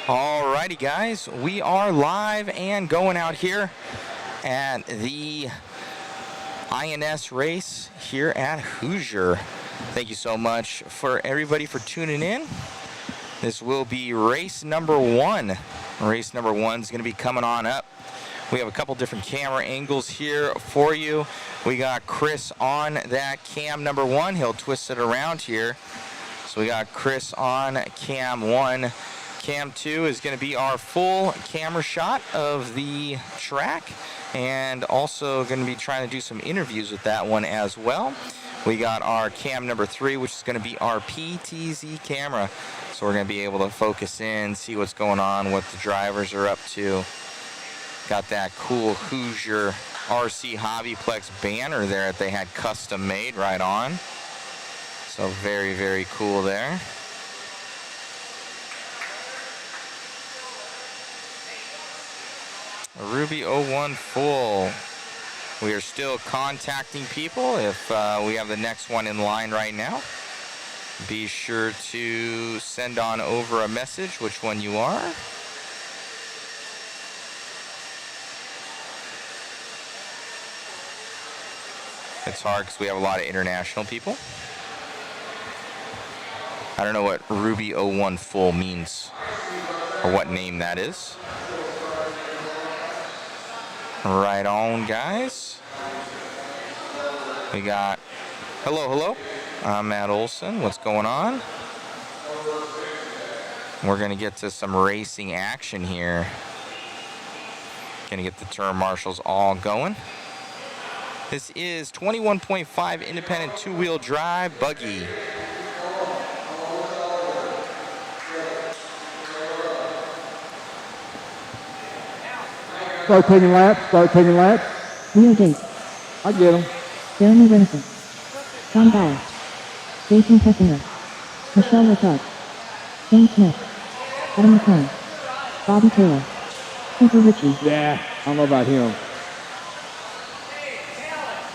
Alrighty guys, we are live and going out here at the INS race here at Hoosier. Thank you so much for everybody for tuning in. This will be race number one. Race number one is going to be coming on up. We have a couple different camera angles here for you. We got Chris on that cam number one. He'll twist it around here. So we got Chris on cam one. Cam 2 is going to be our full camera shot of the track, and also going to be trying to do some interviews with that one as well. We got our cam number 3, which is going to be our PTZ camera. So we're going to be able to focus in, see what's going on, what the drivers are up to. Got that cool Hoosier RC HobbyPlex banner there that they had custom made right on. So very, very cool there. Ruby 01 full. We are still contacting people. If we have the next one in line right now, be sure to send on over a message which one you are. It's hard because we have a lot of international people. I don't know what Ruby 01 full means or what name that is. Right on, guys. We got, hello, I'm Matt Olson. What's going on? We're going to get to some racing action here. Going to get the turn marshals all going. This is 21.5 independent two-wheel drive buggy. Start taking laps. Wheel gate. I get them. Jeremy Renison. Tom Bauer. Jason Kessinger. Michelle Ricard. James Smith. Adam McClain. Bobby Taylor. Cooper Ritchie. Yeah, I don't know about him.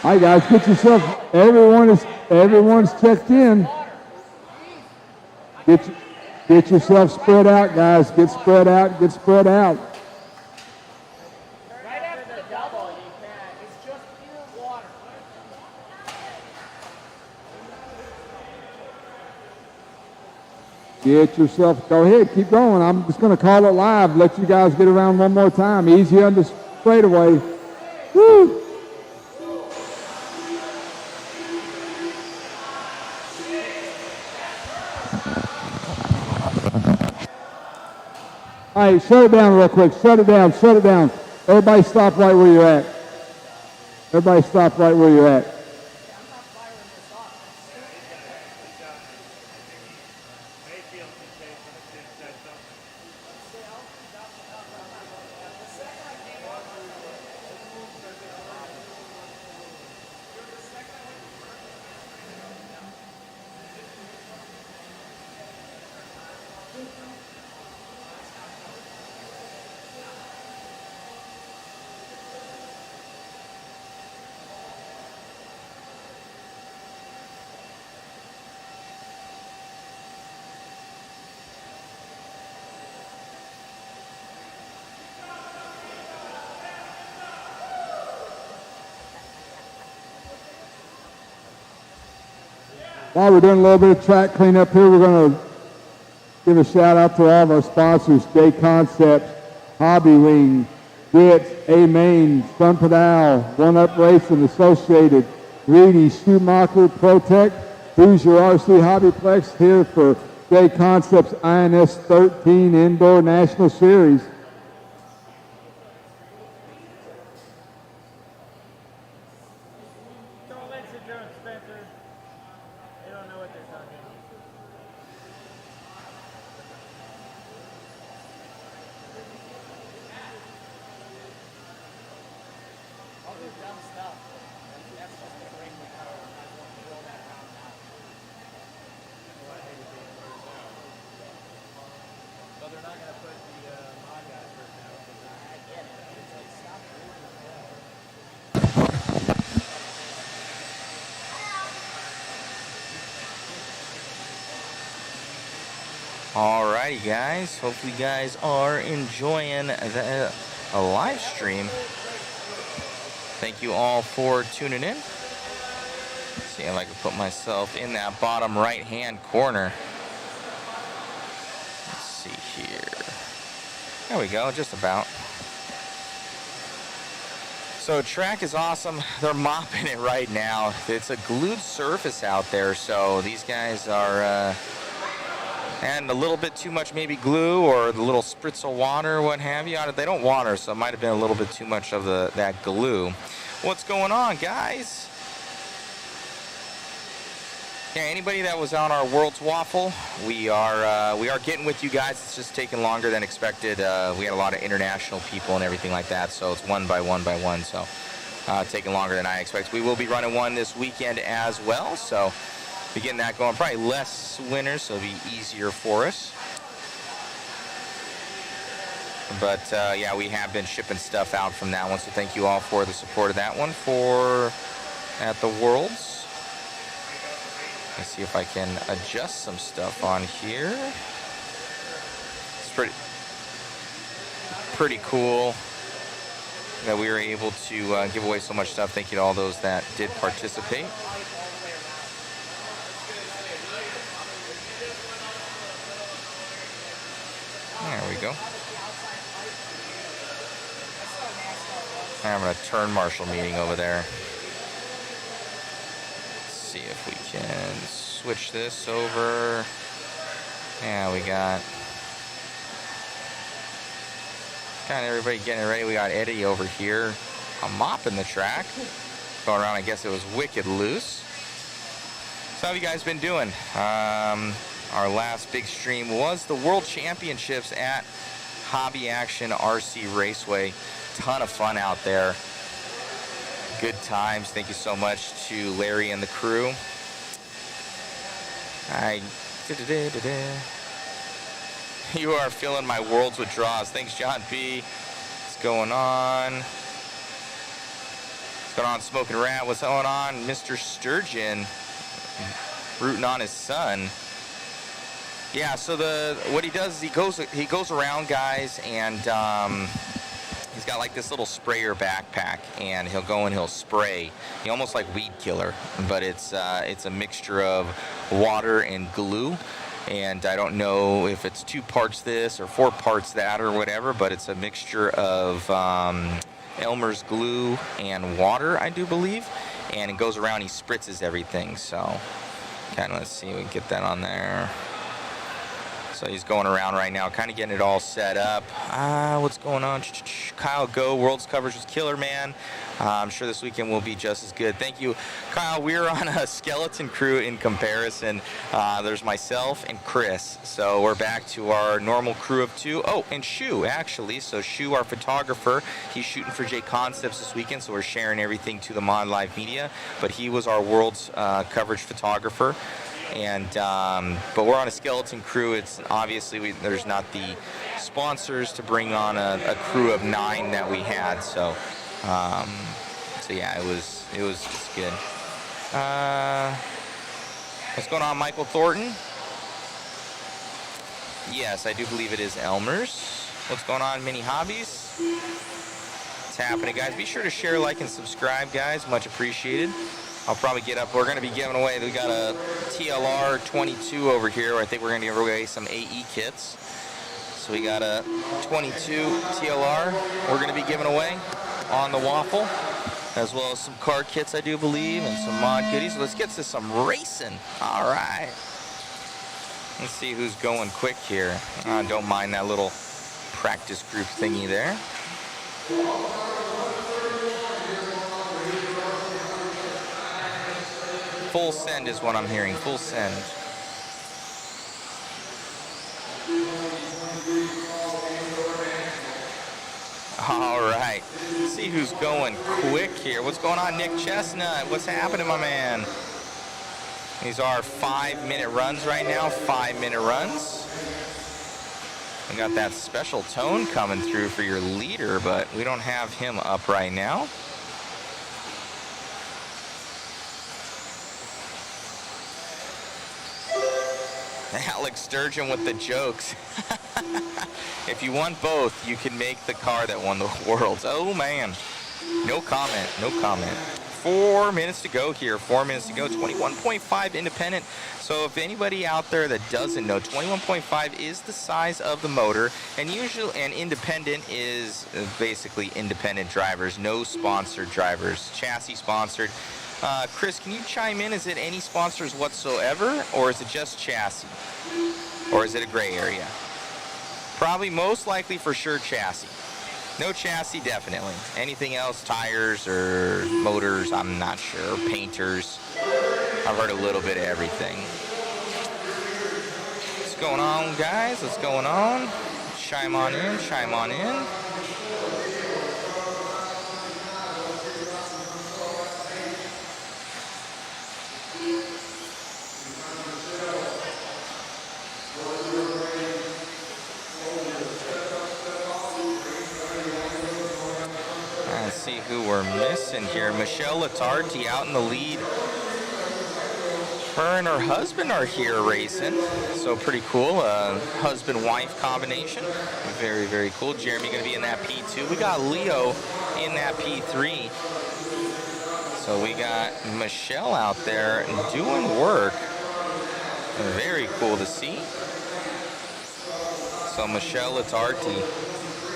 All right, guys, get yourself. Everyone's checked in. Get yourself spread out, guys. Get spread out. Get yourself, go ahead, keep going. I'm just going to call it live, let you guys get around one more time. Easy on the straightaway. Woo! All right, shut it down real quick. Shut it down. Everybody stop right where you're at. While we're doing a little bit of track cleanup here, we're going to give a shout out to all of our sponsors: JConcepts, Hobby Wing, Grits, A-Main, Sun Pedal, One Up Racing Associated, Reedy, Schumacher, Protect, Hoosier RC HobbyPlex here for JConcepts INS13 Indoor National Series. Alrighty, guys. Hopefully, you guys are enjoying the live stream. Thank you all for tuning in. Let's see if I can put myself in that bottom right-hand corner. Let's see here. There we go, just about. So track is awesome. They're mopping it right now. It's a glued surface out there, so these guys are and a little bit too much maybe glue or the little spritz of water or what have you. They don't water, so it might have been a little bit too much of that glue. What's going on, guys? Yeah, anybody that was on our World's Waffle, we are getting with you guys. It's just taking longer than expected. We had a lot of international people and everything like that, so it's one by one, so taking longer than I expected. We will be running one this weekend as well, so be getting that going. Probably less winners, so it'll be easier for us. But yeah, we have been shipping stuff out from that one, so thank you all for the support of that one at the Worlds. Let's see if I can adjust some stuff on here. It's pretty cool that we were able to give away so much stuff. Thank you to all those that did participate. There we go. I'm having a turn marshal meeting over there. See if we can switch this over. Yeah, we got kind of everybody getting ready. We got Eddie over here. I'm mopping the track. Going around, I guess it was wicked loose. So how have you guys been doing? Our last big stream was the World Championships at Hobby Action RC Raceway. Ton of fun out there. Good times. Thank you so much to Larry and the crew. You are filling my worlds with draws. Thanks, John B. What's going on? What's going on, Smoking Rat? What's going on, Mr. Sturgeon? Rooting on his son. Yeah. So what he does is he goes around, guys, and he's got like this little sprayer backpack, and he'll go and he'll spray. He almost like weed killer, but it's a mixture of water and glue. And I don't know if it's 2 parts this or 4 parts that or whatever, but it's a mixture of Elmer's glue and water, I do believe. And it goes around, he spritzes everything. So kind of, let's see, we can get that on there. So he's going around right now, kind of getting it all set up. What's going on? Kyle, go. World's coverage was killer, man. I'm sure this weekend will be just as good. Thank you, Kyle. We're on a skeleton crew in comparison. There's myself and Chris. So we're back to our normal crew of 2. Oh, and Shu, actually. So Shu, our photographer, he's shooting for JConcepts this weekend, so we're sharing everything to the Mod Live Media. But he was our World's coverage photographer. And but we're on a skeleton crew. It's obviously there's not the sponsors to bring on a crew of 9 that we had. So so yeah, it was just good. What's going on, Michael Thornton? Yes, I do believe it is Elmer's. What's going on, Mini Hobbies? What's happening, guys? Be sure to share, like, and subscribe, guys. Much appreciated. I'll probably get up. We're going to be giving away, we got a TLR 22 over here. I think we're going to give away some AE kits. So we got a 22 TLR we're going to be giving away on the waffle, as well as some car kits, I do believe, and some mod goodies. So let's get to some racing. All right. Let's see who's going quick here. Don't mind that little practice group thingy there. Full send is what I'm hearing. Full send. All right. Let's see who's going quick here. What's going on, Nick Chestnut? What's happening, my man? These are 5-minute runs right now. 5-minute runs. We got that special tone coming through for your leader, but we don't have him up right now. Alex Sturgeon with the jokes. If you want both, you can make the car that won the world. Oh man. No comment. No comment. 4 minutes to go here. 4 minutes to go. 21.5 independent. So if anybody out there that doesn't know, 21.5 is the size of the motor, and independent is basically independent drivers, no sponsored drivers. Chassis sponsored. Chris, can you chime in? Is it any sponsors whatsoever, or is it just chassis? Or is it a gray area? Probably most likely for sure chassis. No chassis, definitely. Anything else, tires or motors, I'm not sure. Painters. I've heard a little bit of everything. What's going on, guys? What's going on? Chime on in, chime on in. See who we're missing here. Michelle Latardi out in the lead. Her and her husband are here racing, so pretty cool. Husband-wife combination. Very, very cool. Jeremy going to be in that P2. We got Leo in that P3. So we got Michelle out there doing work. Very cool to see. So Michelle Latardi.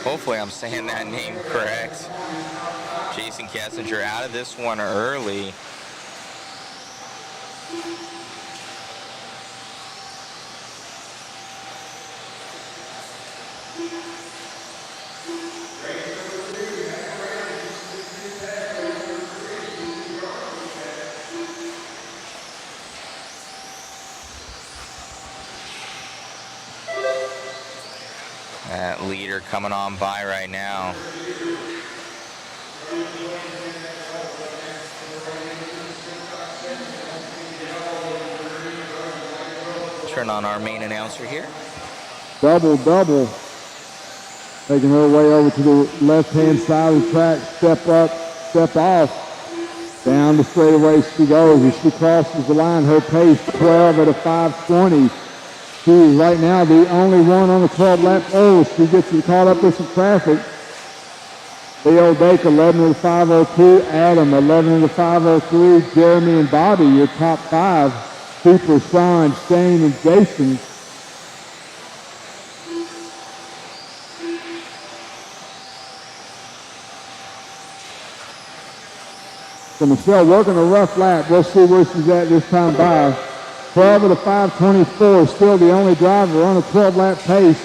Hopefully I'm saying that name correct. Jason Kessinger out of this one early. That leader coming on by right now. Turn on our main announcer here. Double. Making her way over to the left-hand side of the track. Step up, step off. Down the straightaway she goes. As she crosses the line, her pace 12 at a 5:20. She is right now the only one on the 12-lap pole. She gets caught up with some traffic. Leo Dake, 11 at a 5:02. Adam, 11 at a 5:03. Jeremy and Bobby, your top five. Cooper, Sean, Shane, and Jason. So Michelle working a rough lap. We'll see where she's at this time by. 12 at a 5:24, still the only driver on a 12-lap pace.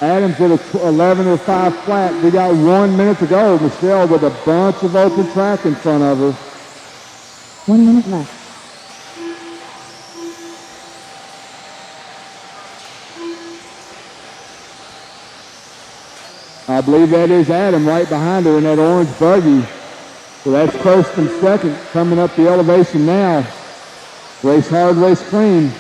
Adams at a 11 at a 5 flat. We got 1 minute to go. Michelle with a bunch of open track in front of her. 1 minute left. I believe that is Adam right behind her in that orange buggy. So that's Kirsten second, coming up the elevation now. Race hard, race clean.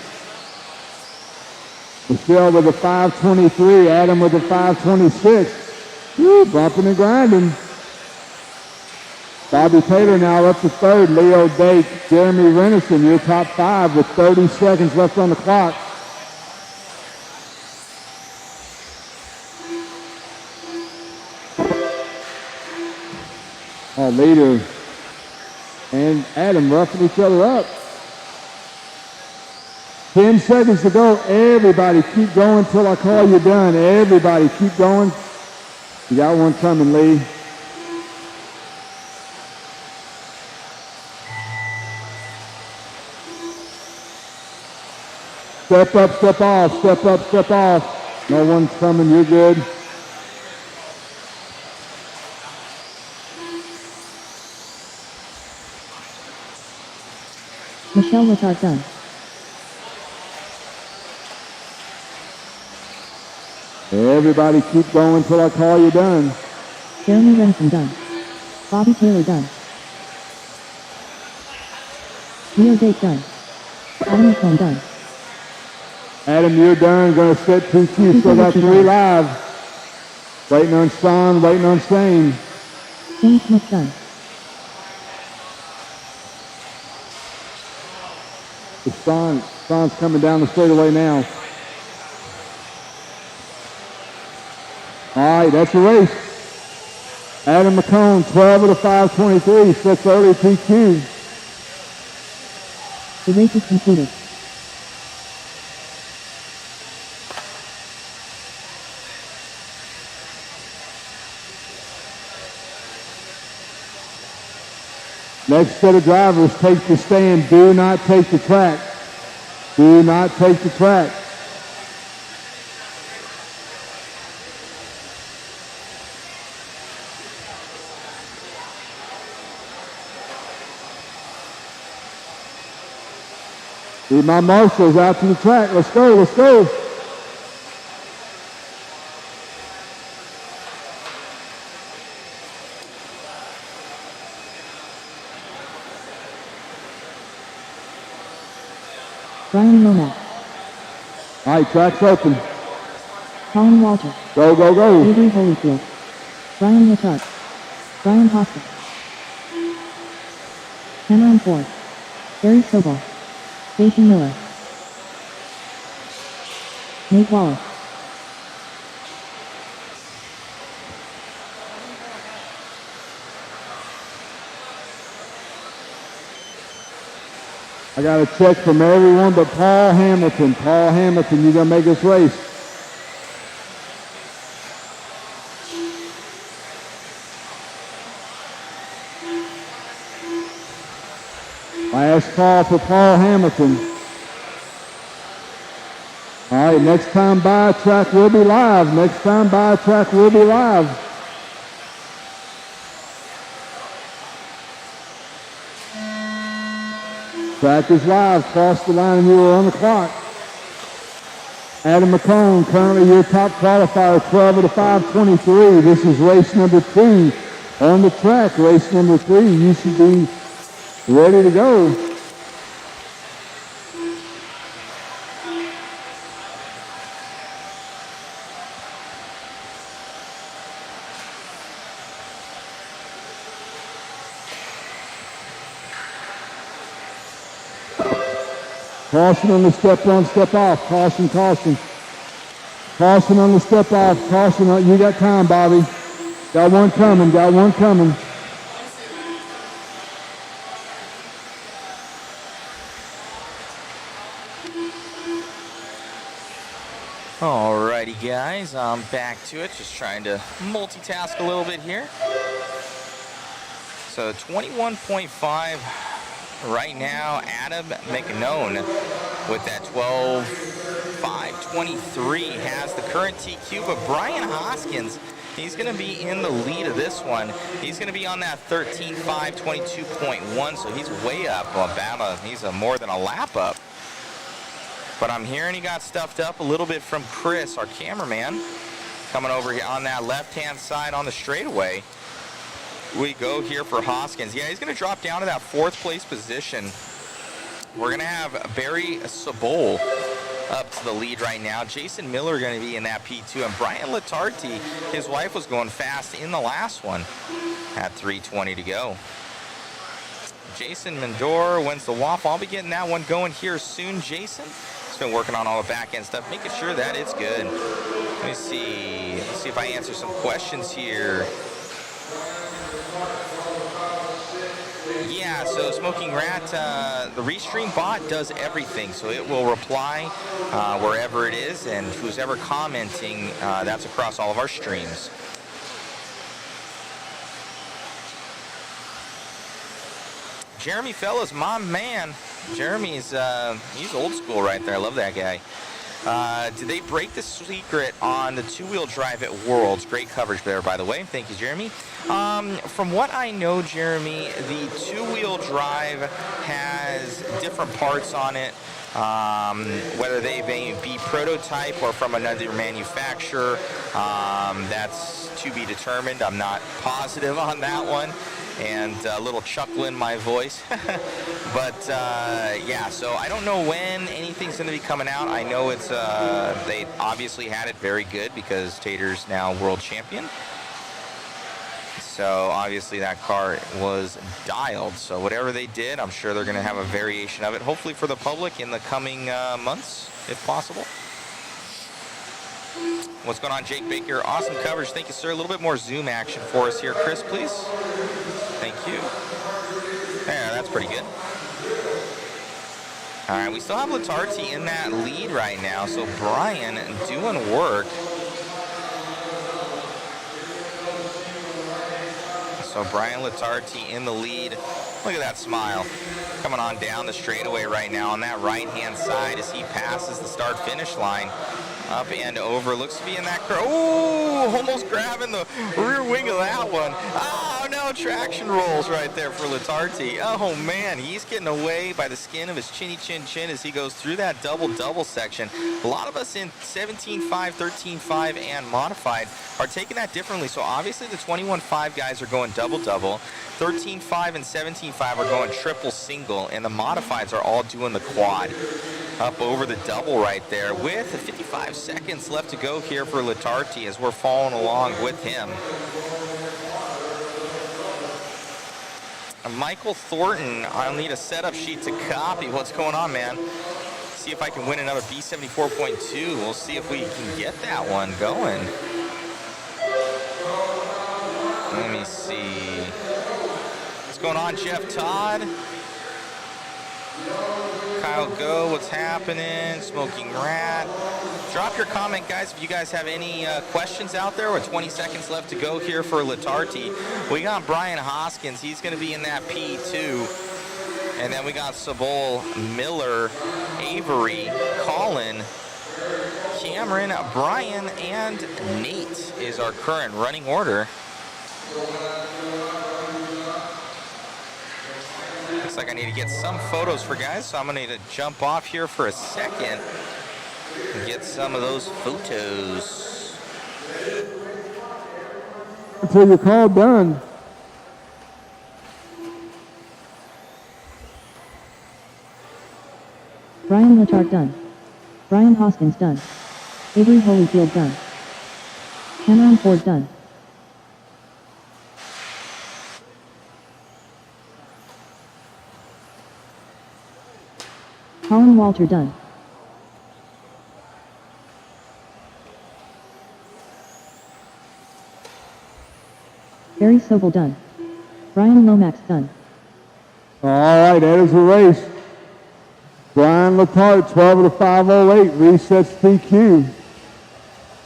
Michelle with a 5:23, Adam with a 5:26. Woo, bumping and grinding. Bobby Taylor now up to third. Leo Dake, Jeremy Renison, your top five with 30 seconds left on the clock. Our leader and Adam roughing each other up. 10 seconds to go. Everybody keep going till I call you done. Everybody keep going. You got one coming, Lee. Step up, step off. Step up, step off. No one's coming. You're good. Michelle Latardi done. Everybody keep going till I call you done. Jeremy Renison done. Bobby Taylor done. Leo Dake done. Adam McComb done. Adam, you're done. Gonna set 2Q. Still got 3 live. Waiting on Sean, waiting on Shane. Shane Smith done. Sean's coming down the straightaway now. All right, that's the race. Adam McCone, 12 of the 523, sets early PQ. The race is concluded. Next set of drivers take the stand. Do not take the track. Do not take the track. Need my marshals out to the track. Let's go, let's go. Brian Lomax. All right, track's open. Colin Walter. Go, go, go. Avery Holyfield. Brian Latarp. Brian Hoskins. Cameron Ford. Barry Sobel. Jason Miller. Nate Wallace. I got a check from everyone but Paul Hamilton. Paul Hamilton, you gonna make this race. Last call for Paul Hamilton. All right, next time by, track will be live. Next time by, track will be live. Track is live. Cross the line and you are on the clock. Adam McCone, currently your top qualifier, 12 of the 523. This is race number 2 on the track. Race number 3. You should be ready to go. Caution on the step on, step off. Caution, caution. Caution on the step off. Caution on, you got time, Bobby. Got one coming, got one coming. Alrighty guys, I'm back to it, just trying to multitask a little bit here. So 21.5 right now, Adam McNone with that 12.523 has the current TQ, but Brian Hoskins, he's going to be in the lead of this one. He's going to be on that 13.522.1, so he's way up, he's more than a lap up. But I'm hearing he got stuffed up a little bit from Chris, our cameraman, coming over here on that left-hand side on the straightaway. We go here for Hoskins. Yeah, he's going to drop down to that 4th place position. We're going to have Barry Sobel up to the lead right now. Jason Miller going to be in that P2. And Brian Latarti, his wife was going fast in the last one at 3:20 to go. Jason Mendor wins the waffle. I'll be getting that one going here soon, Jason. He's been working on all the back end stuff, making sure that it's good. Let me see. Let's see if I answer some questions here. Yeah, so Smoking Rat, the Restream bot does everything, so it will reply wherever it is, and who's ever commenting, that's across all of our streams. Jeremy Fellas, my man. Jeremy's, he's old school right there. I love that guy. Did they break the secret on the 2-wheel drive at Worlds? Great coverage there, by the way. Thank you, Jeremy. From what I know, Jeremy, the 2-wheel drive has different parts on it. Whether they may be prototype or from another manufacturer, that's to be determined. I'm not positive on that one. And a little chuckle in my voice. But yeah, so I don't know when anything's going to be coming out. I know it's they obviously had it very good because Tater's now world champion. So obviously that car was dialed. So whatever they did, I'm sure they're going to have a variation of it, hopefully for the public in the coming months, if possible. What's going on, Jake Baker? Awesome coverage. Thank you, sir. A little bit more zoom action for us here. Chris, please. Thank you. Yeah, that's pretty good. All right, we still have Latarti in that lead right now. So Brian doing work. So Brian Latarti in the lead. Look at that smile. Coming on down the straightaway right now on that right-hand side as he passes the start-finish line. Up and over. Looks to be in that curve. Oh, almost grabbing the rear wing of that one. Oh, no, traction rolls right there for Latarti. Oh, man, he's getting away by the skin of his chinny chin chin as he goes through that double-double section. A lot of us in 17.5, 13.5, and modified are taking that differently. So obviously the 21.5 guys are going double-double. 13.5 and 17.5 are going triple-single, and the modifieds are all doing the quad. Up over the double right there with 55 seconds left to go here for Latarti as we're following along with him. Michael Thornton, I'll need a setup sheet to copy. What's going on, man? See if I can win another B74.2. We'll see if we can get that one going. Let me see. What's going on, Jeff Todd? Kyle Go, what's happening? Smoking Rat. Drop your comment, guys, if you guys have any questions out there. With 20 seconds left to go here for Latarti. We got Brian Hoskins. He's going to be in that P2. And then we got Sabol, Miller, Avery, Colin, Cameron, Brian, and Nate is our current running order. Looks like I need to get some photos for guys, so I'm going to need to jump off here for a second and get some of those photos. Until your call done. Brian Latard done. Brian Hoskins done. Avery Holyfield done. Cameron Ford done. Colin Walter done. Barry Sobel done. Brian Lomax done. All right, that is the race. Brian Latard, 12 of the 508, resets PQ.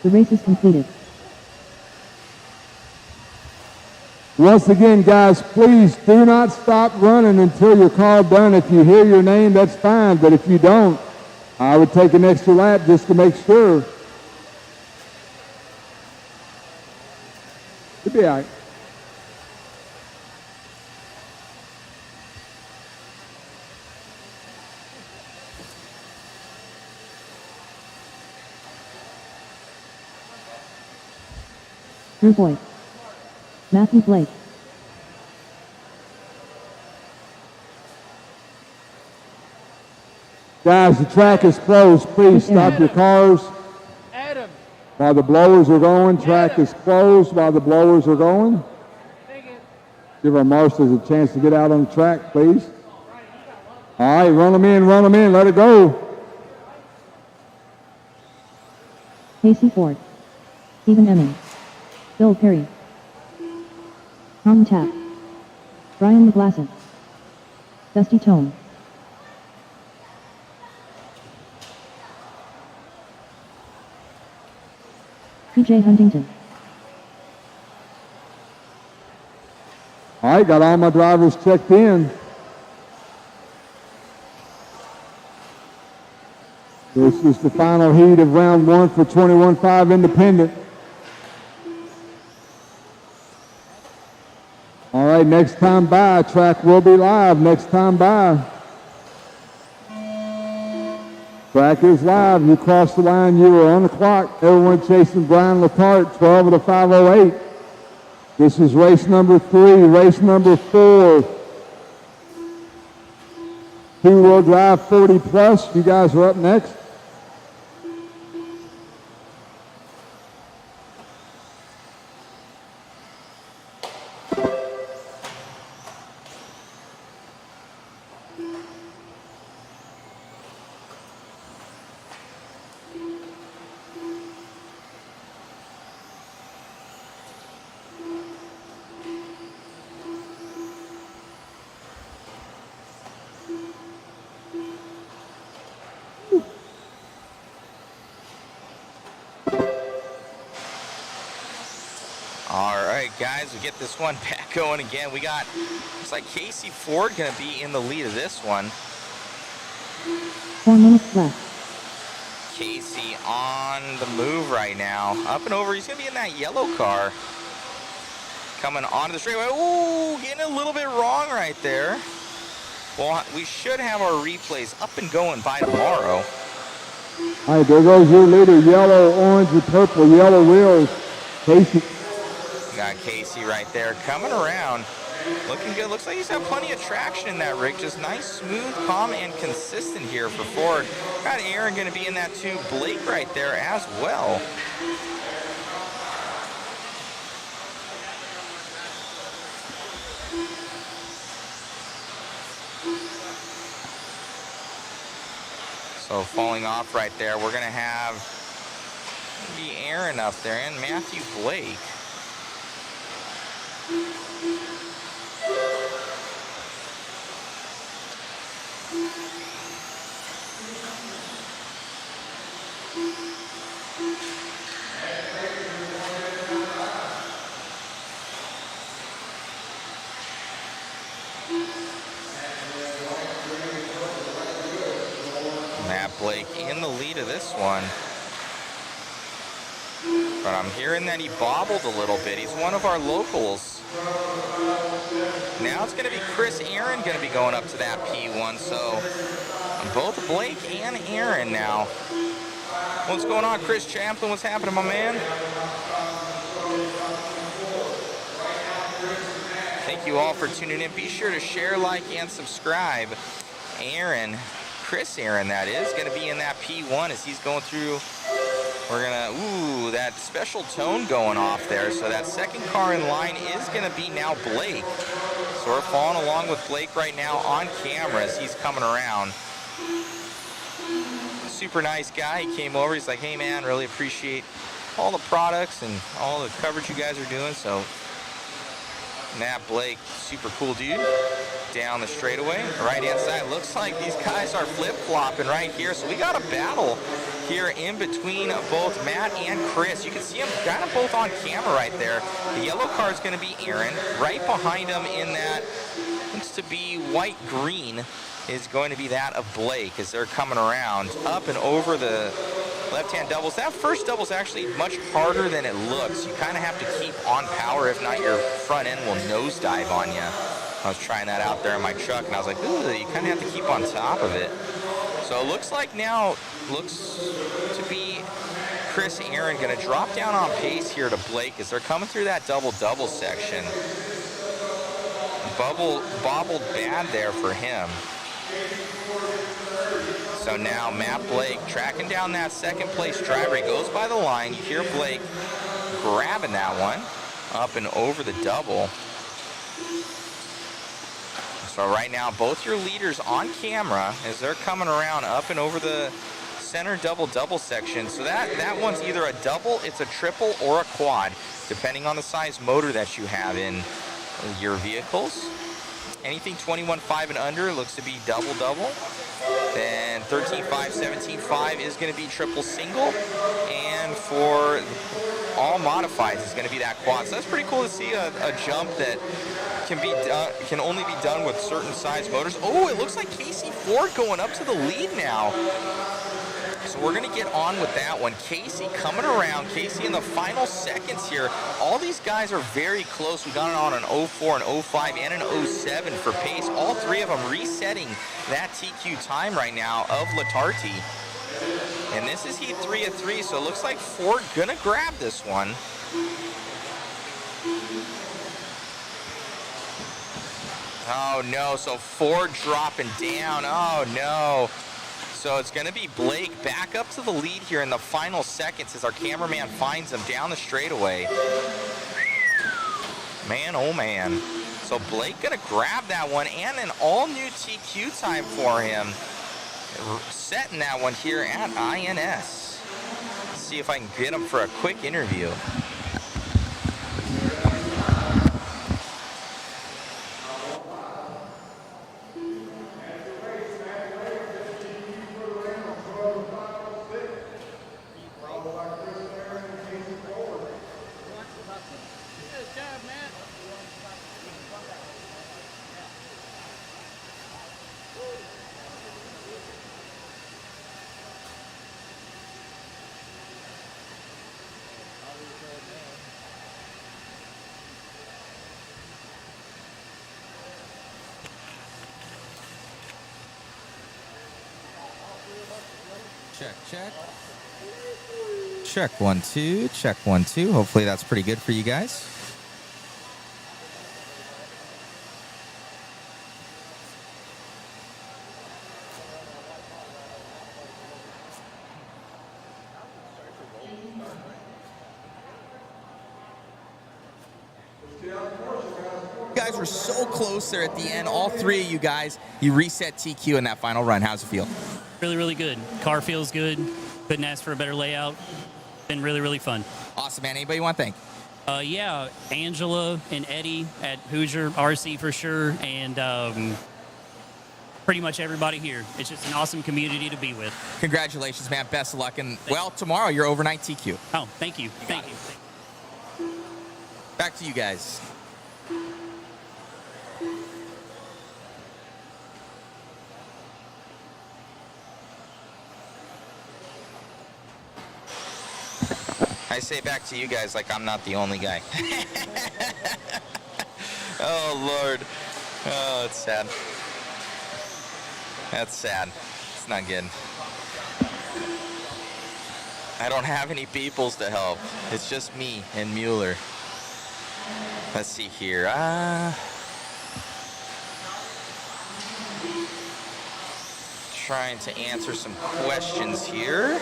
The race is completed. Once again, guys, please do not stop running until your call done. If you hear your name, that's fine, but if you don't, I would take an extra lap just to make sure. You'll be all right. Drew Boyd. Matthew Blake. Guys, the track is closed. Please stop your cars. Adam. While the blowers are going, track is closed while the blowers are going. Give our marshals a chance to get out on the track, please. All right, run them in, let it go. Casey Ford. Stephen Emming. Bill Perry. Tom Tapp. Brian McGlasson. Dusty Tome. PJ Huntington. All right, got all my drivers checked in. This is the final heat of round one for 21.5 Independent. All right, next time by, track will be live next time by. Track is live. You crossed the line. You were on the clock. Everyone chasing Brian Latard, 12 of the 508. This is race number 3. Race number 4. Two-wheel drive 40 plus. You guys are up next. guys. We get this one back going again. We got, looks like Casey Ford going to be in the lead of this one. 4 minutes left. Casey on the move right now. Up and over. He's going to be in that yellow car. Coming onto the straightaway. Ooh, getting a little bit wrong right there. Well, we should have our replays up and going by tomorrow. All right, there goes your leader. Yellow, orange, and purple. Yellow wheels. Casey. Got Casey right there coming around. Looking good. Looks like he's got plenty of traction in that rig. Just nice, smooth, calm, and consistent here for Ford. Got Aaron going to be in that too. Blake right there as well. So falling off right there, we're going to have maybe Aaron up there and Matthew Blake. Matt Blake in the lead of this one. But I'm hearing that he bobbled a little bit. He's one of our locals. Now it's going to be Chris Aaron going to be going up to that P1. So both Blake and Aaron now. What's going on, Chris Champlin? What's happening, my man? Thank you all for tuning in. Be sure to share, like, and subscribe. Chris Aaron, that is, going to be in that P1 as he's going through. We're going to, ooh, that special tone going off there. So that second car in line is going to be now Blake. So we're following along with Blake right now on camera as he's coming around. Super nice guy. He came over. He's like, hey, man, really appreciate all the products and all the coverage you guys are doing. So Matt Blake, super cool dude. Down the straightaway, right-hand side. Looks like these guys are flip-flopping right here. So we got a battle here in between both Matt and Chris. You can see them kind of both on camera right there. The yellow car is going to be Aaron. Right behind him in that looks to be white-green is going to be that of Blake as they're coming around up and over the left-hand doubles. That first double is actually much harder than it looks. You kind of have to keep on power. If not, your front end will nosedive on you. I was trying that out there in my truck, and I was like, ooh, you kind of have to keep on top of it. So it looks like now, looks to be Chris Aaron going to drop down on pace here to Blake as they're coming through that double-double section. Bobbled bad there for him. So now Matt Blake tracking down that second place driver. He goes by the line. You hear Blake grabbing that one up and over the double. So right now, both your leaders on camera as they're coming around up and over the center double-double section. So that one's either a double, it's a triple, or a quad, depending on the size motor that you have in your vehicles. Anything 21.5 and under looks to be double-double. Then 13.5, 17.5 is going to be triple single. And for all modifieds, it's going to be that quad. So that's pretty cool to see a jump that can only be done with certain size motors. Oh, it looks like Casey Ford going up to the lead now. So we're going to get on with that one. Casey coming around. Casey in the final seconds here. All these guys are very close. We got it on an 04, an 05, and an 07 for pace. All three of them resetting that TQ time right now of Latarti. And this is heat 3 of 3, so it looks like Ford going to grab this one. Oh, no. So Ford dropping down. Oh, no. So it's going to be Blake back up to the lead here in the final seconds as our cameraman finds him down the straightaway. Man, oh, man. So Blake going to grab that one and an all-new TQ time for him. Setting that one here at INS. Let's see if I can get him for a quick interview. Good job, Matt. Check, check. Check 1 2. Check 1 2. Hopefully that's pretty good for you guys. You guys were so close there at the end. All three of you guys, you reset TQ in that final run. How's it feel? Really, really good. Car feels good. Couldn't ask for a better layout. Been really, really fun. Awesome, man. Anybody you want to thank? Yeah, Angela and Eddie at Hoosier, RC for sure, and pretty much everybody here. It's just an awesome community to be with. Congratulations, man. Best of luck. And, well, tomorrow, your overnight TQ. Oh, thank you. Thank you. Back to you guys. I say back to you guys like I'm not the only guy. Oh, Lord. Oh, it's sad. That's sad. It's not good. I don't have any peoples to help. It's just me and Mueller. Let's see here. Trying to answer some questions here.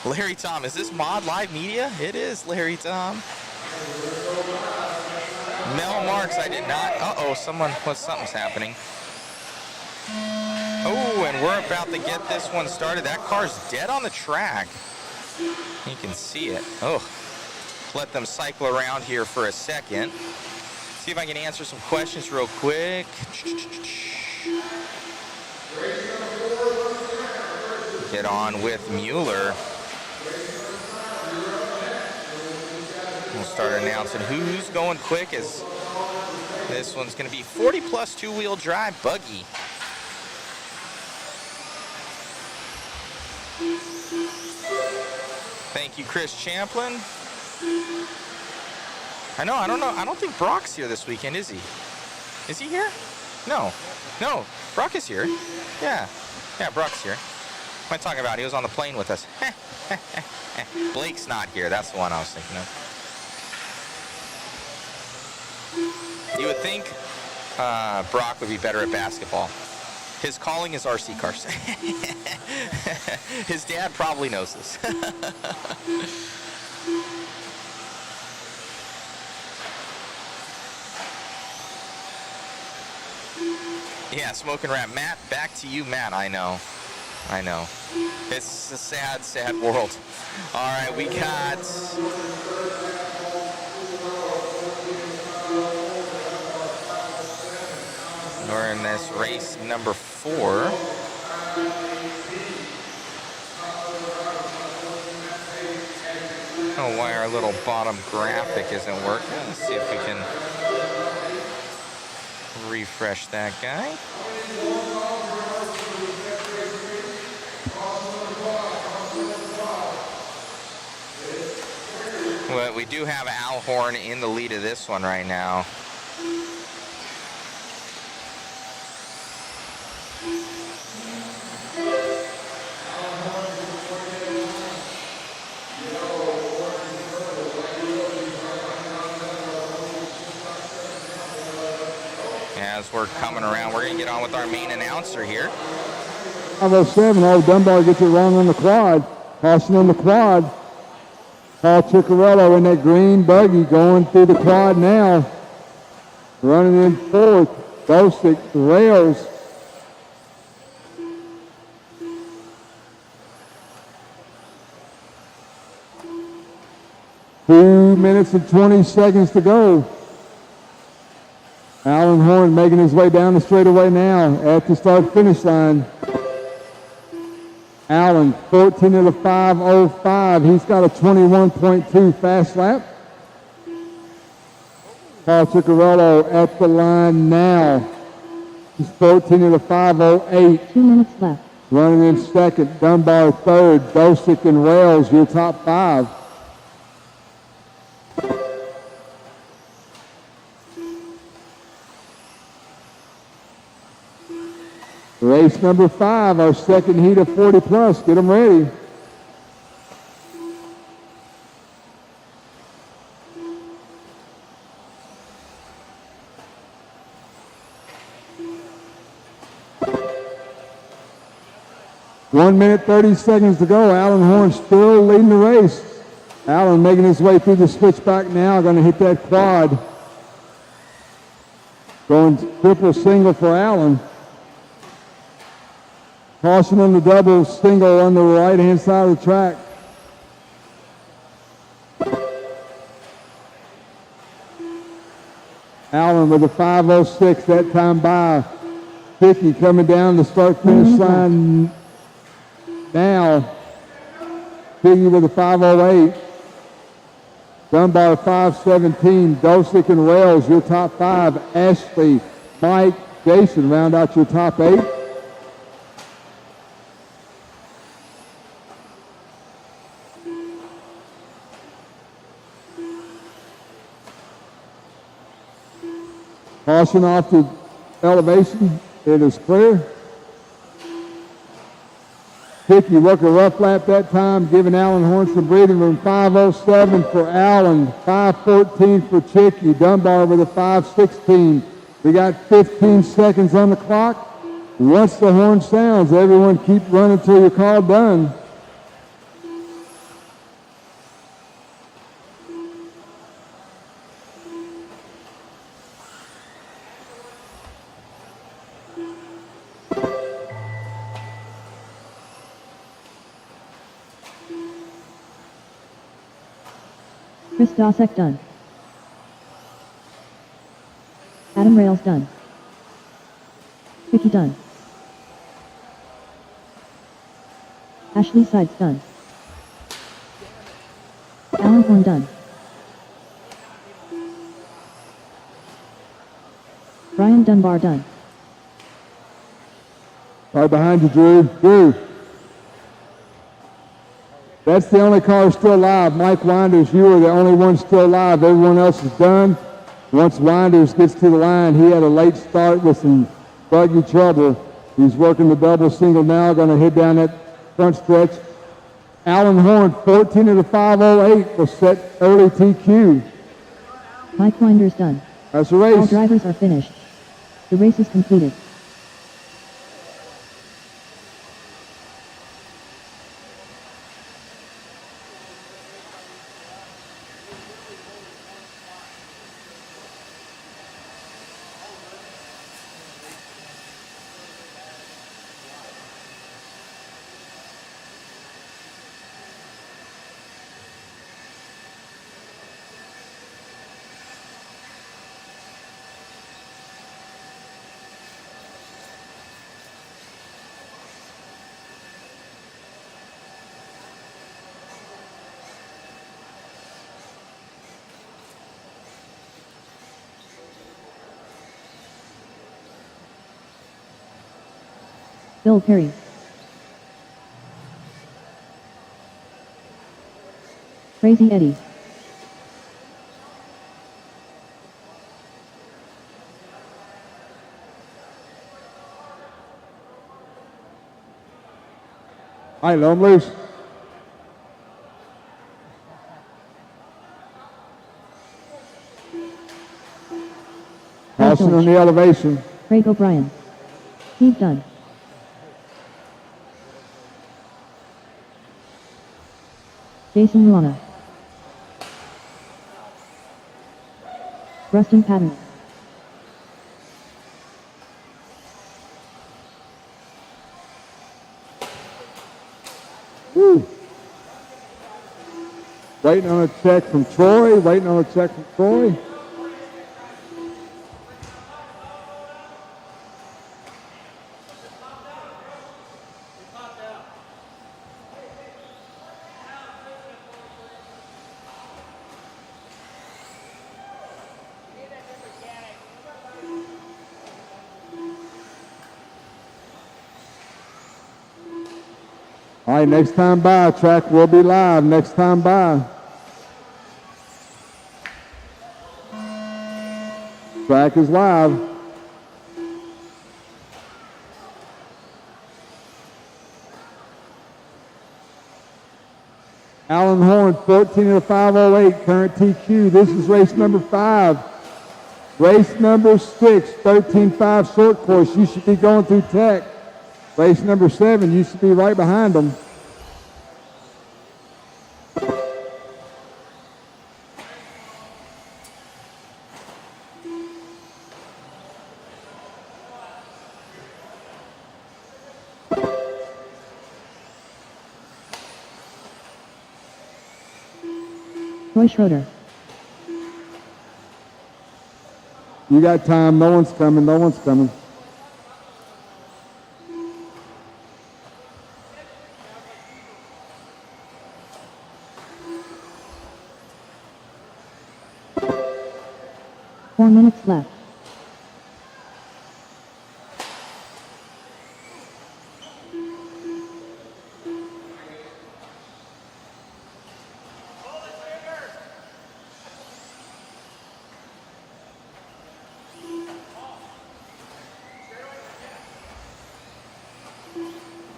Larry Tom, is this Mod Live Media? It is, Larry Tom. Mel Marks, I did not. Uh-oh, something's happening. Oh, and we're about to get this one started. That car's dead on the track. You can see it. Oh, let them cycle around here for a second. See if I can answer some questions real quick. Get on with Mueller. We'll start announcing who's going quick, as this one's going to be 40 plus two-wheel drive buggy. Thank you, Chris Champlin. I don't know. I don't think Brock's here this weekend, is he? Is he here? No. No, Brock is here. Yeah, Brock's here. What am I talking about? He was on the plane with us. Blake's not here. That's the one I was thinking of. You would think Brock would be better at basketball. His calling is RC cars. His dad probably knows this. Yeah, smoking rap. Matt, back to you, Matt. I know. It's a sad, sad world. All right, we got... We're in this race number 4. Oh, why our little bottom graphic isn't working. Let's see if we can refresh that guy. Well, we do have Al Horn in the lead of this one right now. As we're coming around, we're going to get on with our main announcer here. 507, Dunbar gets it wrong on the quad. Caution on the quad. Paul Ciccarello in that green buggy going through the quad now. Running in fourth. Bosick, rails. Two minutes and 20 seconds to go. Alan Horn making his way down the straightaway now at the start-finish line. Allen, 14 of the 5:05. He's got a 21.2 fast lap. Paul Ciccarello at the line now. He's 14 of the 5:08. 2 minutes left. Running in second. Dunbar third. Dosick and Rails, your top 5. Race number 5, our second heat of 40 plus. Get them ready. One minute, 30 seconds to go. Alan Horn still leading the race. Alan making his way through the switchback now, going to hit that quad. Going triple single for Alan. Caution on the double single on the right-hand side of the track. Allen with a 5:06, that time by Vicky coming down the start-finish line now. Vicky with a 5:08. Dunbar 5:17. Dosick and Wells, your top 5. Ashley, Mike, Jason round out your top 8. Caution off the elevation. It is clear. Hickey working a rough lap that time, giving Alan Horn some breathing room. 5:07 for Allen, 5:14 for Chicky. Dunbar with a 5:16. We got 15 seconds on the clock. Once the horn sounds, everyone keep running till you're called done. Chris Dosek done. Adam Rails done. Vicky done. Ashley Sides done. Alan Horn done. Brian Dunbar done. Right behind you, Drew. Drew. That's the only car still alive. Mike Winders, you are the only one still alive. Everyone else is done. Once Winders gets to the line, he had a late start with some buggy trouble. He's working the double single now, going to hit down that front stretch. Alan Horn, 14 of the 5:08, will set early TQ. Mike Winders done. That's a race. All drivers are finished. The race is completed. Bill Perry. Crazy Eddie. All right, let him loose. Caution on the elevation. Craig O'Brien. Steve Dunn. Jason Ruana. Rustin Patton. Woo. Waiting on a check from Troy. Waiting on a check from Troy. All right, next time by, track will be live next time by. Track is live. on the horn, 14 of the 508, current TQ. This is race number 5. Race number 6, 13.5 short course. You should be going through Tech. Race number 7, you should be right behind them. Roy Schroeder. You got time. No one's coming. No one's coming. Four minutes left.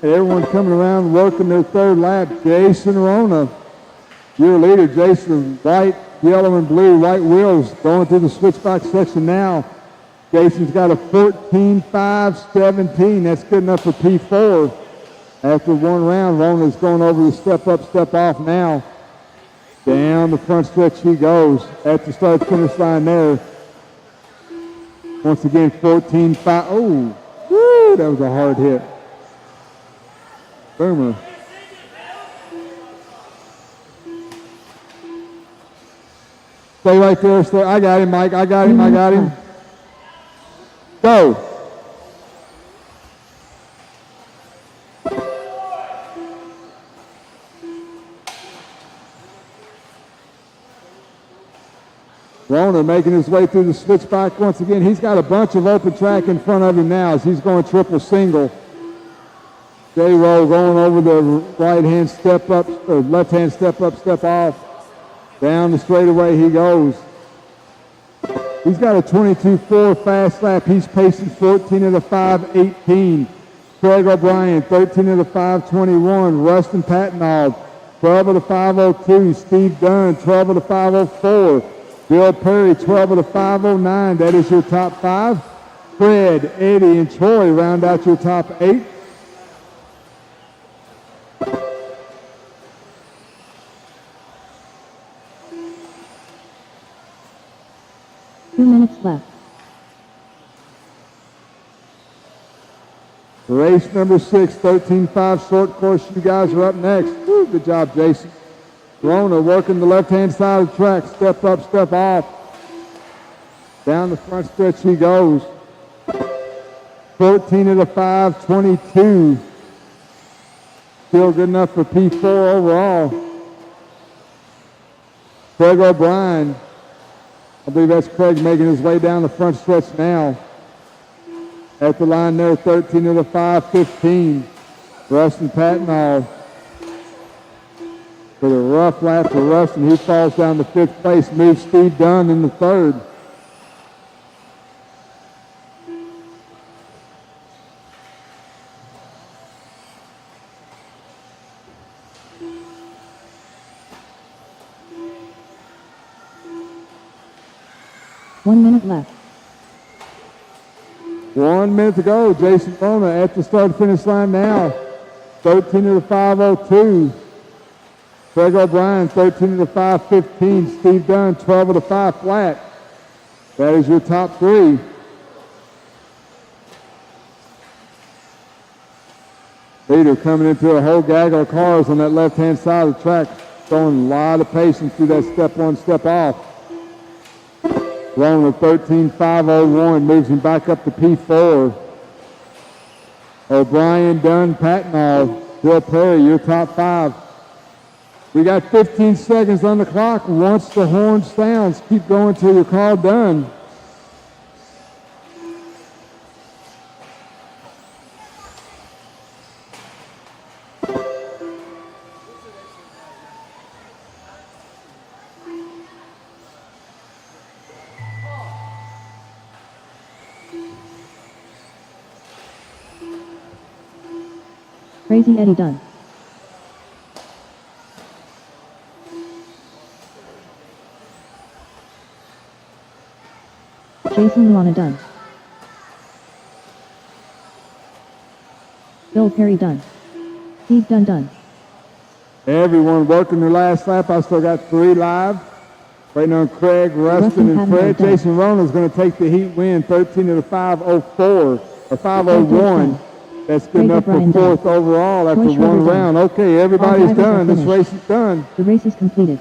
Everyone coming around working their third lap. Jason Rona, your leader. Jason, white, yellow, and blue, white wheels going through the switchback section now. Jason's got a 14.5.17. That's good enough for P4. After one round, Rona's going over the step up, step off now. Down the front stretch he goes at the start finish line there. Once again, 14.5. Oh, woo, that was a hard hit. Boomer. Stay right there. Stay. I got him, Mike. I got him. I got him. Go. Rona making his way through the switchback once again. He's got a bunch of open track in front of him now as he's going triple single. J-Roll going over the right-hand step up, or left-hand step up, step off. Down the straightaway he goes. He's got a 22.4 fast lap. He's pacing 14 of the 5.18. Craig O'Brien, 13 of the 5.21. Rustin Patnall, 12 of the 5.02. Steve Dunn, 12 of the 5.04. Bill Perry, 12 of the 5.09. That is your top 5. Fred, Eddie, and Troy round out your top 8. Minutes left. Race number 6, 13.5 short course. You guys are up next. Woo, good job, Jason. Rona working the left-hand side of the track. Step up, step off. Down the front stretch he goes. 14 of the 5.22. Still good enough for P4 overall. Craig O'Brien. I believe that's Craig making his way down the front stretch now. At the line there, 13 of the 5.15. Rustin Patnall with a rough lap for Rustin. He falls down to 5th place, moves Steve Dunn in the 3rd. One minute left. 1 minute to go. Jason Rona at the start-finish line now. 13 of the 5.02. Craig O'Brien, 13 of the 5.15. Steve Dunn, 12 of the 5 flat. That is your top 3. Leader coming into a whole gaggle of cars on that left-hand side of the track, showing a lot of patience through that step on, step off. Rona 13.501 moves him back up to P4. O'Brien, Dunn, Patnall, Bill Perry, your top 5. We got 15 seconds on the clock. Once the horn sounds, keep going till you're called done. Crazy Eddie Dunn. Jason Luana done. Bill Perry done. Steve Dunn done. Everyone working their last lap. I still got 3 live. Waiting on Craig, Rustin, and Fred. Jason Rona's going to take the heat win, 13 of the 504 or 501. That's good enough for 4th overall after 1 round. Okay, everybody's done. This race is done. The race is completed.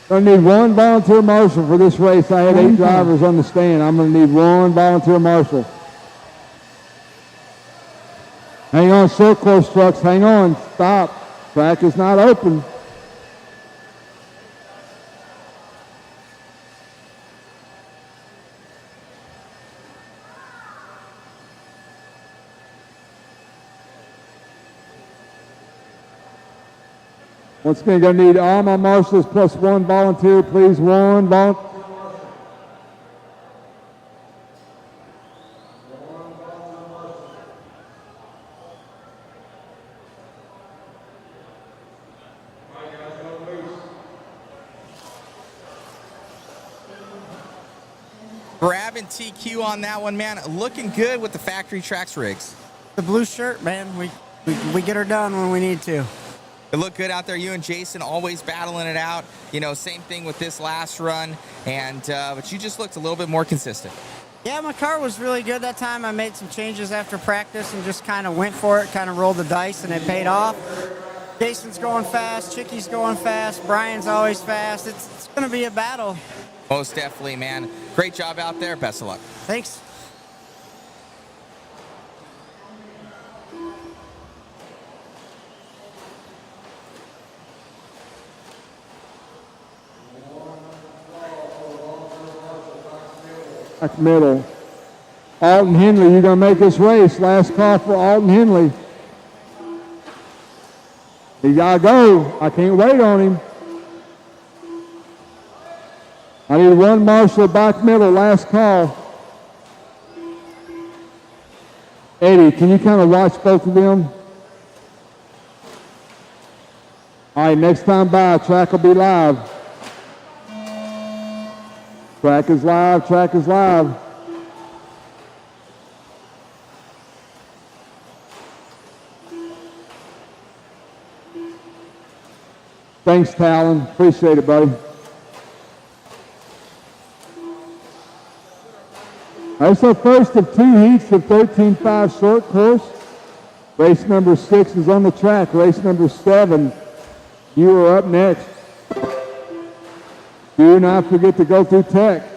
I'm going to need 1 volunteer marshal for this race. I had 8 drivers on the stand. I'm going to need 1 volunteer marshal. Hang on, short course trucks. Hang on. Stop. Track is not open. Once again, going to need all my marshals plus 1 volunteer, please. 1 volunteer. Grabbing TQ on that one, man. Looking good with the factory tracks rigs. The blue shirt, man. We get her done when we need to. It looked good out there. You and Jason always battling it out. You know, same thing with this last run. And but you just looked a little bit more consistent. Yeah, my car was really good that time. I made some changes after practice and just kind of went for it, kind of rolled the dice, and it paid off. Jason's going fast. Chicky's going fast. Brian's always fast. It's going to be a battle. Most definitely, man. Great job out there. Best of luck. Thanks. Back middle. Alton Henley, you're going to make this race. Last call for Alton Henley. He got to go. I can't wait on him. I need 1 marshal back middle. Last call. Eddie, can you kind of watch both of them? All right, next time by, track will be live. Track is live, track is live. Thanks, Talon. Appreciate it, buddy. That's our first of 2 heats of 13.5 short course. Race number 6 is on the track. Race number 7, you are up next. Do not forget to go through tech.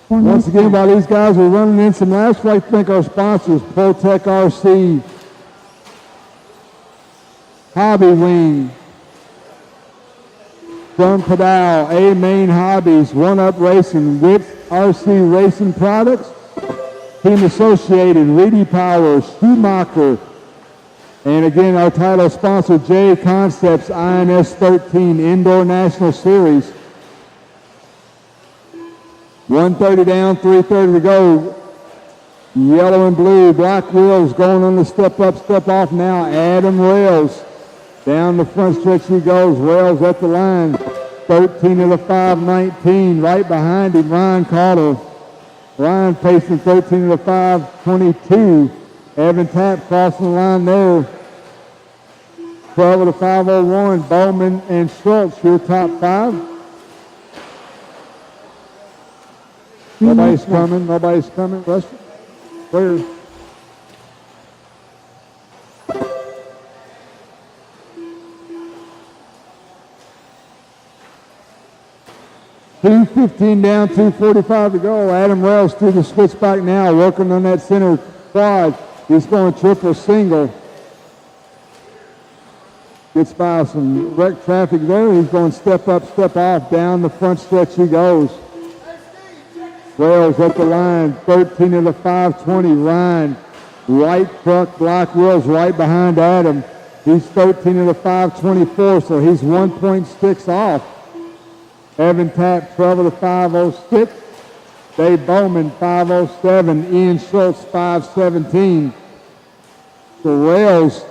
Once again, while these guys are running in some laps, I'd like to thank our sponsors, ProTech RC, Hobby Wing, Sun Pedal, A Main Hobbies, One Up Racing, Whips RC Racing Products, Team Associated, Reedy Power, Schumacher, and again, our title sponsor, JConcepts INS13 Indoor National Series. 130 down, 330 to go. Yellow and blue, black wheels going on the step up, step off now. Adam Rails. Down the front stretch he goes. Rails at the line. 13 of the 519. Right behind him, Ryan Carter. Ryan pacing 13 of the 522. Evan Tapp crossing the line there. 12 of the 501. Bowman and Schultz, your top 5. Nobody's coming. Nobody's coming. Rusty, clear. 2:15 down, 2:45 to go. Adam Wells through the switchback now, working on that center quad. He's going triple single. Gets by some wreck traffic there. He's going step up, step off. Down the front stretch he goes. Wells at the line, 13 of the 520. Ryan, white truck, black wheels right behind Adam. He's 13 of the 524, so he's 1.6 off. Evan Tapp, 12 of the 506. Dave Bowman, 507. Ian Schultz, 517. So Wells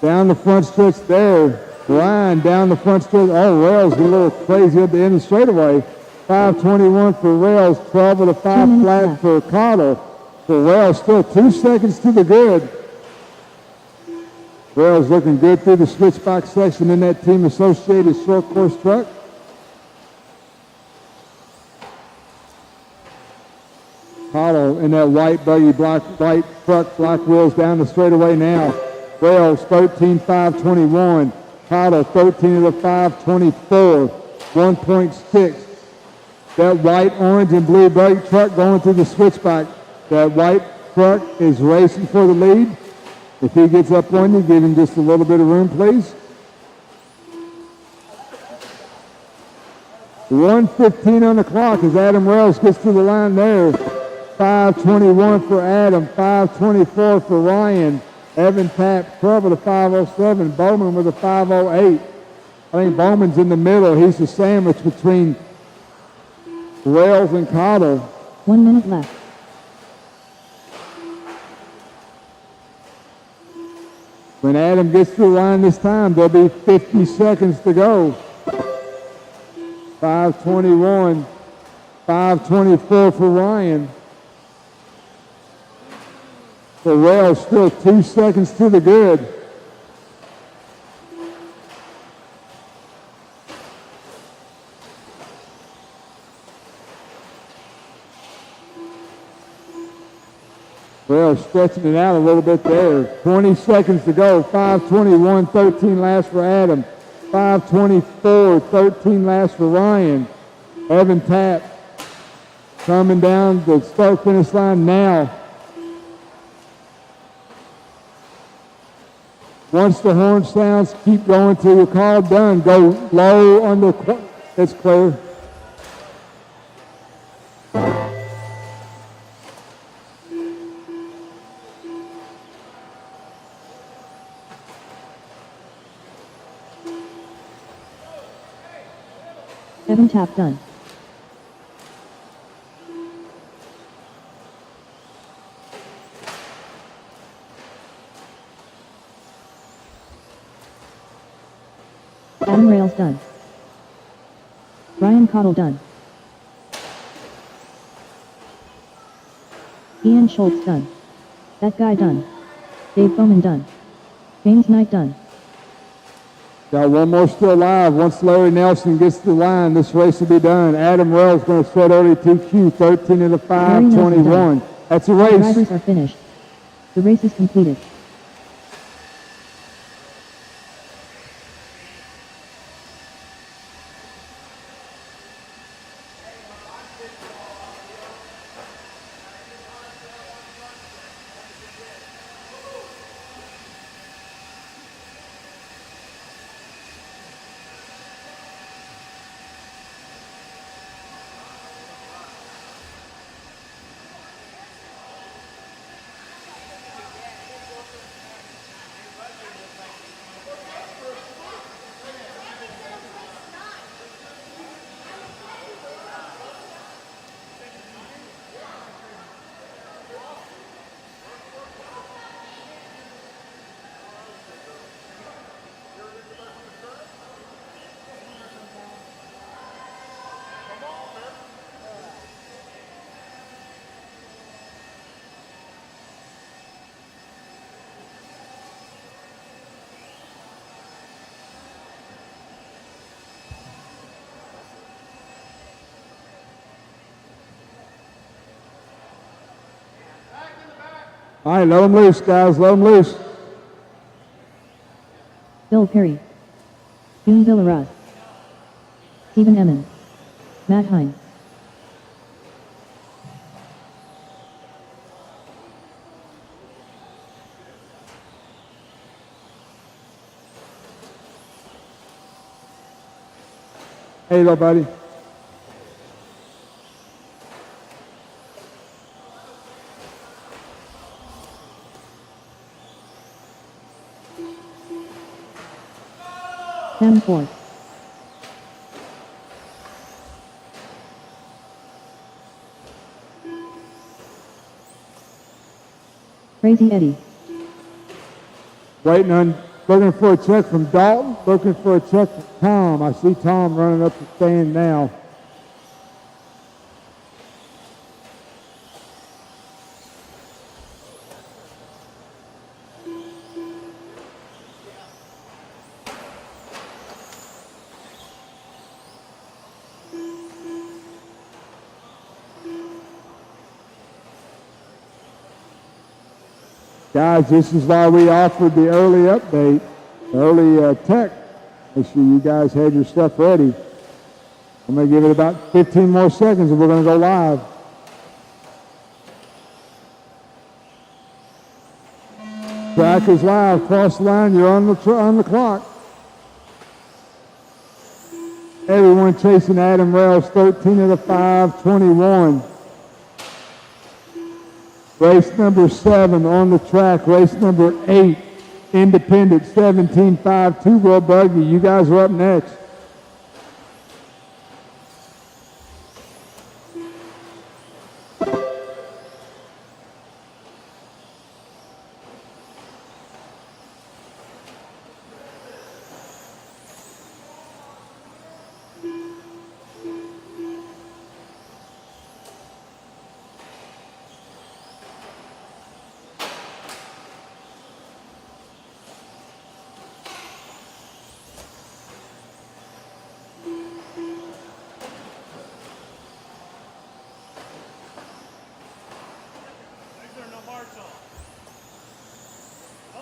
down the front stretch there. Ryan down the front stretch. Oh, Wells a little crazy at the end of the straightaway. 521 for Wells, 12 of the 5 flat for Cottle. For Wells, still 2 seconds to the good. Wells looking good through the switchback section in that Team Associated short course truck. Cottle in that white buggy, white truck, black wheels down the straightaway now. Wells 13.521. Cottle 13 of the 524. 1.6. That white, orange, and blue buggy truck going through the switchback. That white truck is racing for the lead. If he gets up on you, give him just a little bit of room, please. 1:15 on the clock as Adam Wells gets to the line there. 5:21 for Adam, 5:24 for Ryan. Evan Tapp, 12 of the 507. Bowman with a 508. I think Bowman's in the middle. He's the sandwich between Wells and Cottle. 1 minute left. When Adam gets to the line this time, there'll be 50 seconds to go. 5:21, 5:24 for Ryan. For Wells, still 2 seconds to the good. Wells stretching it out a little bit there. 20 seconds to go. 5:21, 13 last for Adam. 5:24, 13 last for Ryan. Evan Tapp coming down the start finish line now. Once the horn sounds, keep going till you're called done. Go low on the, it's clear. Evan Tapp done. Adam Rails done. Brian Cottle done. Ian Schultz done. That guy done. Dave Bowman done. James Knight done. Got one more still alive. Once Larry Nelson gets to the line, this race will be done. Adam Wells going to set early 2Q, 13 of the 5:21. That's a race. All drivers are finished. The race is completed. All right, let them loose, guys. Let them loose. Bill Perry. June Villaraz. Stephen Emmons. Matt Hines. Hey, little buddy. Sam Ford. Crazy Eddie. Looking for a check from Dalton, looking for a check from Tom. I see Tom running up the stand now. Guys, this is why we offered the early update, early tech. Make sure you guys had your stuff ready. I'm going to give it about 15 more seconds and we're going to go live. Track is live. Cross the line. You're on the clock. Everyone chasing Adam Rails, 13 of the 5, 21. Race number 7 on the track. Race number 8, Independent, 17.5, two-wheel buggy. You guys are up next.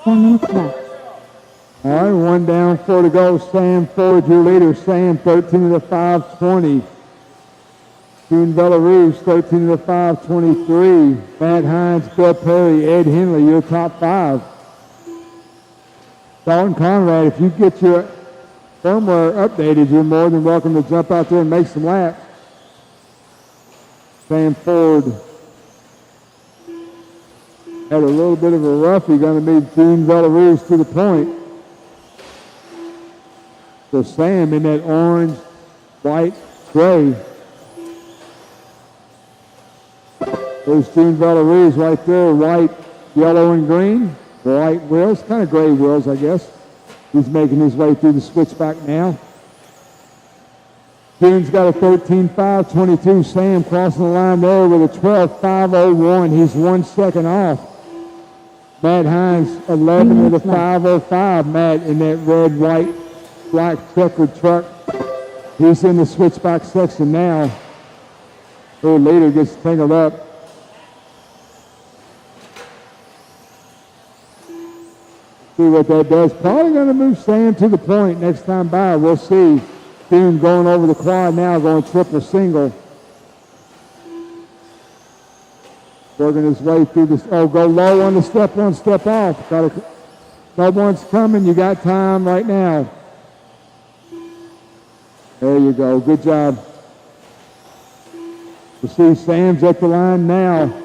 Left. All right, one down, 4 to go. Sam Ford, your leader. Sam, 13 of the 5, 20. June Belarus, 13 of the 5, 23. Matt Hines, Bill Perry, Ed Henley, your top 5. Dalton Conrad, if you get your firmware updated, you're more than welcome to jump out there and make some laps. Sam Ford had a little bit of a roughie, going to be June Belarus to the point. So Sam in that orange, white, gray. There's June Belarus right there, white, yellow, and green. White wheels, kind of gray wheels, I guess. He's making his way through the switchback now. June's got a 13.5, 22. Sam crossing the line there with a 12.501. He's 1 second off. Matt Hines, 11 of the 505. Matt in that red, white, black checkered truck. He's in the switchback section now. Their leader gets tangled up. See what that does. Probably going to move Sam to the point next time by. We'll see. June going over the quad now, going triple single. Working his way through this. Oh, go low on the step on, step off. No one's coming. You got time right now. There you go. Good job. You see Sam's at the line now.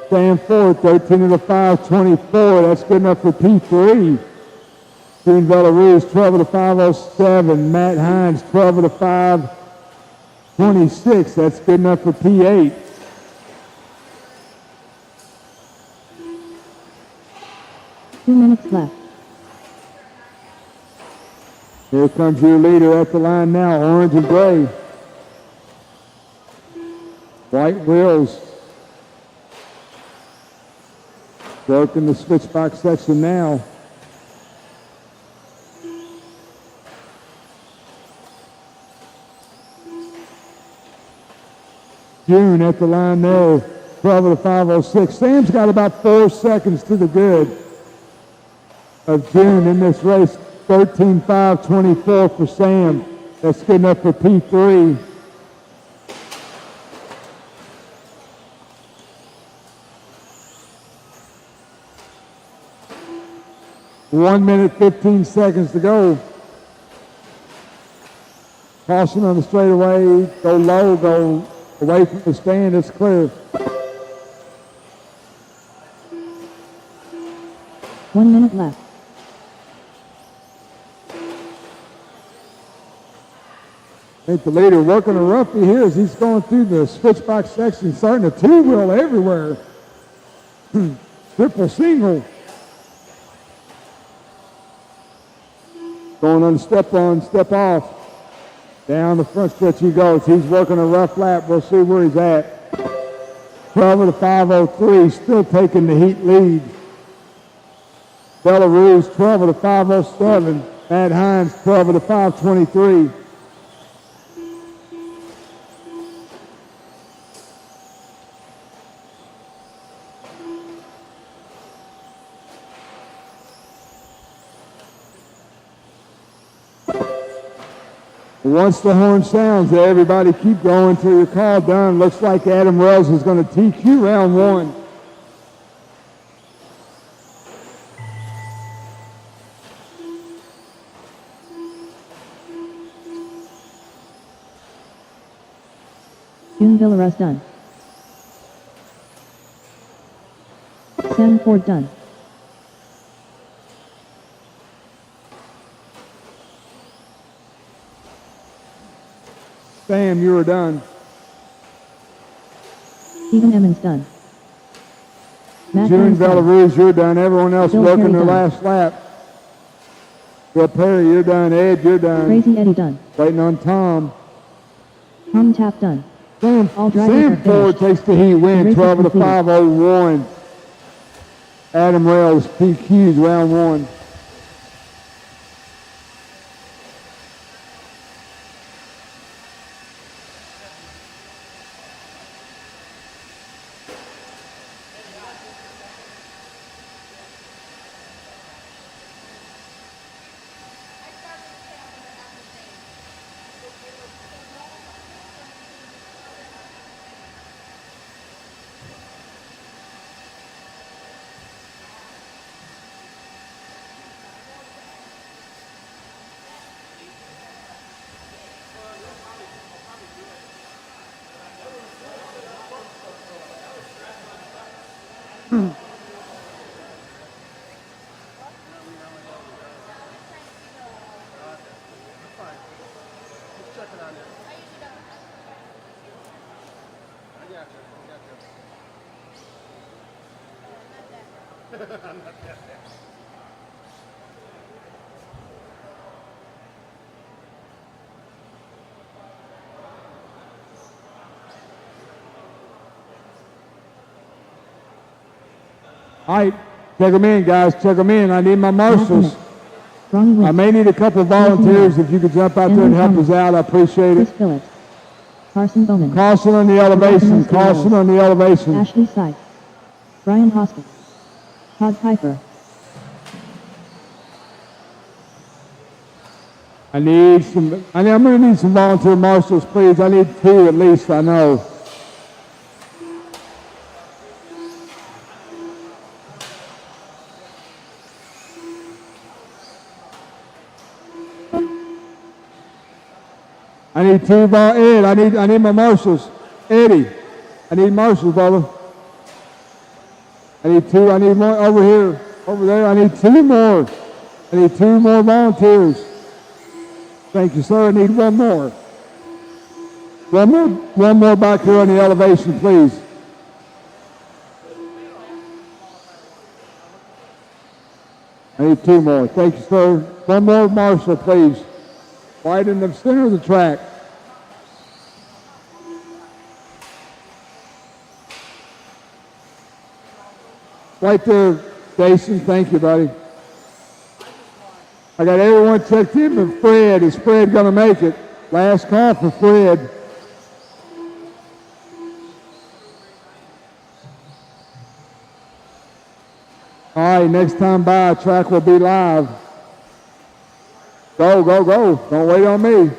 Sam Ford, 13 of the 5, 24. That's good enough for P3. June Belarus, 12 of the 507. Matt Hines, 12 of the 5, 26. That's good enough for P8. Minutes left. Here comes your leader at the line now, orange and gray. White wheels. Working the switchback section now. June at the line there, 12 of the 506. Sam's got about 4 seconds to the good of June in this race. 13.5, 24 for Sam. That's good enough for P3. 1 minute, 15 seconds to go. Caution on the straightaway. Go low, go away from the stand. It's clear. 1 minute left. I think the leader working a roughie here as he's going through the switchback section, starting a two-wheel everywhere. Triple single. Going on step off. Down the front stretch he goes. He's working a rough lap. We'll see where he's at. 12 of the 503, still taking the heat lead. Belarus, 12 of the 507. Matt Hines, 12 of the 523. Once the horn sounds, everybody keep going till your call done. Looks like Adam Wells is going to TQ round one. June Villarez done. Sam Ford done. Sam, you are done. Stephen Emmons done. Matt June Hines done. Belarus, you're done. Everyone else Bill working Perry their done. last lap. Bill Perry, you're done. Ed, you're done. Crazy Eddie done. Waiting on Tom. Tom Tapp done. All drivers Sam are Ford finished. takes the heat win. The race is 12 of the completed. 501. Adam Rails, PQs round one. All right, check them in, guys. Check them in. I need my marshals. Ronnie I Wynn. may need a couple of volunteers. If you could jump out there and help us out, I appreciate Chris it. Phillips. Carson Bowman. Caution on the elevation. Caution on the elevation. Ashley Sykes. Brian Hoskins. Todd Piper. I'm going to need some volunteer marshals, please. I need 2 at least, I know. I need 2 Ed, I need my marshals. Eddie, I need marshals, brother. I need 2, I need more over here, over there. I need 2 more. I need 2 more volunteers. Thank you, sir. I need 1 more. One more back here on the elevation, please. I need 2 more. Thank you, sir. 1 more marshal, please. Right in the center of the track. Right there, Jason. Thank you, buddy. I got everyone checked in, but Fred, is Fred going to make it? Last call for Fred. All right, next time by, track will be live. Go, go, go. Don't wait on me.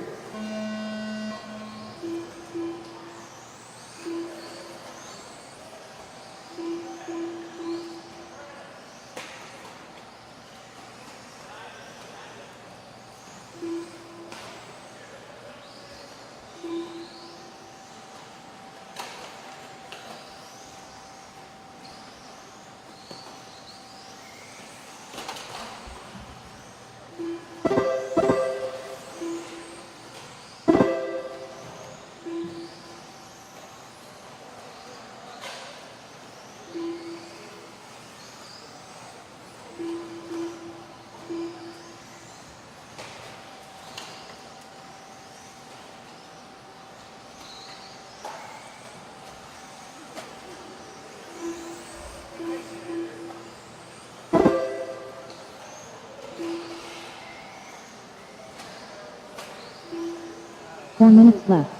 4 minutes left.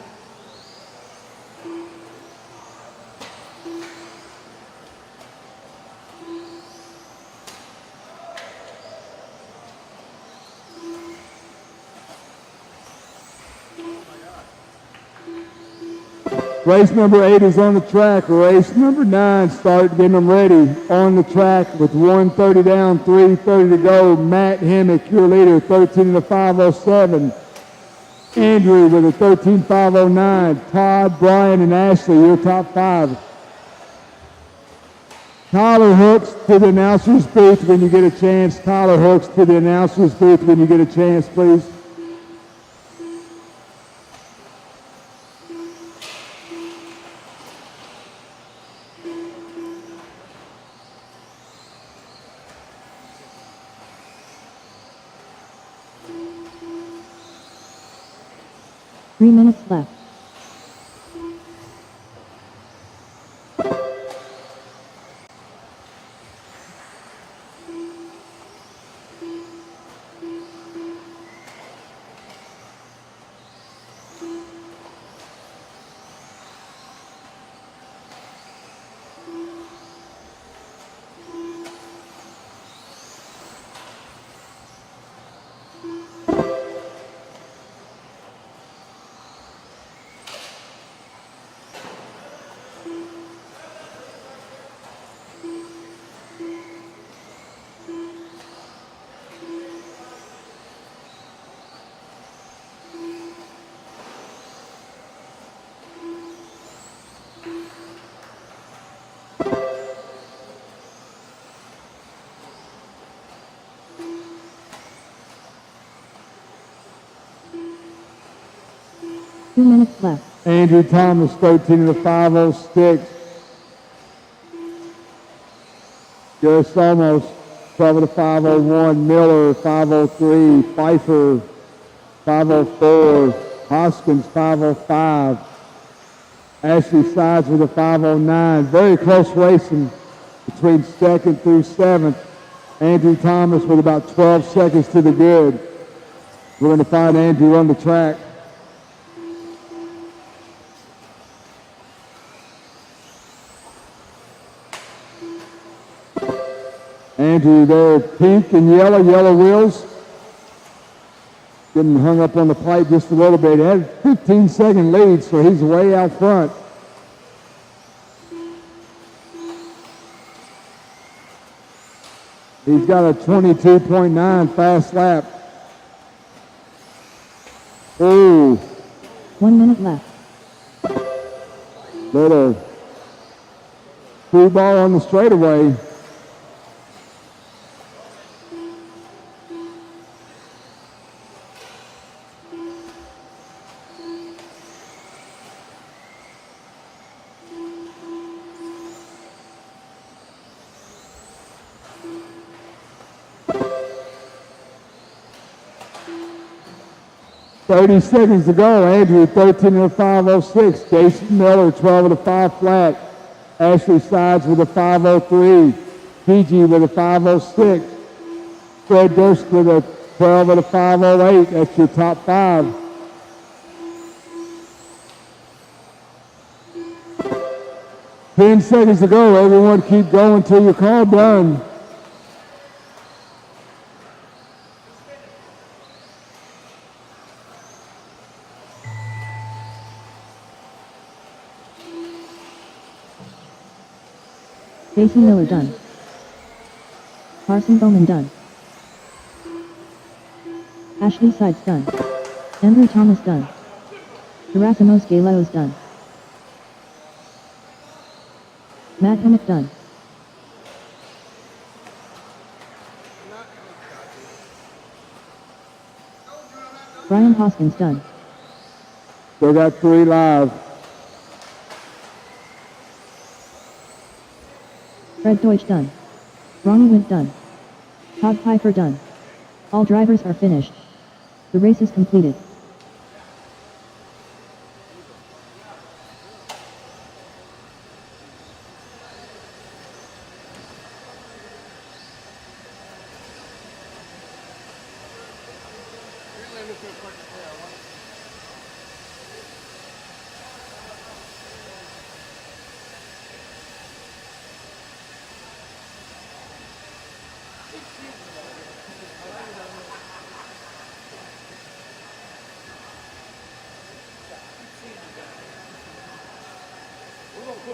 Race number 8 is on the track. Race number 9, start getting them ready on the track with 1:30 down, 3:30 to go. Matt Hemmick, your leader, 13 in the 5:07. Andrew with a 13:509. Todd, Brian, and Ashley, your top 5. Tyler Hooks to the announcer's booth when you get a chance. Tyler Hooks to the announcer's booth when you get a chance, please. Three minutes left. Two minutes left. Andrew Thomas, 13 in the 5:06. Joe Somos, 12 in the 5:01. Miller, 5:03. Pfeiffer, 5:04. Hoskins, 5:05. Ashley Sides with a 5:09. Very close racing between 2nd through 7th. Andrew Thomas with about 12 seconds to the good. We're going to find Andrew on the track. Andrew there, pink and yellow wheels. Getting hung up on the pipe just a little bit. He had a 15-second lead, so he's way out front. He's got a 22.9 fast lap. Ooh. 1 minute left. Little free ball on the straightaway. .30 seconds to go. Andrew, 13 in the 5:06. Jason Miller, 12 in the 5 flat. Ashley Sides with a 5:03. PG with a 5:06. Fred Durst with a 12 in the 5:08. That's your top 5. Ten seconds to go. Everyone keep going till your call done. Jason Miller done. Carson Bowman done. Ashley Sides done. Andrew Thomas done. Gerasimos Galeos done. Matt Hemmick done. Brian Hoskins done. Still got 3 live. Fred Deutsch done. Ronnie Wint done. Todd Pfeiffer done. All drivers are finished. The race is completed. All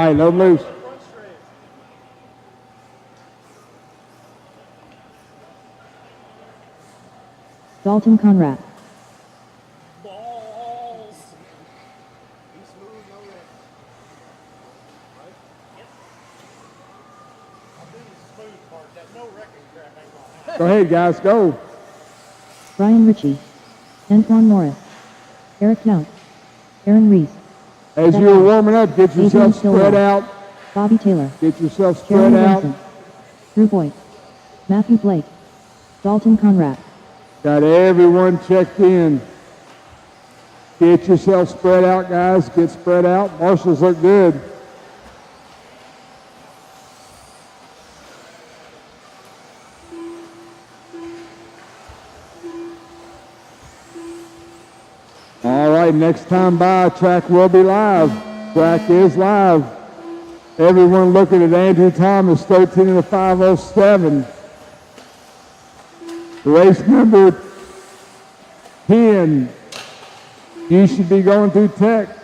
right, load 'em loose. Dalton Conrad. Go ahead, guys, go. Brian Ritchie. Antoine Morris. Eric Yount. Aaron Reese. As you're warming up, get Adrian yourself spread Stillwell. out. Bobby Taylor. Get yourself spread Jeremy out. Benson. Drew Boyd. Matthew Blake. Dalton Conrad. Got everyone checked in. Get yourself spread out, guys. Get spread out. Marshals look good. All right, next time by, track will be live. Track is live. Everyone looking at Andrew Thomas, 13 and a 507. Race number 10. You should be going through tech.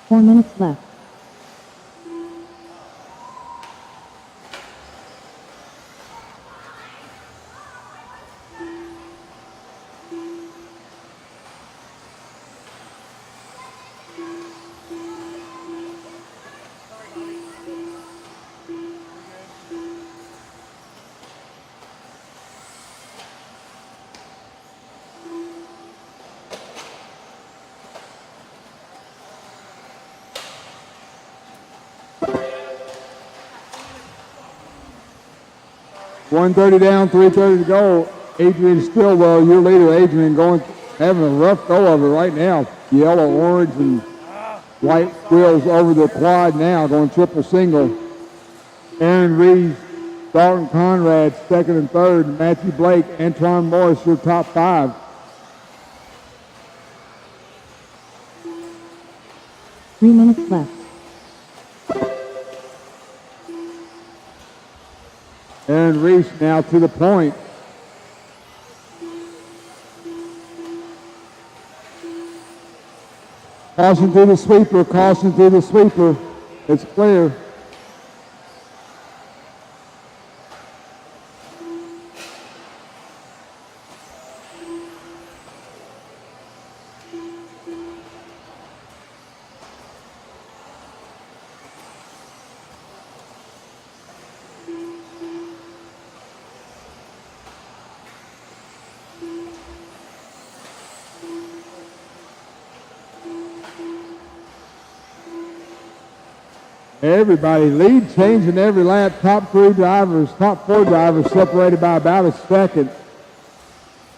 Four minutes left. .130 down, 3:30 to go. Adrian Stillwell, your leader, Adrian, having a rough go of it right now. Yellow, orange, and white wheels over the quad now, going triple single. Aaron Reeves, Dalton Conrad, second and third. Matthew Blake, Antoine Morris, your top five. Three minutes left. Aaron Reese now to the point. Caution through the sweeper, caution through the sweeper. It's clear. Everybody lead changing every lap. Top four drivers separated by about a second.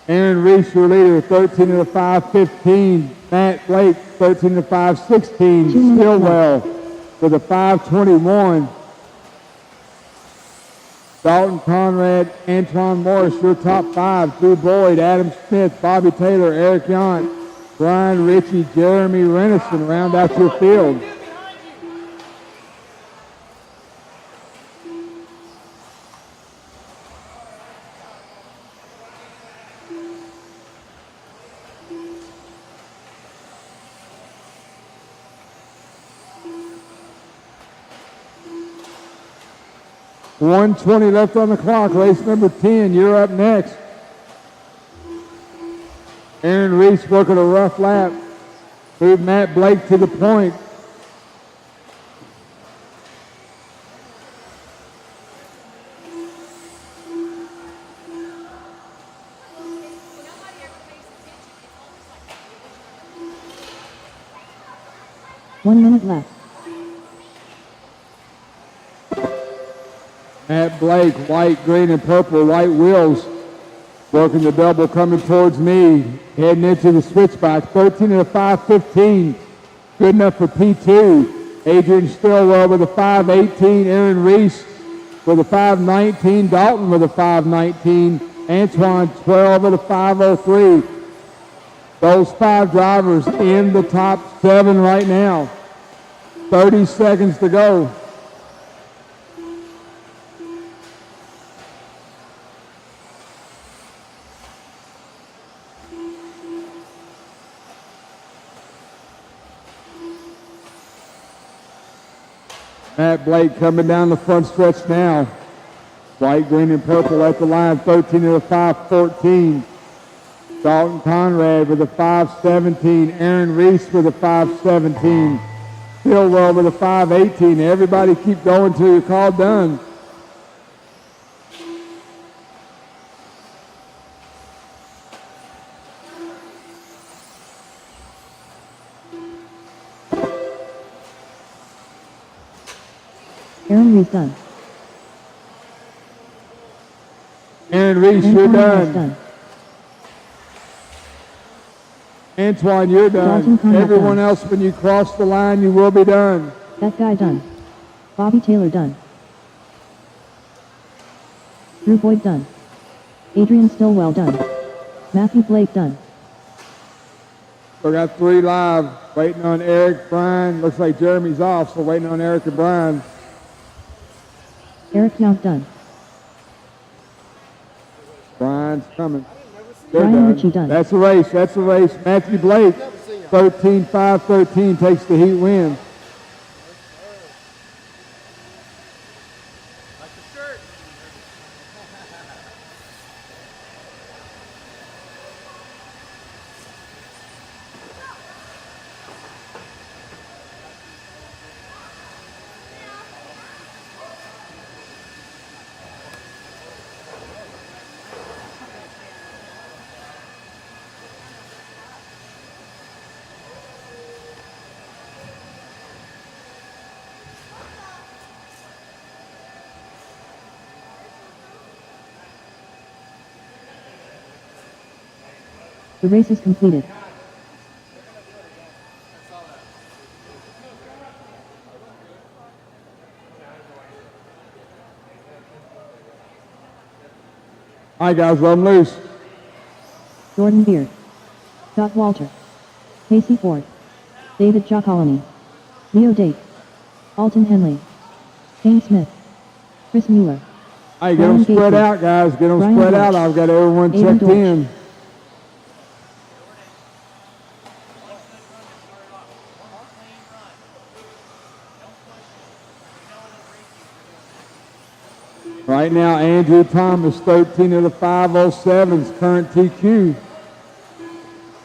Aaron Reese, your leader, 13 and a 5:15. Matt Blake, 13 and a 5:16. Stillwell with a 5:21. Dalton Conrad, Antoine Morris, your top five. Drew Boyd, Adam Smith, Bobby Taylor, Eric Yount, Brian Ritchie, Jeremy Renison round out your field. 1:20 left on the clock. Race number 10, you're up next. Aaron Reese working a rough lap. Moved Matt Blake to the point. One minute left. Matt Blake, white, green, and purple, white wheels. Working the double coming towards me. Heading into the switchback. 13 and a 5:15. Good enough for P2. Adrian Stillwell with a 5:18. Aaron Reese with a 5:19. Dalton with a 5:19. Antoine 12 with a 5:03. Those 5 drivers in the top 7 right now. 30 seconds to go. Matt Blake coming down the front stretch now. White, green, and purple at the line. 13 and a 5:14. Dalton Conrad with a 5:17. Aaron Reese with a 5:17. Stillwell with a 5:18. Everybody keep going till you're called done. Aaron Reese done. Aaron Reese, you're Antoine done. Antoine, you're Dalton done. Conrad Everyone done. else, when you cross the line, you will be done. That guy done. Bobby Taylor done. Drew Boyd done. Adrian Stillwell done. Matthew Blake done. We got 3 live. Waiting on Eric, Brian. Looks like Jeremy's off, so waiting on Eric and Brian. Eric Yount done. Brian's coming. They're Brian done. Ritchie done. That's a race. That's a race. Matthew Blake, 13-5-13, takes the heat win. The race is completed. All right, guys, let them loose. Jordan Beard. Scott Walter. Casey Ford. David Giacolini. Leo Date. Alton Henley. Kane Smith. Chris Mueller. All right, get them Brian spread Gately. out, guys. Get them Brian spread out. Deutsch. I've got everyone Aiden checked Deutsch. in. Right now, Andrew Thomas, 13 of the 507s, current TQ.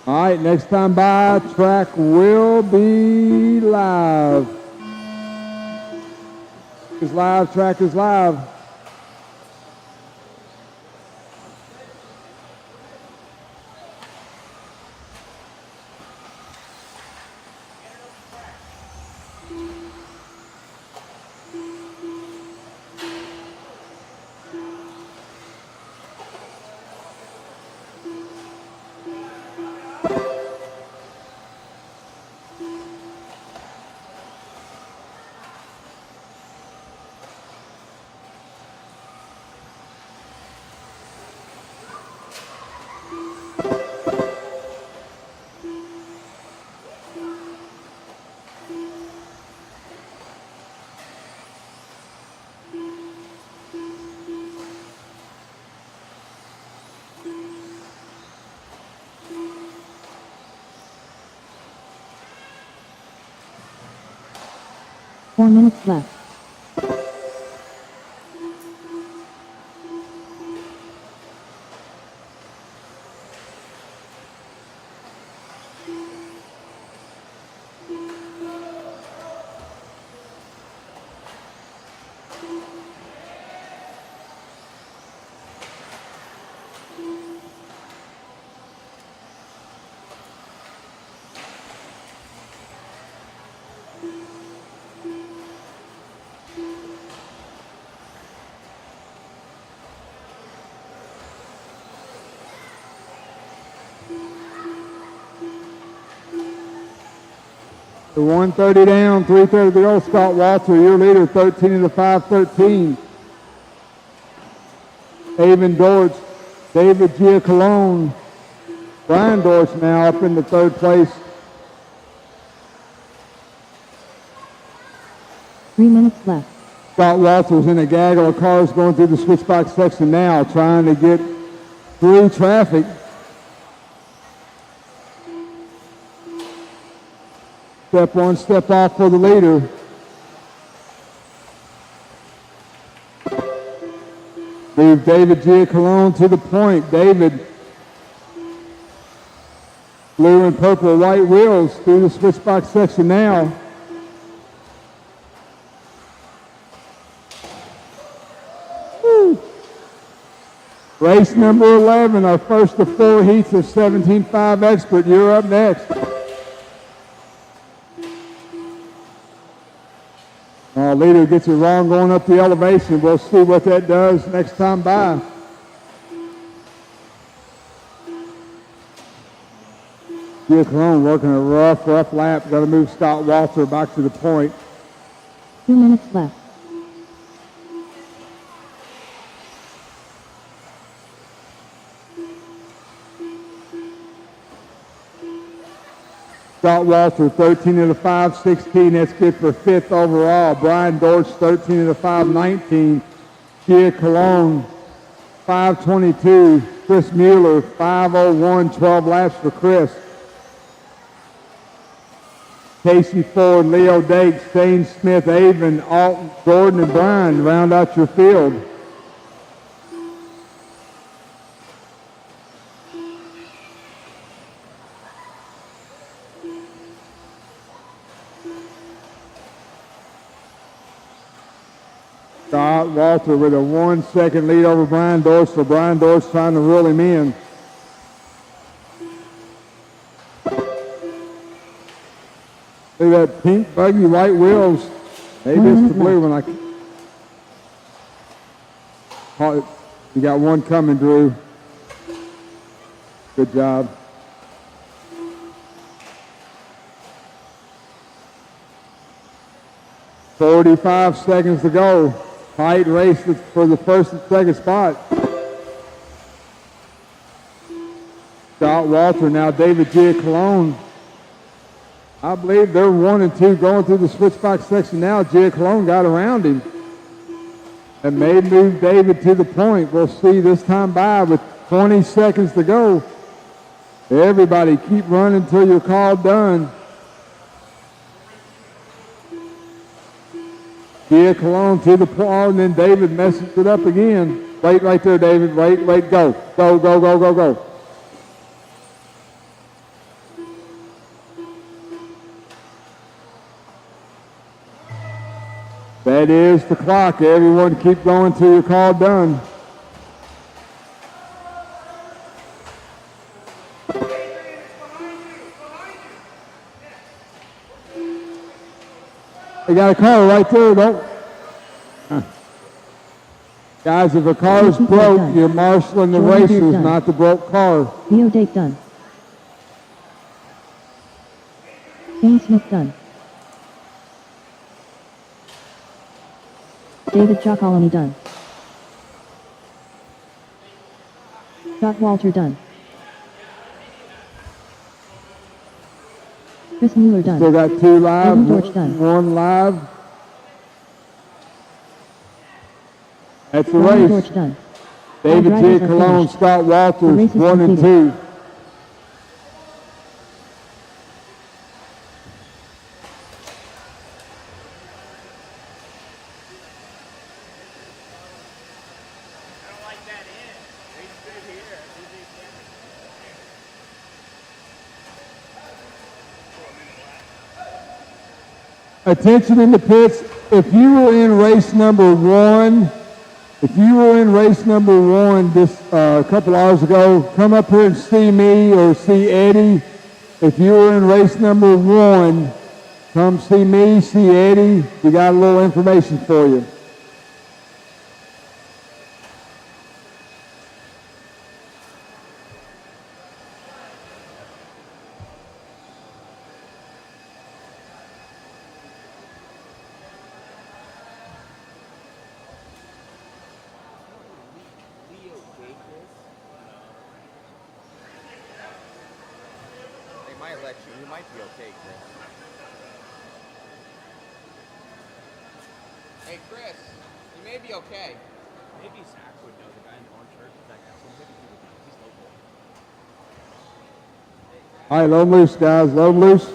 All right, next time by, track will be live. Is live, track is live. Four minutes left. The 130 down, 3:30 to go. Scott Walter, your leader, 13 in the 5:13. Avon Dortch, David Giacalone, Brian Dortch now up in the 3rd place. 3 minutes left. Scott Walters in a gaggle of cars going through the switchback section now, trying to get through traffic. Step on, step off for the leader. Move David Giacalone to the point. David, blue and purple white wheels through the switchback section now. Woo. Race number 11, our first of 4 heats of 17.5 expert. You're up next. Leader gets it wrong going up the elevation. We'll see what that does next time by. Giacalone working a rough lap. Got to move Scott Walter back to the point. 2 minutes left. Scott Walter, 13 of the 5:16. That's good for 5th overall. Brian Dortch, 13 of the 5:19. Giacalone, 5:22. Chris Mueller, 5:01. 12 laps for Chris. Casey Ford, Leo Dake, Shane Smith, Avon, Alton, Gordon, and Brian round out your field. Scott Walter with a 1 second lead over Brian Dortch, so Brian Dortch trying to reel him in. See that pink buggy, white wheels. Maybe it's the blue one. You got one coming, Drew. Good job. "45 seconds to go. Tight race for the first and second spot. Scott Walter, now David Giacalone. I believe they're 1 and 2 going through the switchback section now. Giacalone got around him and may move David to the point. We'll see this time by with 20 seconds to go. Everybody keep running until you're called done. Giacalone to the point, and then David messes it up again. Wait right there, David. Wait, go. Go. That is the clock. Everyone keep going till you're called done. They got a car right there, don't. Guys, if a car is broke, you're marshaling the racers, not the broke car. Leo Dake done. Shane Smith done. David Giacalone done. Scott Walter done. Chris Mueller done. Still got 2 live, Avon Dortch done. 1 live. That's the Brian race. Dortch done. David All drivers are Giacalone, finished. Scott The Walters, race is 1 and completed. 2. Attention in the pits, if you were in race number 1, this a couple hours ago, come up here and see me or see Eddie. If you were in race number 1, come see me, see Eddie. We got a little information for you. let you. You might be okay, Chris. Hey, Chris, you may be okay. Maybe Zach would know, the guy in the orange shirt. Zach Castle, maybe he would know. He's local. All right, load loose, guys. Load loose.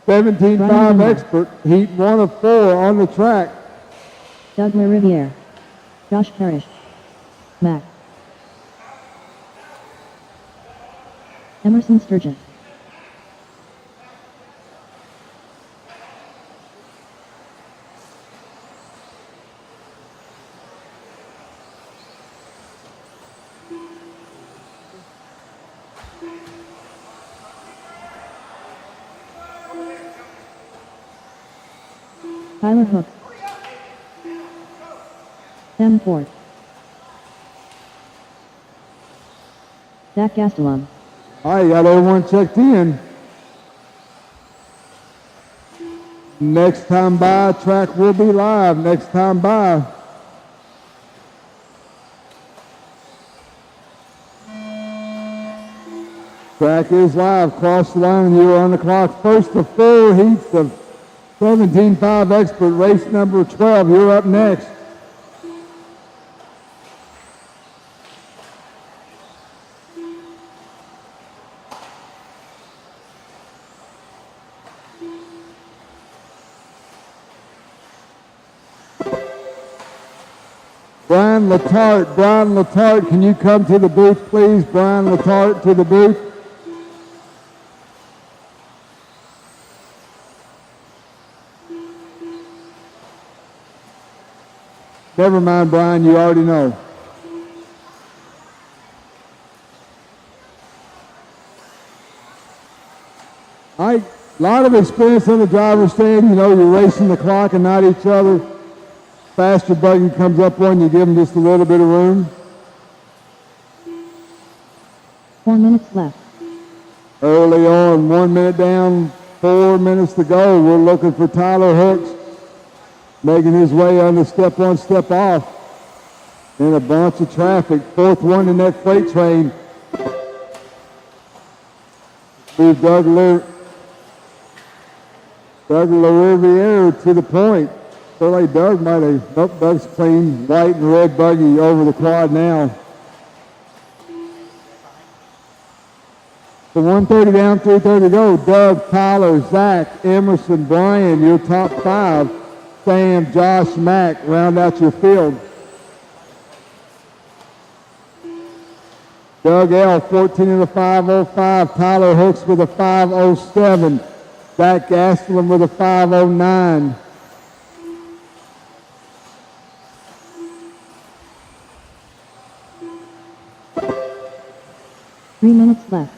17.5 expert. Heat 1 of 4 on the track. Doug Riviere. Josh Parrish. Mac. Emerson Sturgeon. Tyler Hook. Sam Ford. Zach Gastelum. All right, got everyone checked in. Next time by, track will be live. Next time by. Track is live. Cross the line. You are on the clock. First of 4 heats of 17.5 expert. Race number 12. You're up next. Brian Letarte, can you come to the booth, please? Brian Letarte to the booth. Never mind, Brian, you already know. All right, a lot of experience on the driver's stand. You know, you're racing the clock and not each other. Faster buggy comes up on you, give them just a little bit of room. 4 minutes left. Early on, 1 minute down, 4 minutes to go. We're looking for Tyler Hooks, making his way on the step on, step off. In a bunch of traffic. Fourth one in that freight train. Move Doug LaRiviere to the point. So like Doug might have, nope, Doug's clean, white and red buggy over the quad now. So 130 down, 330 to go. Doug, Tyler, Zach, Emerson, Brian, your top 5. Sam, Josh, Mac, round out your field. Doug L, 14 in the 505. Tyler Hooks with a 507. Zach Gastelum with a 509. Three minutes left.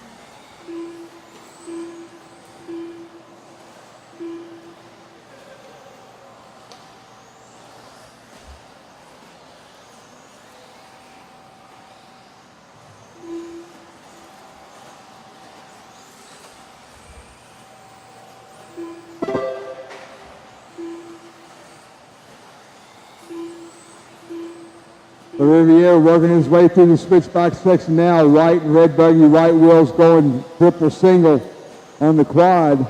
Riviere working his way through the switchback section now. White and red buggy, white wheels going triple single on the quad.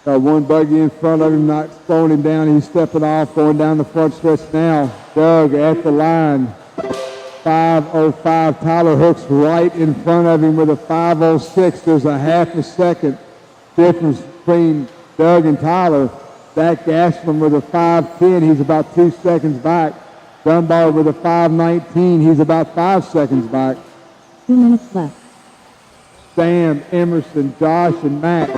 Got one buggy in front of him, not slowing him down. He's stepping off, going down the front stretch now. Doug at the line. 505. Tyler Hooks right in front of him with a 506. There's a half a second difference between Doug and Tyler. Zach Gastelum with a 510. He's about 2 seconds back. Dunbar with a 519. He's about 5 seconds back. 2 minutes left. Sam, Emerson, Josh, and Matt.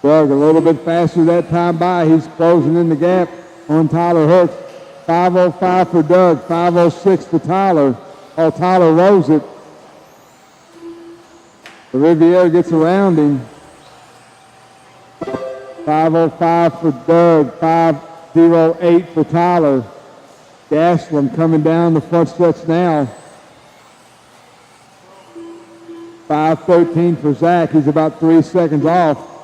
Doug a little bit faster that time by. He's closing in the gap on Tyler Hooks. 505 for Doug, 506 for Tyler. Oh, Tyler rolls it. The Riviere gets around him. 505 for Doug, 508 for Tyler. Gastelum coming down the front stretch now. 513 for Zach. He's about 3 seconds off.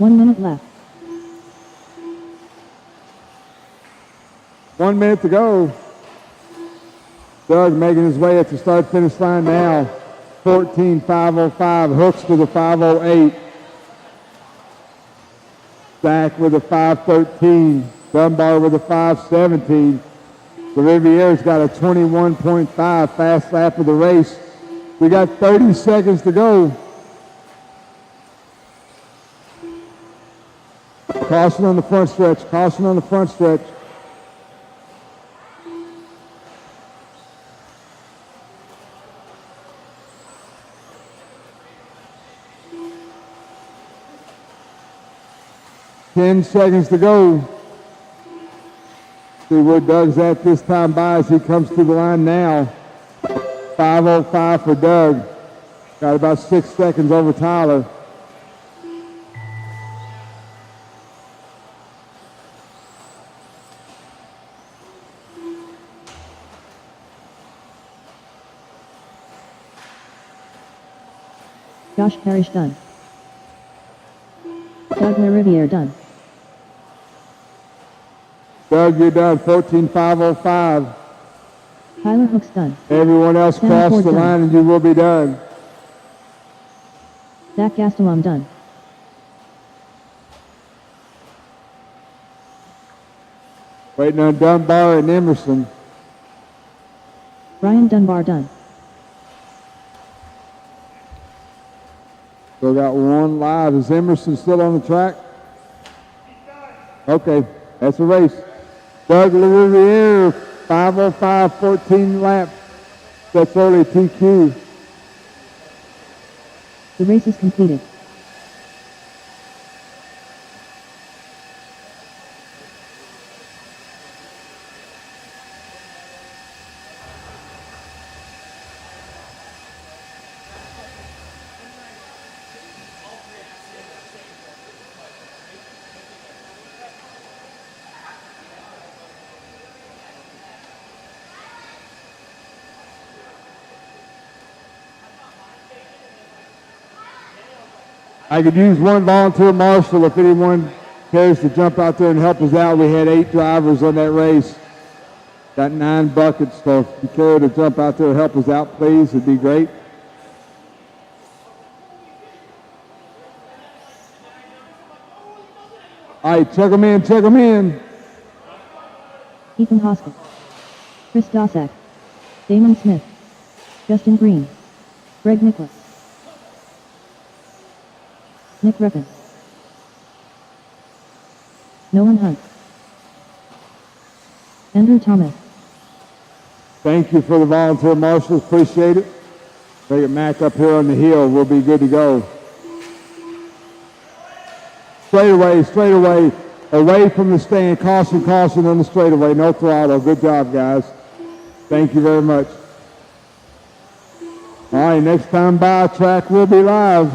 1 minute left. 1 minute to go. Doug making his way at the start-finish line now. 14.505. Hooks with a 508. Zach with a 513. Dunbar with a 517. The Riviere's got a 21.5 fast lap of the race. We got 30 seconds to go. Caution on the front stretch. Caution on the front stretch. Ten seconds to go. See where Doug's at this time by as he comes to the line now. 5:05 for Doug. Got about 6 seconds over Tyler. Josh Parrish done. Doug LaRiviere done. Doug, you're done. 14.505. Tyler Hooks done. Everyone else Sam cross Ford the done. line and you will be done. Zach Gastelum done. Waiting on Dunbar and Emerson. Brian Dunbar done. Still got one live. Is Emerson still on the track? Okay, that's a race. Doug LaRiviere, 5:05, 14 laps. That's early TQ. The race is completed. I could use one volunteer marshal if anyone cares to jump out there and help us out. We had 8 drivers on that race. Got 9 buckets, so if you care to jump out there and help us out, please, it'd be great. All right, check them in, check them in. Ethan Hoskins. Chris Dossack. Damon Smith. Justin Green. Greg Nicholas. Nick Reppin. Nolan Hunt. Andrew Thomas. Thank you for the volunteer marshals, appreciate it. Bring it Mac up here on the hill, we'll be good to go. Straightaway, away from the stand, caution on the straightaway, no throttle, good job guys. Thank you very much. All right, next time by track will be live.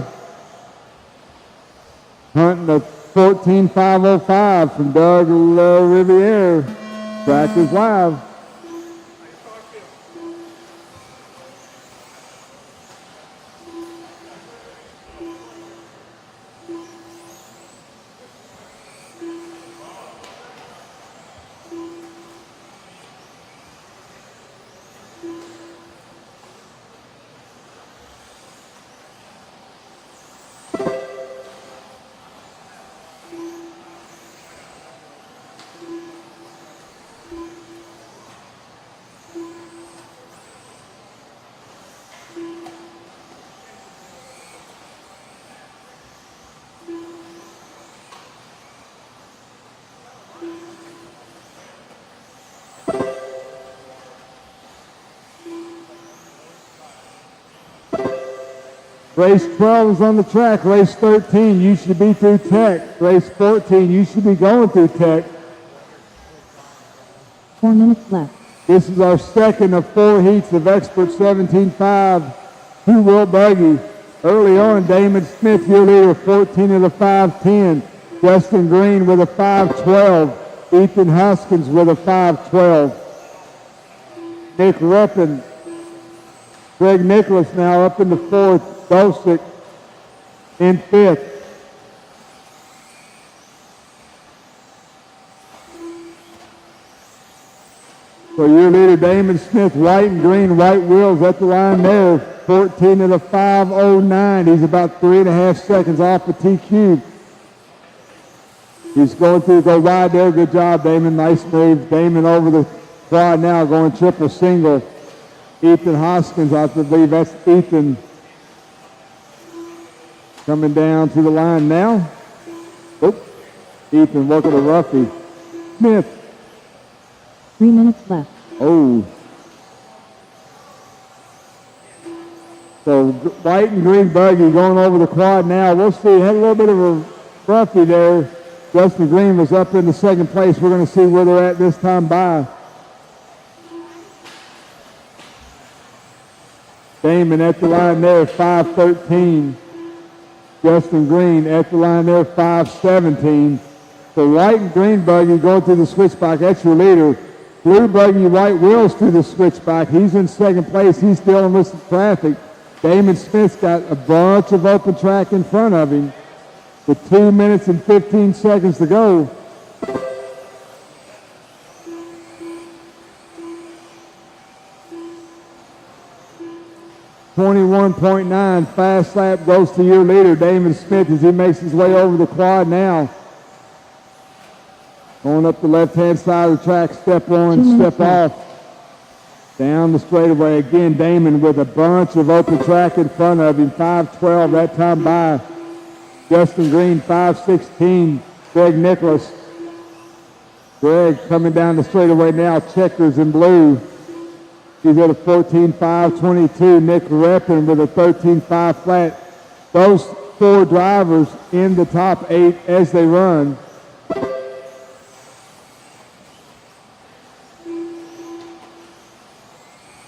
Hunting the 14.505 from Doug LaRiviere. Track is live. Race 12 is on the track. Race 13, you should be through tech. Race 14, you should be going through tech. 4 minutes left. This is our second of 4 heats of Expert 17.5 two-wheel buggy. Early on, Damon Smith, your leader, 14 of the 5:10. Justin Green with a 5:12. Ethan Hoskins with a 5:12. Nick Ruppin. Greg Nicholas now up in the 4th. Dosick in 5th. So your leader, Damon Smith, white and green, white wheels at the line there. 14 at a 5:09. He's about 3.5 seconds off the TQ. He's going through, go wide there. Good job, Damon. Nice move. Damon over the quad now, going triple single. Ethan Hoskins, I believe that's Ethan. Coming down to the line now. Oop. Ethan working a roughie. Smith. 3 minutes left. Oh. So white and green buggy going over the quad now. We'll see. Had a little bit of a roughie there. Justin Green was up in the second place. We're going to see where they're at this time by. Damon at the line there, 5:13. Justin Green at the line there, 5:17. So white and green buggy going through the switchback. That's your leader. Blue buggy, white wheels through the switchback. He's in second place. He's dealing with some traffic. Damon Smith's got a bunch of open track in front of him with 2 minutes and 15 seconds to go. .9 fast lap goes to your leader, Damon Smith, as he makes his way over the quad now. Going up the left-hand side of the track, step on, step off. Down the straightaway again, Damon with a bunch of open track in front of him. 5:12 that time by. Justin Green, 5:16. Greg Nicholas. Greg coming down the straightaway now, checkers in blue. He's at a 14.5.22. Nick Reppin with a 13.5 flat. Those four drivers in the top 8 as they run.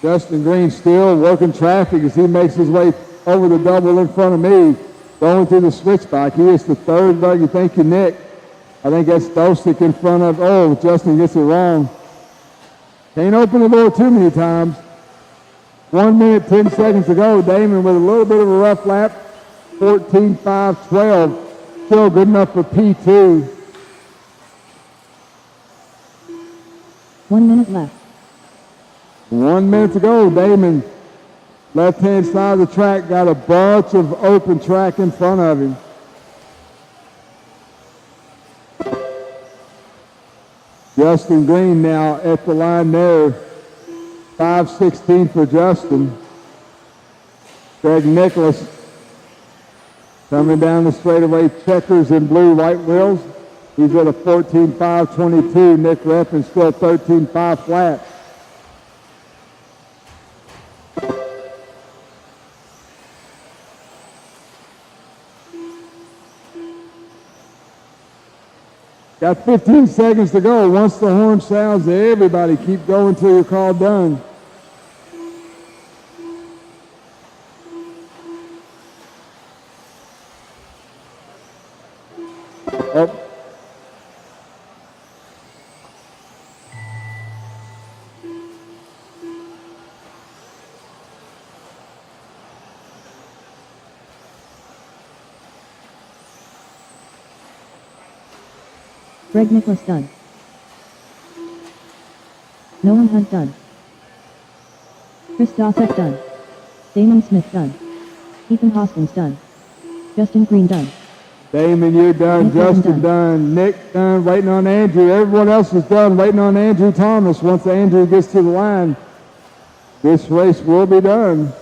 Justin Green still working traffic as he makes his way over the double in front of me, going through the switchback. He is the third buggy. Thank you, Nick. I think that's Dosick in front of, oh, Justin gets it wrong. Can't open the door too many times. 1 minute, 10 seconds to go. Damon with a little bit of a rough lap. 14.5.12. Still good enough for P2. 1 minute left. 1 minute to go. Damon, left-hand side of the track, got a bunch of open track in front of him. Justin Green now at the line there. 5:16 for Justin. Greg Nicholas coming down the straightaway, checkers in blue, white wheels. He's at a 14.5.22. Nick Reppin still 13.5 flat. Got 15 seconds to go. Once the horn sounds, everybody keep going till you're called done. Oh. Greg Nicholas done. Nolan Hunt done. Chris Dosek done. Damon Smith done. Ethan Hoskins done. Justin Green done. Damon, you're done. Nick Justin done. Nick done. Waiting on Andrew. Everyone else is done. Waiting on Andrew Thomas. Once Andrew gets to the line, this race will be done.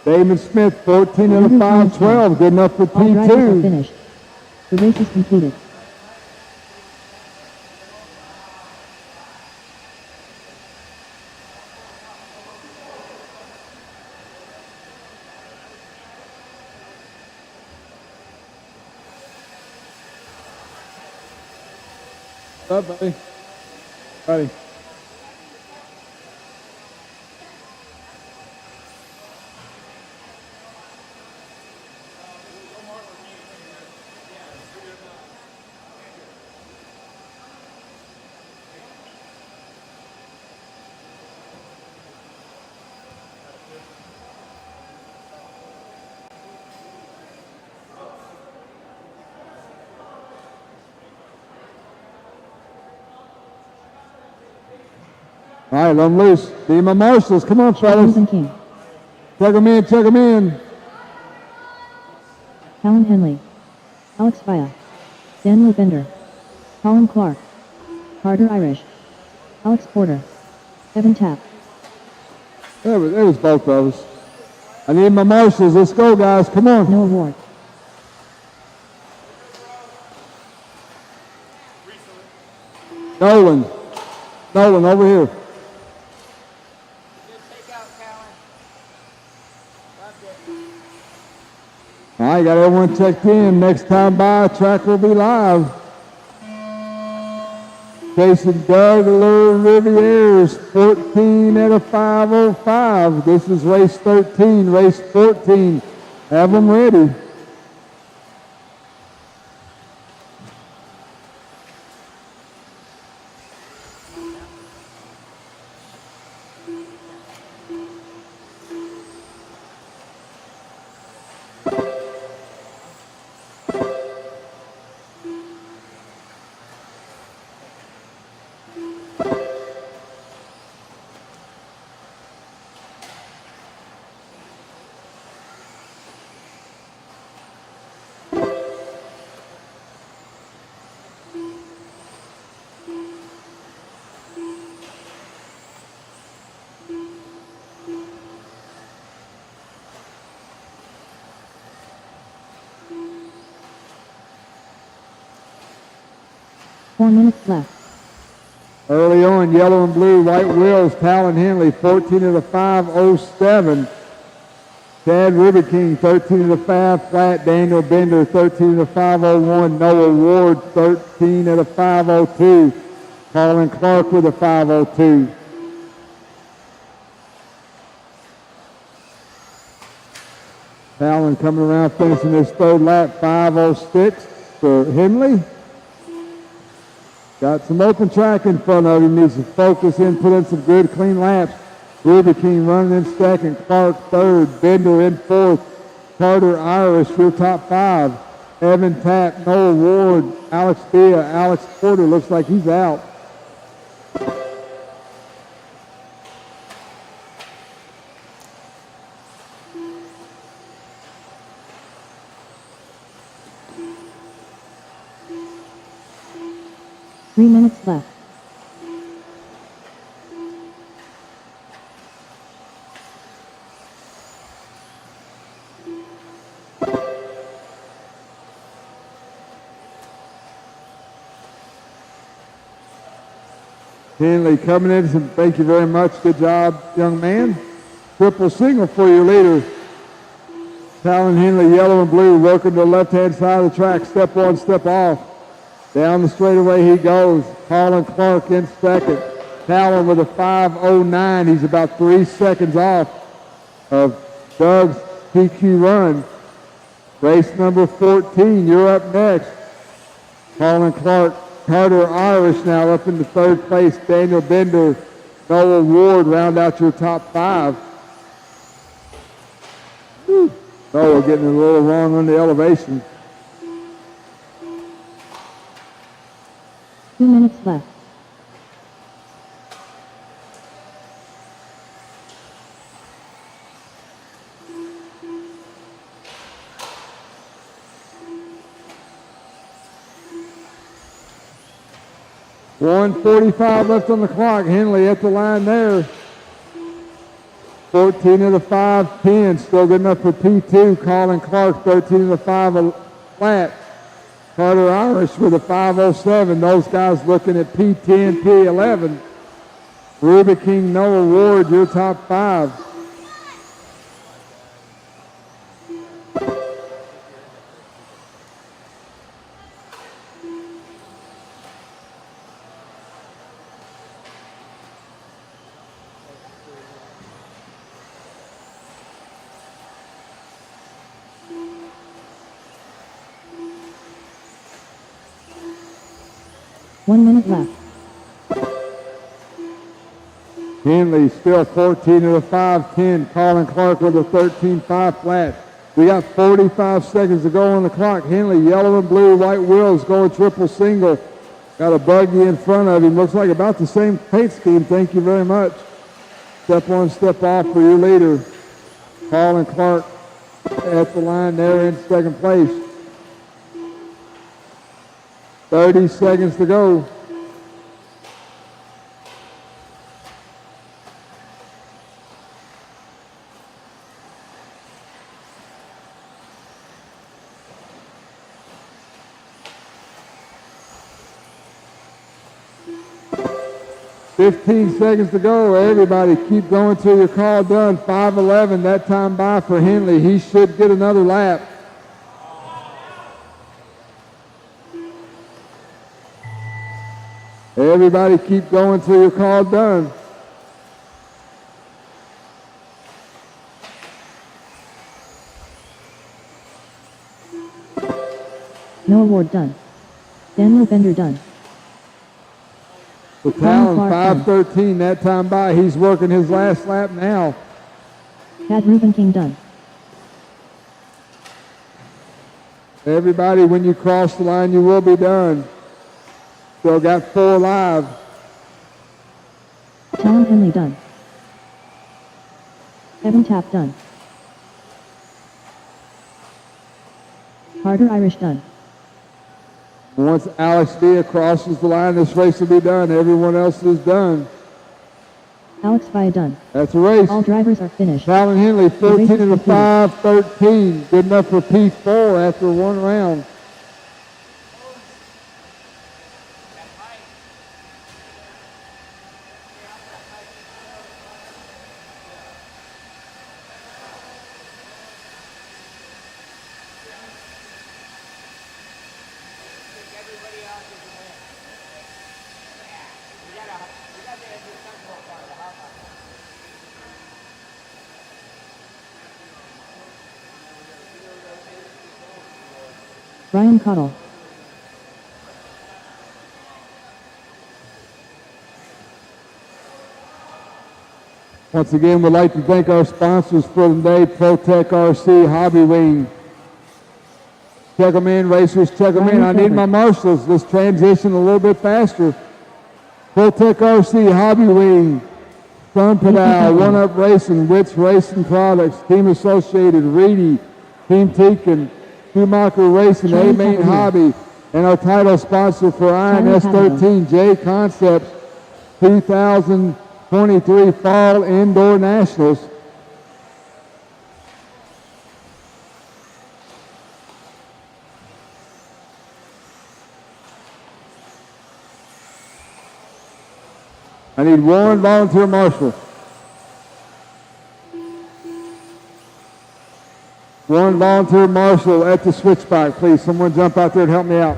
Damon Smith, 14 and a 5.12. Good enough for All drivers are P2. finished. The race is completed. What's up, buddy? Buddy. All right, let them loose. Be my marshals. Come on, fellas. Crimson King. Check them in, check them in. Callan Henley. Alex Villa. Daniel Bender. Colin Clark. Carter Irish. Alex Porter. Evan Tapp. There was both of us. I need my marshals. Let's go, guys. Come on. Noah Ward. Nolan. Nolan, over here. All right, got everyone checked in. Next time by, track will be live. Jason Douglas Rivieres, 14 at a 5:05. This is race 13, race 14. Have them ready. Four minutes left. Early on, yellow and blue, white wheels, Talon Henley, 14 at a 5:07. Chad Ribberking, 13 at a 5 flat. Daniel Bender, 13 at a 5:01. Noah Ward, 13 at a 5:02. Colin Clark with a 5:02. Talon coming around, finishing his third lap, 5:06 for Henley. Got some open track in front of him. Needs to focus in, put in some good, clean laps. Ruby King running in second. Clark third. Bender in fourth. Carter Irish for top 5. Evan Tapp, Noah Ward, Alex Villa, Alex Porter. Looks like he's out. Three minutes left. Henley coming in. Thank you very much. Good job, young man. Triple single for your leader. Talon Henley, yellow and blue, working to the left-hand side of the track. Step on, step off. Down the straightaway he goes. Colin Clark in second. Talon with a 5:09. He's about 3 seconds off of Doug's PQ run. Race number 14, you're up next. Colin Clark, Carter Irish now up into third place. Daniel Bender, Noah Ward round out your top 5. Whew. Noah getting a little wrong on the elevation. 2 minutes left. .145 left on the clock. Henley at the line there. 14 at a 5:10. Still good enough for P2. Colin Clark, 13 at a 5 flat. Carter Irish with a 5:07. Those guys looking at P10, P11. Ruby King, Noah Ward, your top 5. One minute left. Henley still 14 at a 5:10. Colin Clark with a 13.5 flat. We got 45 seconds to go on the clock. Henley, yellow and blue, white wheels going triple single. Got a buggy in front of him. Looks like about the same paint scheme. Thank you very much. Step on, step off for your leader. Colin Clark at the line there in second place. 30 seconds to go. $15 seconds to go. Everybody keep going till your call done. 5:11 that time by for Henley. He should get another lap. Everybody keep going till your call done. No award done. Daniel Bender done. So Talon 5:13 that time by. He's working his last lap now. Chad Ruben King done. Everybody, when you cross the line, you will be done. Still got 4 live. Talon Henley done. Evan Tapp done. Carter Irish done. Once Alex Villa crosses the line, this race will be done. Everyone else is done. Alex Villa done. That's a race. All drivers are finished. Talon Henley, The race 14 is and a concluded. 5:13. Good enough for P4 after one round. Ryan Cottle. Once again, we'd like to thank our sponsors for the day, ProTech RC, Hobby Wing. Check them in, racers, check them in. I need my marshals. Let's transition a little bit faster. ProTech RC, Hobby Wing, Sun Pedal, One Up Racing, Wits Racing Products, Team Associated, Reedy, Team Teakin, Schumacher Racing, A-Main Hobby, and our title sponsor for INS13, JConcepts 2023 Fall Indoor Nationals. I need one volunteer marshal. One volunteer marshal at the switchback, please. Someone jump out there and help me out.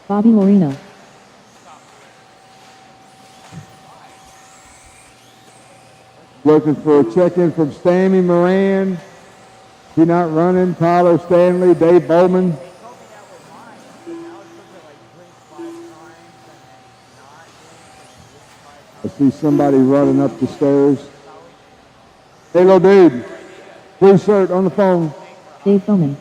Bobby Lorino. Looking for a check-in from Stanley Moran. He not running. Tyler Stanley, Dave Bowman. I see somebody running up the stairs. Hey, little dude. Blue shirt on the phone. Dave Bowman.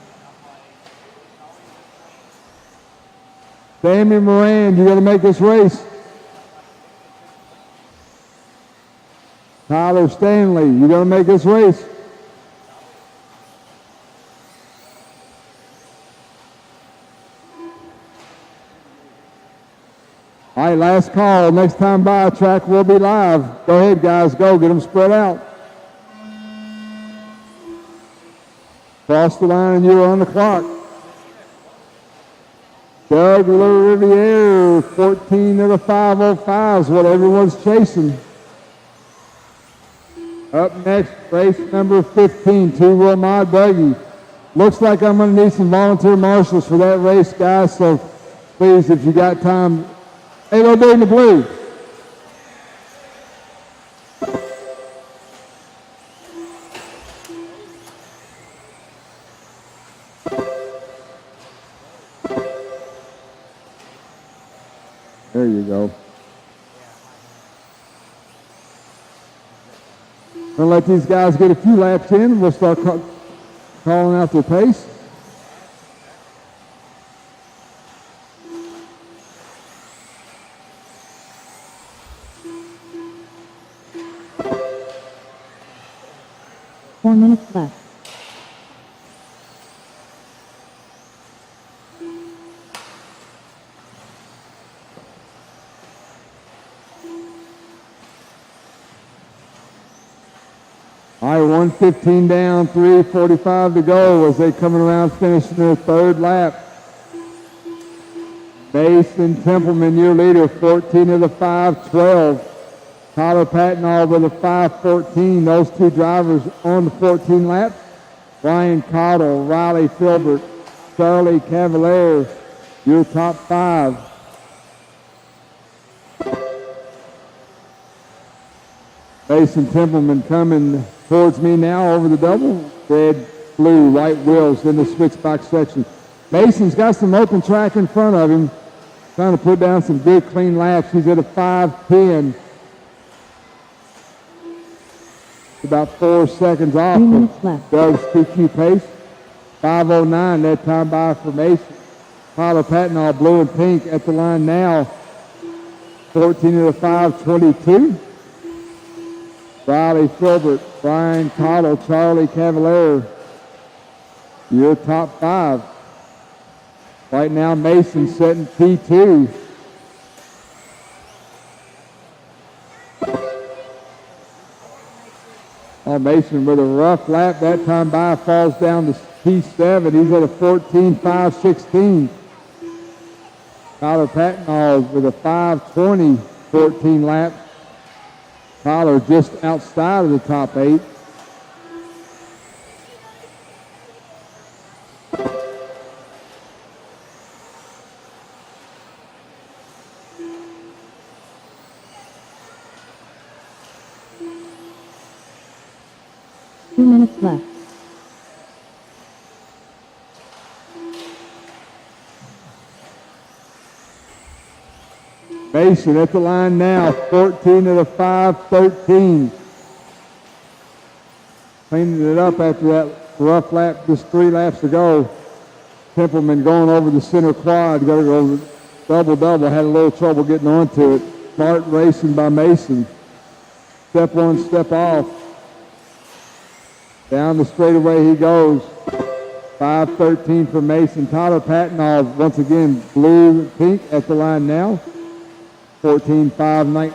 Sammy Moran, you got to make this race. Tyler Stanley, you got to make this race. All right, last call. Next time by, track will be live. Go ahead, guys. Go. Get them spread out. Cross the line and you're on the clock. Doug Riviere, 14 of the 505 is what everyone's chasing. Up next, race number 15, two-wheel mod buggy. Looks like I'm going to need some volunteer marshals for that race, guys, so please, if you got time, hey, go do in the blue. There you go. We'll let these guys get a few laps in. We'll start calling out their pace. 4 minutes left. All right, 1:15 down, 3:45 to go as they coming around finishing their third lap. Mason Templeman, your leader, 14 of the 5:12. Tyler Patton with a 5:14. Those two drivers on the 14 laps. Ryan Cottle, Riley Filbert, Charlie Cavalier, your top 5. Mason Templeman coming towards me now over the double. Red, blue, white wheels in the switchback section. Mason's got some open track in front of him. Trying to put down some good clean laps. He's at a 5:10. About 4 seconds off 3 minutes left. Doug's PQ pace. 5:09 that time by for Mason. Tyler Patton all blue and pink at the line now. 14 of the 5:22. Riley Filbert, Brian Cottle, Charlie Cavalier, your top 5. Right now, Mason setting P2. Oh, Mason with a rough lap that time by falls down to P7. He's at a 14.516. Tyler Patton with a 5:20, 14 laps. Tyler just outside of the top 8. Two minutes left. Mason at the line now, 14 of the 5:13. Cleaning it up after that rough lap, just 3 laps to go. Templeman going over the center quad, got to go double-double, had a little trouble getting onto it. Smart racing by Mason. Step on, step off. Down the straightaway he goes. 5:13 for Mason. Tyler Patton once again blue and pink at the line now. 14.519.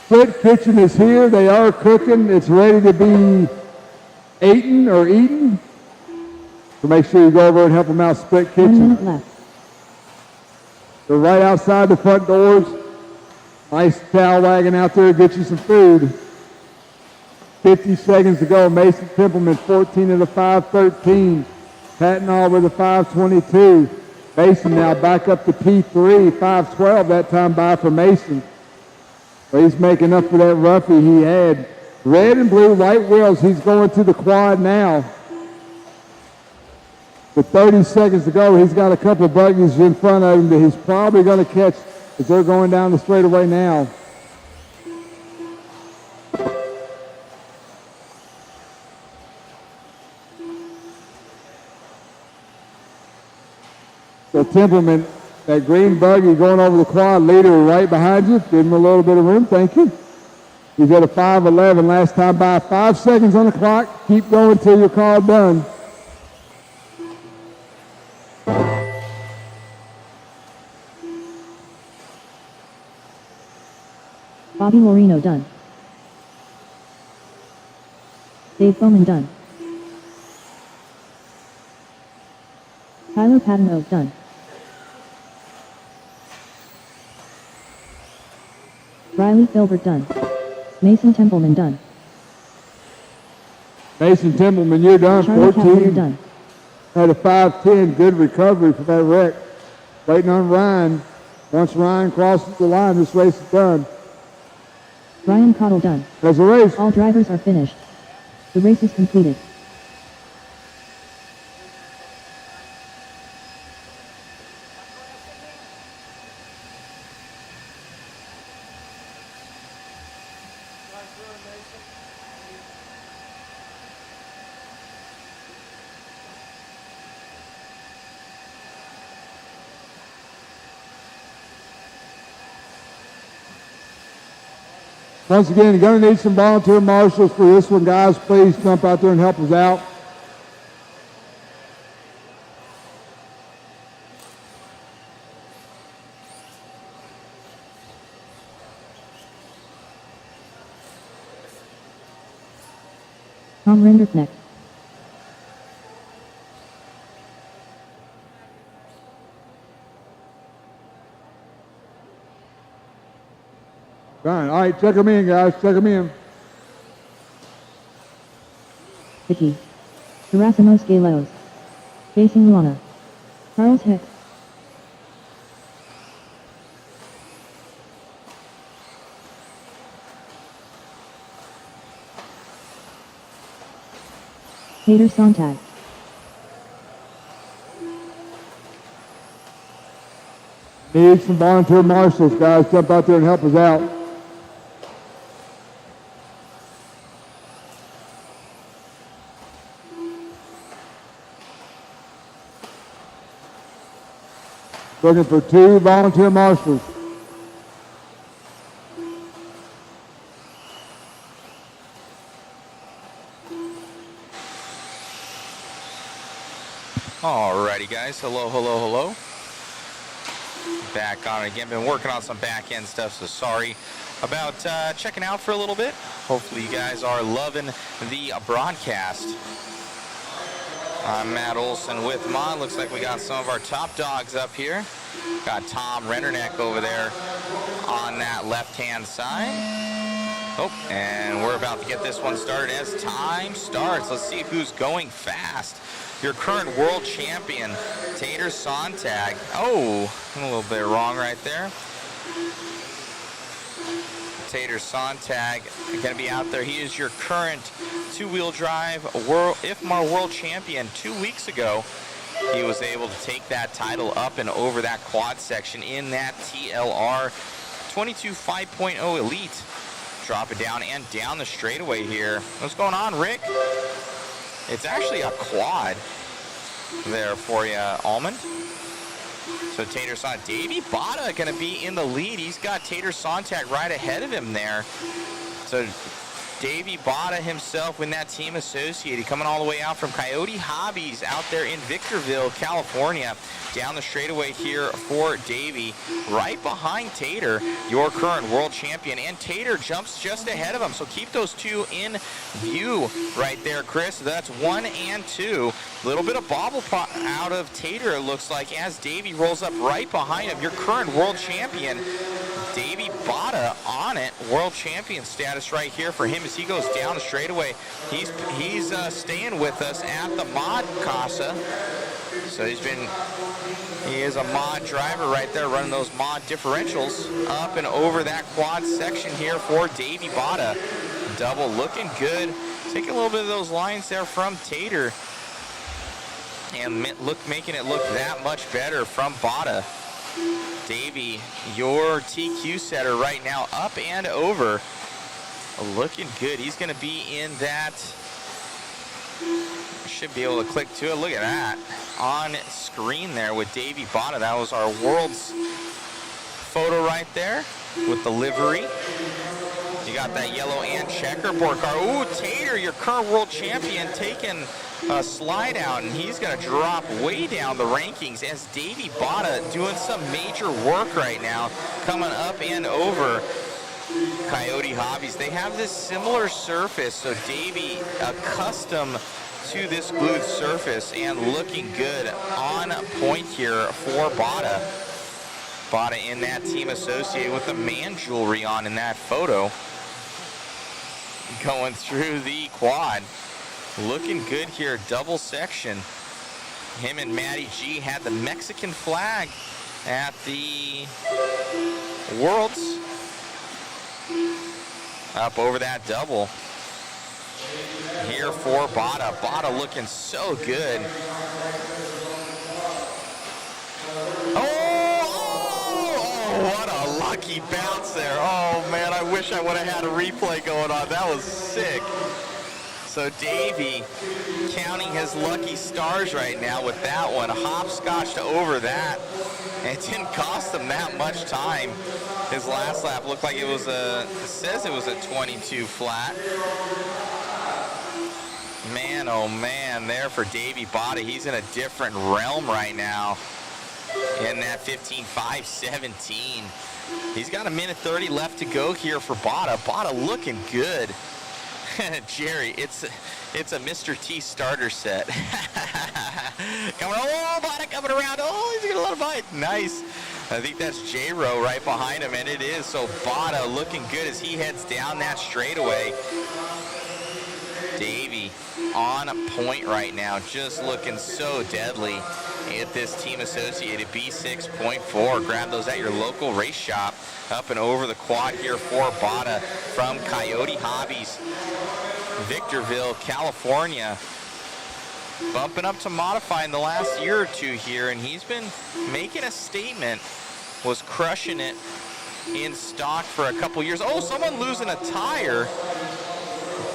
Split kitchen is here. They are cooking. It's ready to be eaten or eaten. So make sure you go over and help them out. Split 1 kitchen. minute left. They're right outside the front doors. Nice towel wagon out there to get you some food. 50 seconds to go. Mason Templeman, 14 of the 5:13. Patton with a 5:22. Mason now back up to P3, 5:12 that time by for Mason. But he's making up for that roughie he had. Red and blue, white wheels. He's going to the quad now. With 30 seconds to go, he's got a couple of buggies in front of him that he's probably going to catch as they're going down the straightaway now. So Templeman, that green buggy going over the quad, leader right behind you. Give him a little bit of room, thank you. He's at a 5:11 last time by. 5 seconds on the clock. Keep going till your call done. Bobby Lorino done. Dave Bowman done. Tyler Patton done. Riley Filbert done. Mason Templeman done. Mason Templeman, you're done. Charlie 14. Cavalier done. Had a 5:10. Good recovery for that wreck. Waiting on Ryan. Once Ryan crosses the line, this race is done. Ryan Cottle done. There's a race. All drivers are finished. The race is completed. Once again, you're going to need some volunteer marshals for this one, guys. Please jump out there and help us out. Tom Render's next. Fine. All right, check them in, guys. Check them in. Vicky. Gerasimos Galos. Jason Luana. Charles Heck. Tater Sontag. Need some volunteer marshals, guys. Jump out there and help us out. Looking for 2 volunteer marshals. Alrighty, guys. Hello, hello, hello. Back on it again. Been working on some back end stuff, so sorry about checking out for a little bit. Hopefully you guys are loving the broadcast. I'm Matt Olson with Mon. Looks like we got some of our top dogs up here. Got Tom Renderneck over there on that left-hand side. Oh, and we're about to get this one started as time starts. Let's see who's going fast. Your current world champion, Tater Sontag. Oh, I'm a little bit wrong right there. Tater Sontag going to be out there. He is your current two-wheel drive IFMAR world champion. 2 weeks ago, he was able to take that title up and over that quad section in that TLR 22 5.0 Elite. Drop it down and down the straightaway here. What's going on, Rick? It's actually a quad there for you, Almond. So Tater Sontag, Davey Bada going to be in the lead. He's got Tater Sontag right ahead of him there. So Davey Bada himself in that team associated, coming all the way out from Coyote Hobbies out there in Victorville, California. Down the straightaway here for Davey. Right behind Tater, your current world champion. And Tater jumps just ahead of him. So keep those two in view right there, Chris. That's 1 and 2. A little bit of bobble out of Tater, it looks like, as Davey rolls up right behind him. Your current world champion, Davey Bada, on it. World champion status right here for him as he goes down the straightaway. He's staying with us at the Mod Casa. So he is a mod driver right there, running those mod differentials up and over that quad section here for Davey Bada. Double looking good. Taking a little bit of those lines there from Tater. And making it look that much better from Bada. Davey, your TQ setter right now up and over. Looking good. He's going to be in that. Should be able to click to it. Look at that on screen there with Davey Bada. That was our world's photo right there with the livery. You got that yellow and checkerboard car. Ooh, Tater, your current world champion, taking a slide out, and he's going to drop way down the rankings as Davey Bada doing some major work right now, coming up and over Coyote Hobbies. They have this similar surface, so Davey accustomed to this glued surface and looking good on point here for Bada. Bada in that team associated with the man jewelry on in that photo. Going through the quad. Looking good here, double section. Him and Matty G had the Mexican flag at the Worlds. Up over that double. Here for Bada. Bada looking so good. Oh, what a lucky bounce there. Oh, man, I wish I would have had a replay going on. That was sick. So Davey counting his lucky stars right now with that one. Hopscotched over that. And it didn't cost him that much time. His last lap looked like it was it says it was a 22 flat. Man, oh man, there for Davey Botta. He's in a different realm right now in that 15.517. He's got a minute 30 left to go here for Botta. Botta looking good. Jerry, it's a Mr. T starter set. Coming, oh, Botta coming around. Oh, he's gonna let him bite. Nice. I think that's J-Ro right behind him, and it is. So Botta looking good as he heads down that straightaway. Davey on point right now, just looking so deadly at this Team Associated B6.4. Grab those at your local race shop. Up and over the quad here for Botta from Coyote Hobbies, Victorville, California. Bumping up to modify in the last year or two here, and he's been making a statement. Was crushing it in stock for a couple years. Oh, someone losing a tire.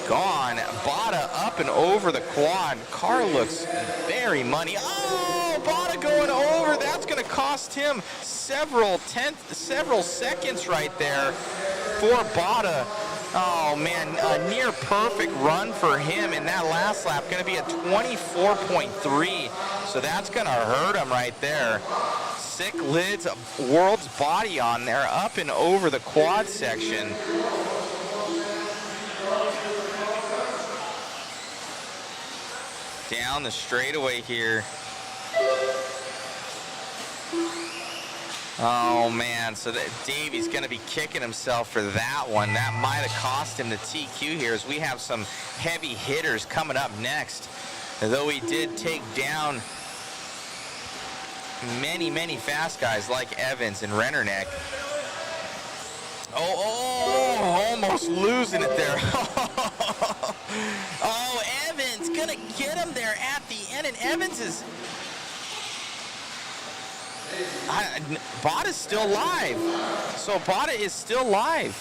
Gone. Botta up and over the quad. Car looks very money. Oh, Botta going over. That's going to cost him several seconds right there for Botta. Oh man, a near perfect run for him in that last lap. Going to be a 24.3. So that's going to hurt him right there. Sick lids, world's body on there, up and over the quad section. Down the straightaway here. Oh man, so that Davey's going to be kicking himself for that one. That might have cost him the TQ here, as we have some heavy hitters coming up next. Though he did take down many fast guys like Evans and Rennerneck. Oh, almost losing it there. Oh, Evans gonna get him there at the end, and Evans is... Botta's still live. So Botta is still live.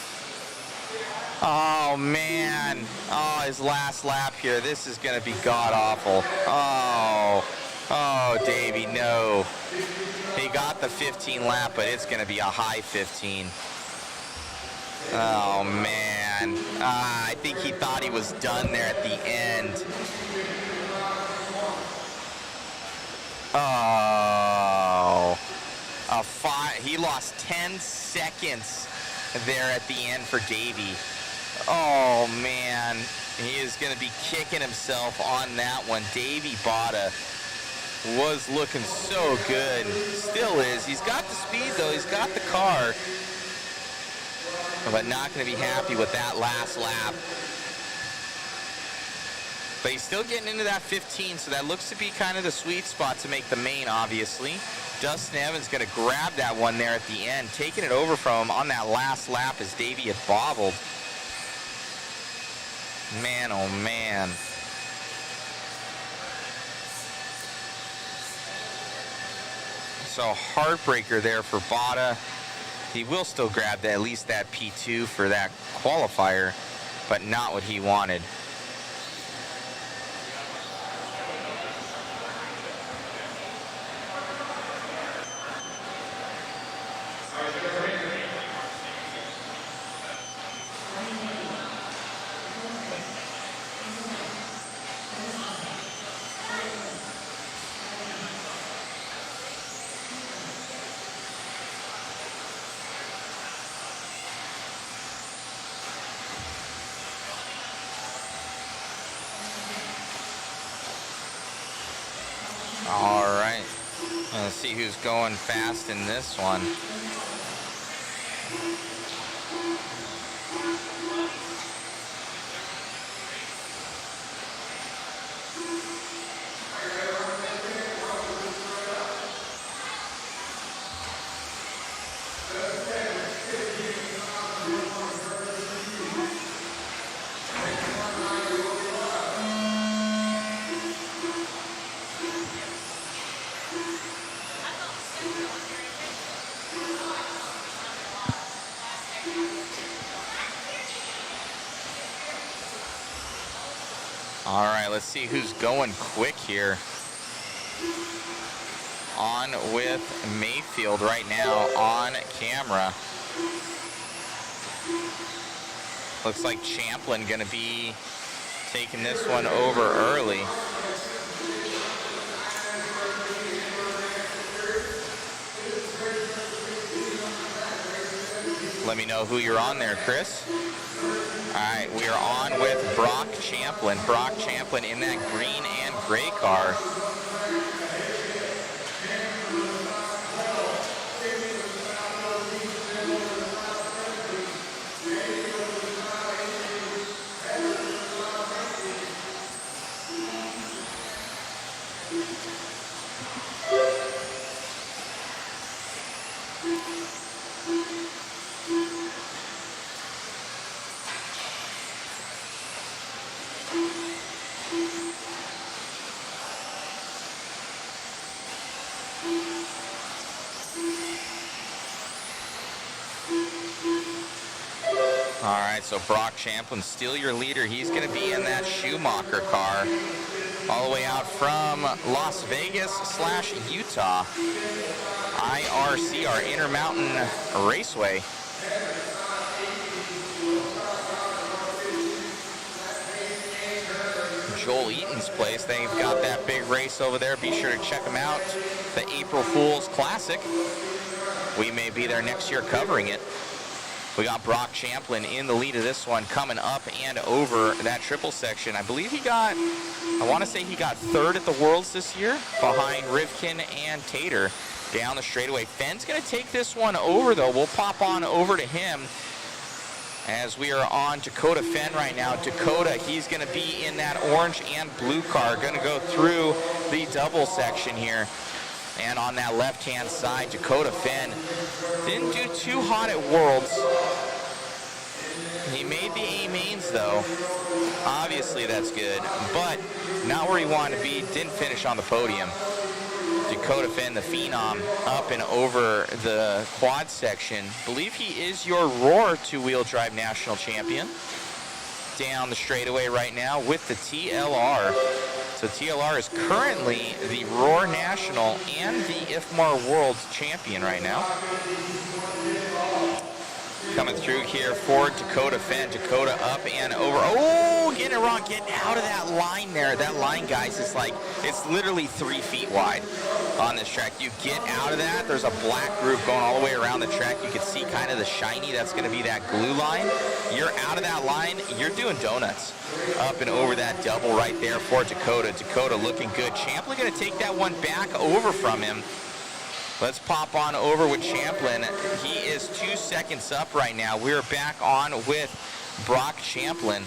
Oh, man. Oh, his last lap here. This is gonna be god-awful. Oh, Davey, no. He got the 15 lap, but it's gonna be a high 15. Oh man, I think he thought he was done there at the end. Oh, he lost 10 seconds there at the end for Davey. Oh man, he is going to be kicking himself on that one. Davey Botta was looking so good, still is. He's got the speed though, he's got the car. But not going to be happy with that last lap. But he's still getting into that 15, so that looks to be kind of the sweet spot to make the main, obviously. Dustin Evans going to grab that one there at the end, taking it over from him on that last lap as Davey had bobbled. Man, oh man. So heartbreaker there for Botta. He will still grab at least that P2 for that qualifier, but not what he wanted. All right, let's see who's going fast in this one. All right, let's see who's going quick here. On with Mayfield right now on camera. Looks like Champlin gonna be taking this one over early. Let me know who you're on there, Chris. All right, we are on with Brock Champlin. Brock Champlin in that green and gray car. All right, so Brock Champlin, still your leader. He's going to be in that Schumacher car all the way out from Las Vegas / Utah. IRC, our Intermountain Raceway. Joel Eaton's place. They've got that big race over there. Be sure to check them out. The April Fool's Classic. We may be there next year covering it. We got Brock Champlin in the lead of this one, coming up and over that triple section. I believe he got, I want to say he got third at the Worlds this year, behind Rivkin and Tater down the straightaway. Fenn's going to take this one over, though. We'll pop on over to him as we are on Dakota Fenn right now. Dakota, he's going to be in that orange and blue car, going to go through the double section here. And on that left-hand side, Dakota Fenn didn't do too hot at Worlds. He made the A-mains, though. Obviously, that's good, but not where he wanted to be. Didn't finish on the podium. Dakota Fenn, the Phenom, up and over the quad section. Believe he is your Roar two-wheel drive national champion. Down the straightaway right now with the TLR. So TLR is currently the Roar National and the IFMAR World Champion right now. Coming through here for Dakota Fenn. Dakota up and over. Oh, getting it wrong. Getting out of that line there. That line, guys, is like, it's literally 3 feet wide on this track. You get out of that. There's a black groove going all the way around the track. You can see kind of the shiny. That's going to be that glue line. You're out of that line. You're doing donuts. Up and over that double right there for Dakota. Dakota looking good. Champlin going to take that one back over from him. Let's pop on over with Champlin. He is 2 seconds up right now. We're back on with Brock Champlin.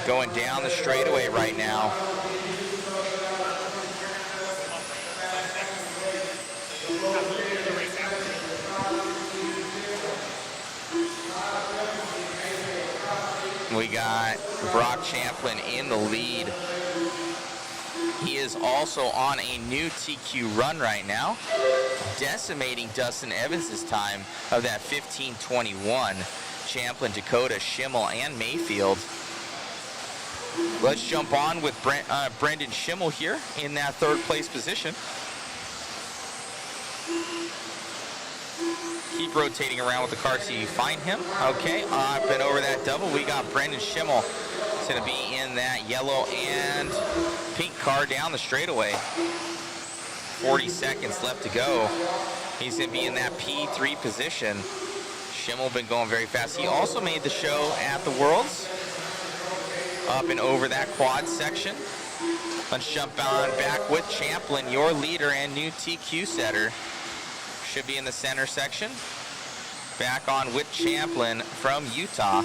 Going down the straightaway right now. We got Brock Champlin in the lead. He is also on a new TQ run right now, decimating Dustin Evans' time of that 15:21. Champlin, Dakota, Schimmel, and Mayfield. Let's jump on with Brendan Schimmel here in that 3rd place position. Keep rotating around with the car till you find him. Okay, up and over that double, we got Brendan Schimmel. It's going to be in that yellow and pink car down the straightaway. 40 seconds left to go. He's going to be in that P3 position. Schimmel been going very fast. He also made the show at the Worlds. Up and over that quad section. Let's jump on back with Champlin, your leader and new TQ setter. Should be in the center section. Back on with Champlin from Utah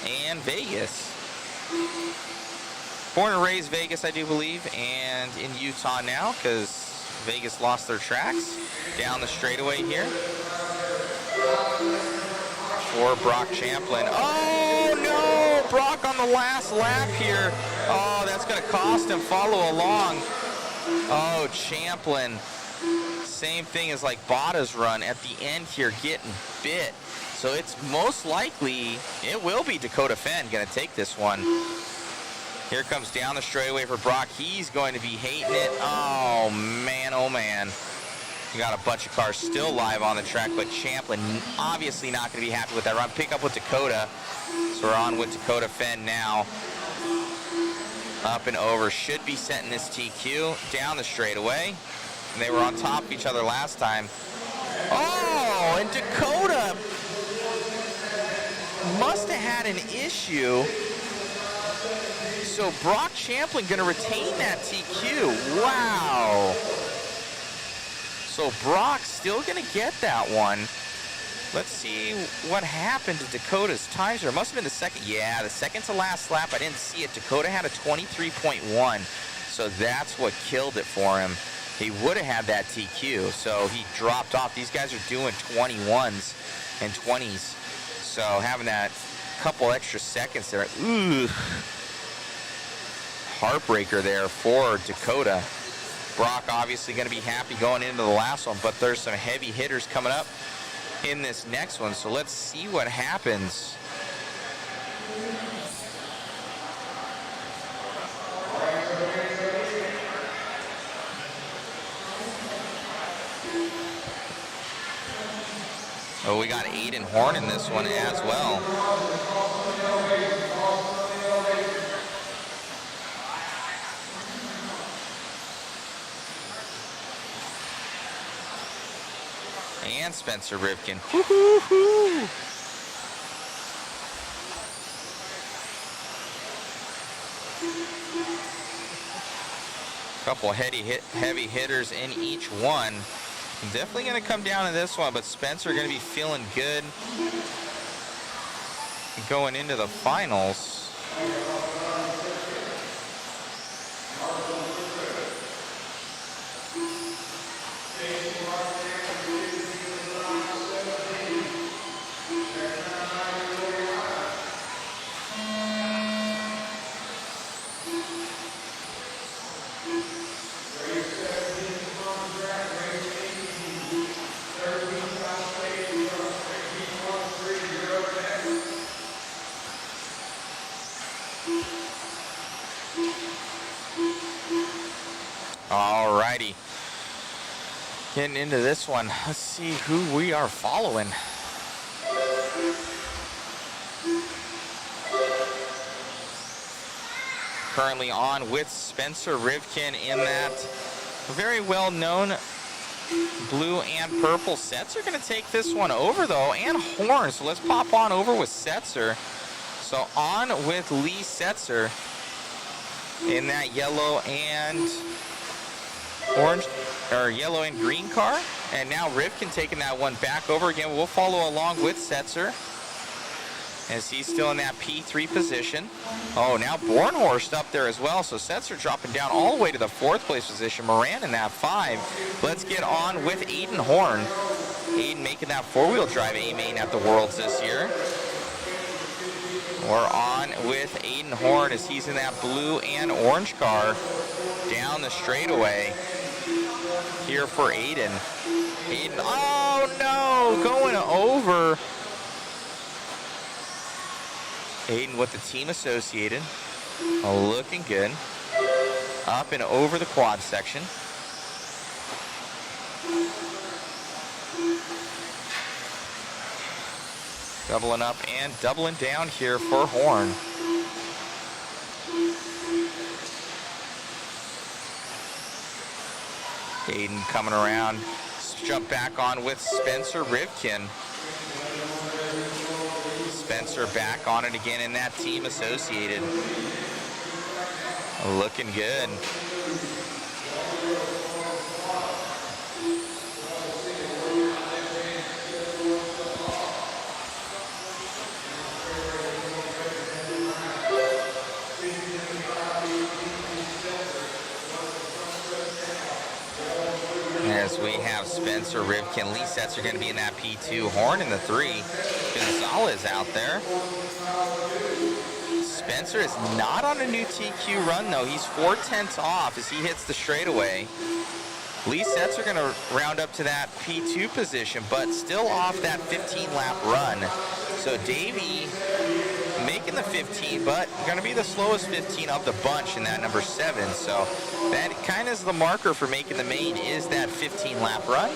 and Vegas. Born and raised Vegas, I do believe, and in Utah now because Vegas lost their tracks. Down the straightaway here for Brock Champlin. Oh no! Brock on the last lap here. Oh, that's going to cost him. Follow along. Oh, Champlin. Same thing as like Bada's run at the end here, getting bit. So it's most likely, it will be Dakota Fenn going to take this one. Here comes down the straightaway for Brock. He's going to be hating it. Oh, man, oh, man. We got a bunch of cars still live on the track, but Champlin obviously not going to be happy with that run. Pick up with Dakota. So we're on with Dakota Fenn now. Up and over. Should be setting this TQ down the straightaway. And they were on top of each other last time. Oh, and Dakota must have had an issue. So Brock Champlin going to retain that TQ. Wow. So Brock still going to get that one. Let's see what happened to Dakota's times. Or it must have been the second. Yeah, the second to last lap. I didn't see it. Dakota had a 23.1. So that's what killed it for him. He would have had that TQ. So he dropped off. These guys are doing 21s and 20s. So having that couple extra seconds there. Ooh. Heartbreaker there for Dakota. Brock obviously going to be happy going into the last one, but there's some heavy hitters coming up in this next one, so let's see what happens. Oh, we got Aiden Horn in this one as well. And Spencer Rivkin. Woo-hoo-hoo. Couple heavy hitters in each one. Definitely going to come down to this one, but Spencer going to be feeling good going into the finals. Alrighty. Getting into this one. Let's see who we are following. Currently on with Spencer Rivkin in that very well-known blue and purple. Setzer going to take this one over, though, and Horn. So let's pop on over with Setzer. So on with Lee Setzer in that yellow and orange, or yellow and green car. And now Rivkin taking that one back over again. We'll follow along with Setzer as he's still in that P3 position. Oh, now Bornhorst up there as well. So Setzer dropping down all the way to the 4th place position. Moran in that 5. Let's get on with Aiden Horn. Aiden making that 4-wheel drive A-main at the Worlds this year. We're on with Aiden Horn as he's in that blue and orange car down the straightaway here for Aiden. Aiden, oh no, going over. Aiden with the Team Associated, looking good. Up and over the quad section. Doubling up and doubling down here for Horn. Aiden coming around. Jump back on with Spencer Rivkin. Spencer back on it again in that Team Associated. Looking good. As we have Spencer Rivkin, Lee Setzer going to be in that P2, Horn in the 3. Gonzalez out there. Spencer is not on a new TQ run though. He's 4/10 off as he hits the straightaway. Lee Sets are going to round up to that P2 position, but still off that 15-lap run. So Davey making the 15, but going to be the slowest 15 of the bunch in that number 7. So that kind of is the marker for making the main, is that 15-lap run.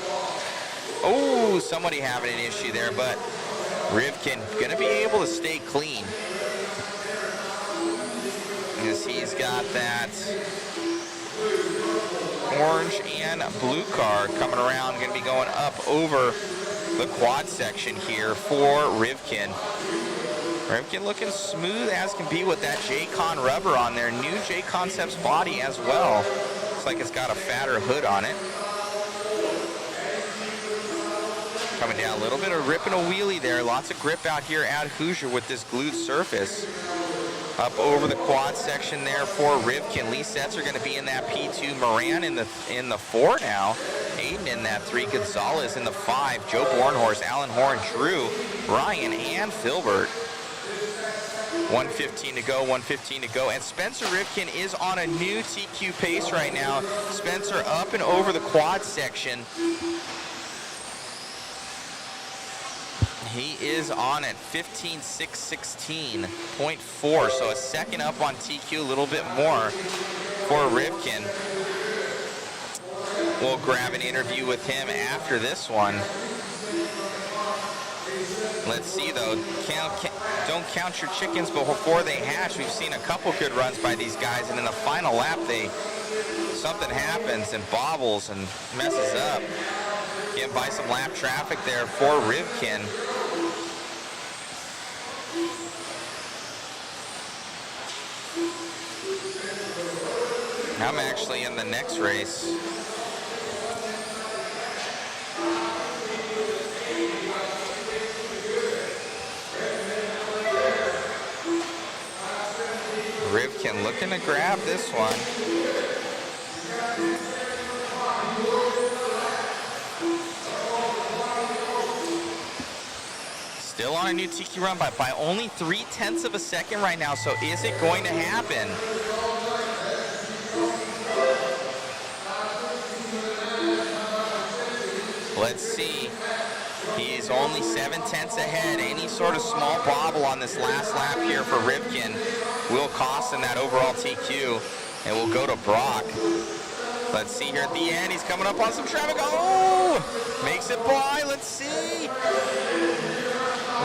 Oh, somebody having an issue there, but Rivkin going to be able to stay clean, as he's got that orange and blue car coming around, going to be going up over the quad section here for Rivkin. Rivkin looking smooth as can be with that JCon rubber on there. New JConcepts body as well. Looks like it's got a fatter hood on it. Coming down a little bit of ripping a wheelie there. Lots of grip out here at Hoosier with this glued surface. Up over the quad section there for Rivkin. Lee Sets are going to be in that P2. Moran in the 4 now. Aiden in that 3. Gonzalez in the 5. Joe Bornhorst, Alan Horn, Drew, Ryan, and Filbert. 1:15 to go, 1:15 to go. And Spencer Rivkin is on a new TQ pace right now. Spencer up and over the quad section. He is on at 15.616.4, so a second up on TQ, a little bit more for Rivkin. We'll grab an interview with him after this one. Let's see though, don't count your chickens before they hatch. We've seen a couple good runs by these guys, and in the final lap, something happens and bobbles and messes up. Getting by some lap traffic there for Rivkin. I'm actually in the next race. Rivkin looking to grab this one. Still on a new TQ run by only 0.3 of a second right now, so is it going to happen? Let's see. He's only 0.7 ahead. Any sort of small bobble on this last lap here for Rivkin will cost him that overall TQ, and we'll go to Brock. Let's see here at the end. He's coming up on some traffic. Oh! Makes it by. Let's see.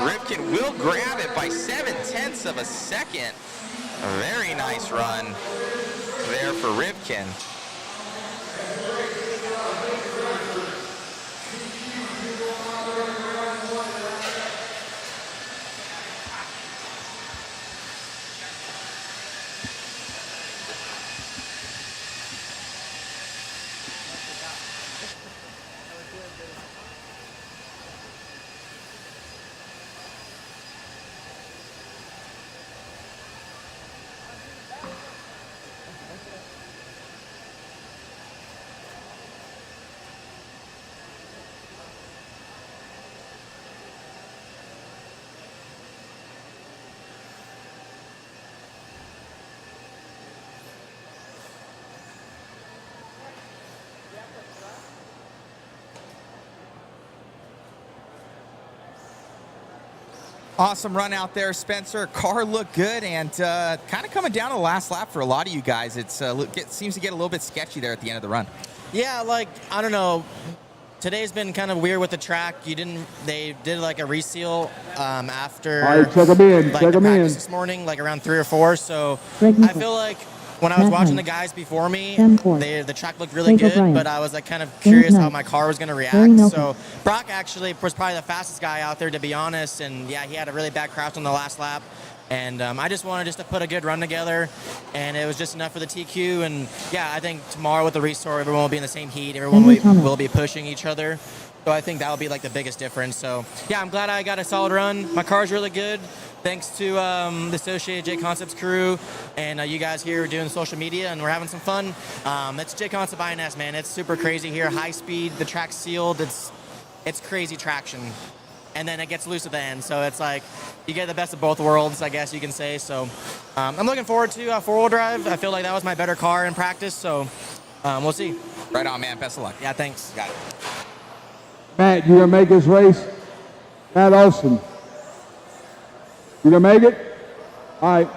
Rivkin will grab it by 0.7 of a second. A very nice run there for Rivkin. Awesome run out there, Spencer. Car looked good, and kind of coming down to the last lap for a lot of you guys. It seems to get a little bit sketchy there at the end of the run. Yeah, like, I don't know. Today's been kind of weird with the track. They did like a reseal after. All right, check them in. Like check the them in. practice this morning, like around 3 or 4. So Greg I Nichols. feel like when I was Matt watching Hunt. the guys before me, Sam Ford. the track looked really Frank good, O'Brien. but I was like kind of James curious how Knight. my car was going to Barry react. Nelson. So Brock actually was probably the fastest guy out there, to be honest. And yeah, he had a really bad crash on the last lap. And I just wanted to put a good run together, and it was just enough for the TQ. And yeah, I think tomorrow with the restore, everyone will be in the same heat. Everyone Henry Thomas. will be pushing each other. So I think that will be like the biggest difference. So yeah, I'm glad I got a solid run. My car's really good. Thanks to the Associated JConcepts crew and you guys here doing social media, and we're having some fun. It's JConcept INS, man. It's super crazy here. High speed, the track's sealed. It's crazy traction. And then it gets loose at the end. So it's like you get the best of both worlds, I guess you can say. So I'm looking forward to four-wheel drive. I feel like that was my better car in practice. So we'll see. Right on, man. Best of luck. Yeah, thanks. Got it. Matt, you gonna make this race? Matt Olson. You gonna make it? All right.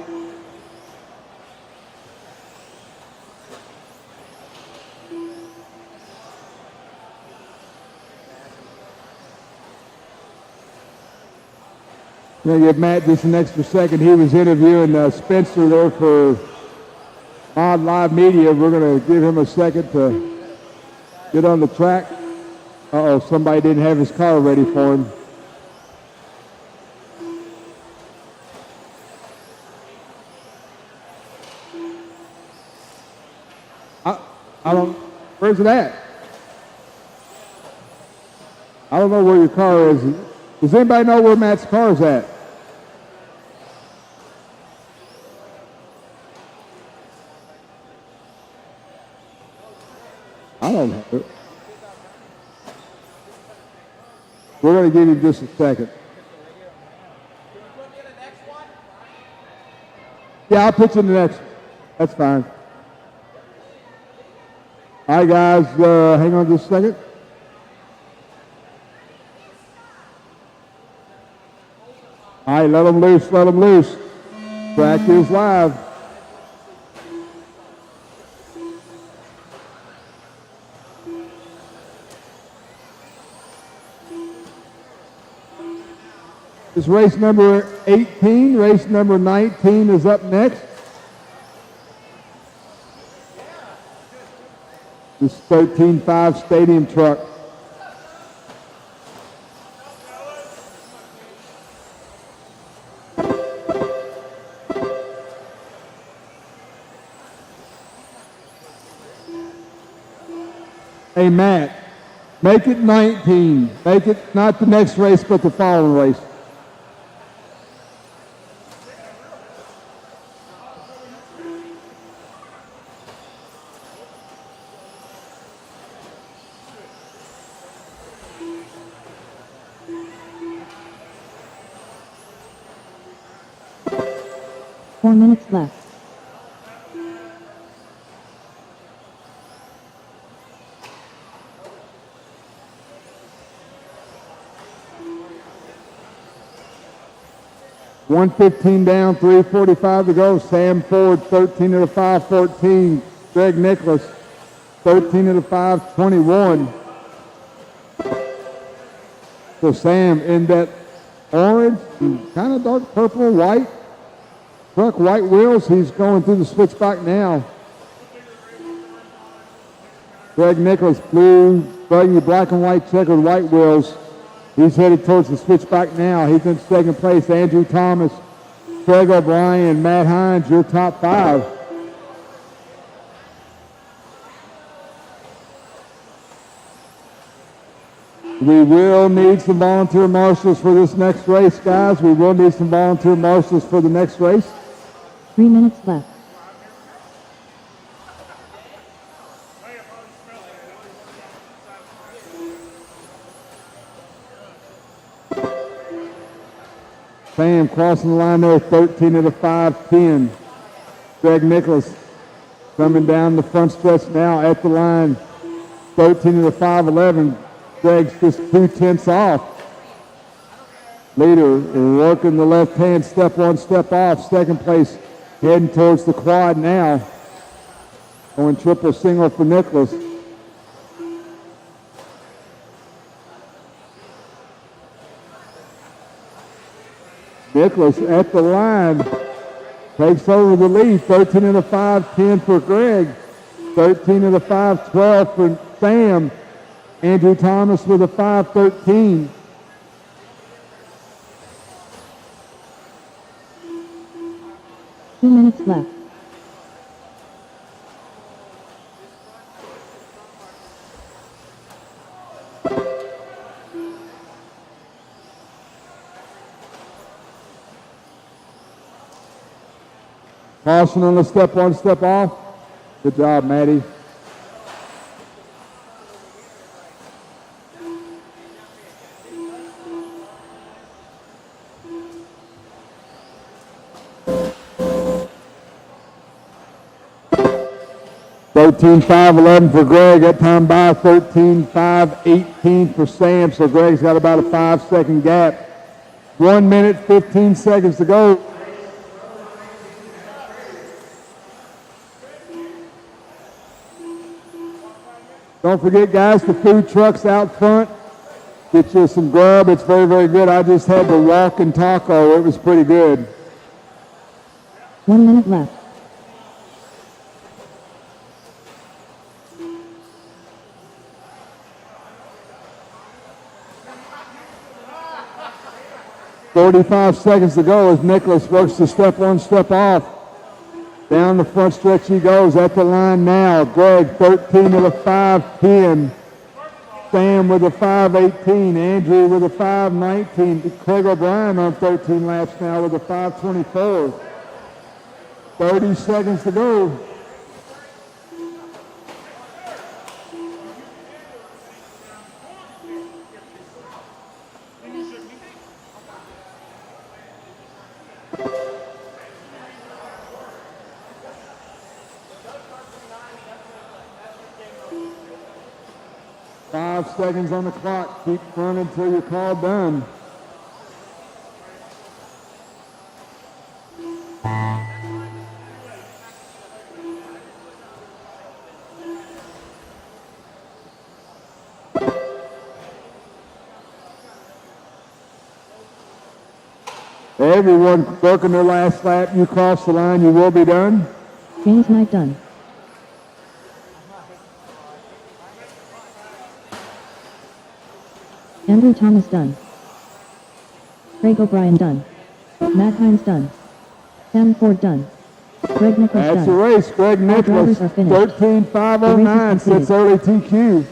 Gonna give Matt just an extra second. He was interviewing Spencer there for Mod Live Media. We're gonna give him a second to get on the track. Uh-oh, somebody didn't have his car ready for him. I don't, where's it at? I don't know where your car is. Does anybody know where Matt's car is at? I don't know. We're going to give him just a second. Yeah, I'll put you in the next one. That's fine. All right, guys, hang on just a second. All right, let them loose, let them loose. Track is live. This race number 18, race number 19 is up next. This 13.5 stadium truck. Hey, Matt, make it 19. Make it not the next race, but the following race. Four minutes left. $115 down, 3:45 to go. Sam Ford, 13 of the 5, 14. Greg Nicholas, 13 of the 5, 21. So Sam in that orange, kind of dark purple, white truck, white wheels. He's going through the switchback now. Greg Nicholas, blue, buggy, black and white checkered white wheels. He's headed towards the switchback now. He's in second place. Andrew Thomas, Craig O'Brien, Matt Hines, your top 5. We will need some volunteer marshals for this next race, guys. We will need some volunteer marshals for the next race. 3 minutes left. Sam crossing the line there, 13 of the 5, 10. Greg Nicholas coming down the front stretch now at the line, 13 of the 5, 11. Greg's just 2/10 off. Leader working the left hand, step on, step off. Second place heading towards the quad now. Going triple single for Nicholas. Nicholas at the line takes over the lead. 13 of the 5, 10 for Greg. 13 of the 5, 12 for Sam. Andrew Thomas with a 5, 13. Two minutes left. Caution on the step on, step off. Good job, Maddie. 13.5.11 for Greg. That time by 13.5.18 for Sam. So Greg's got about a 5-second gap. 1 minute, 15 seconds to go. Don't forget, guys, the food truck's out front. Get you some grub. It's very, very good. I just had the walking taco. It was pretty good. 1 minute left. "45 seconds to go as Nicholas works the step on, step off. Down the front stretch he goes at the line now. Greg 13 with a 5.10. Sam with a 5.18. Andrew with a 5.19. Craig O'Brien on 13 laps now with a 5.24. 30 seconds to go. Five seconds on the clock. Keep running until you're called done. Everyone working their last lap. You cross the line, you will be done. James Knight done. Andrew Thomas done. Craig O'Brien done. Matt Hines done. Sam Ford done. Greg Nichols done. That's the race. Greg All Nichols, drivers are finished. 13.509, sits early TQ.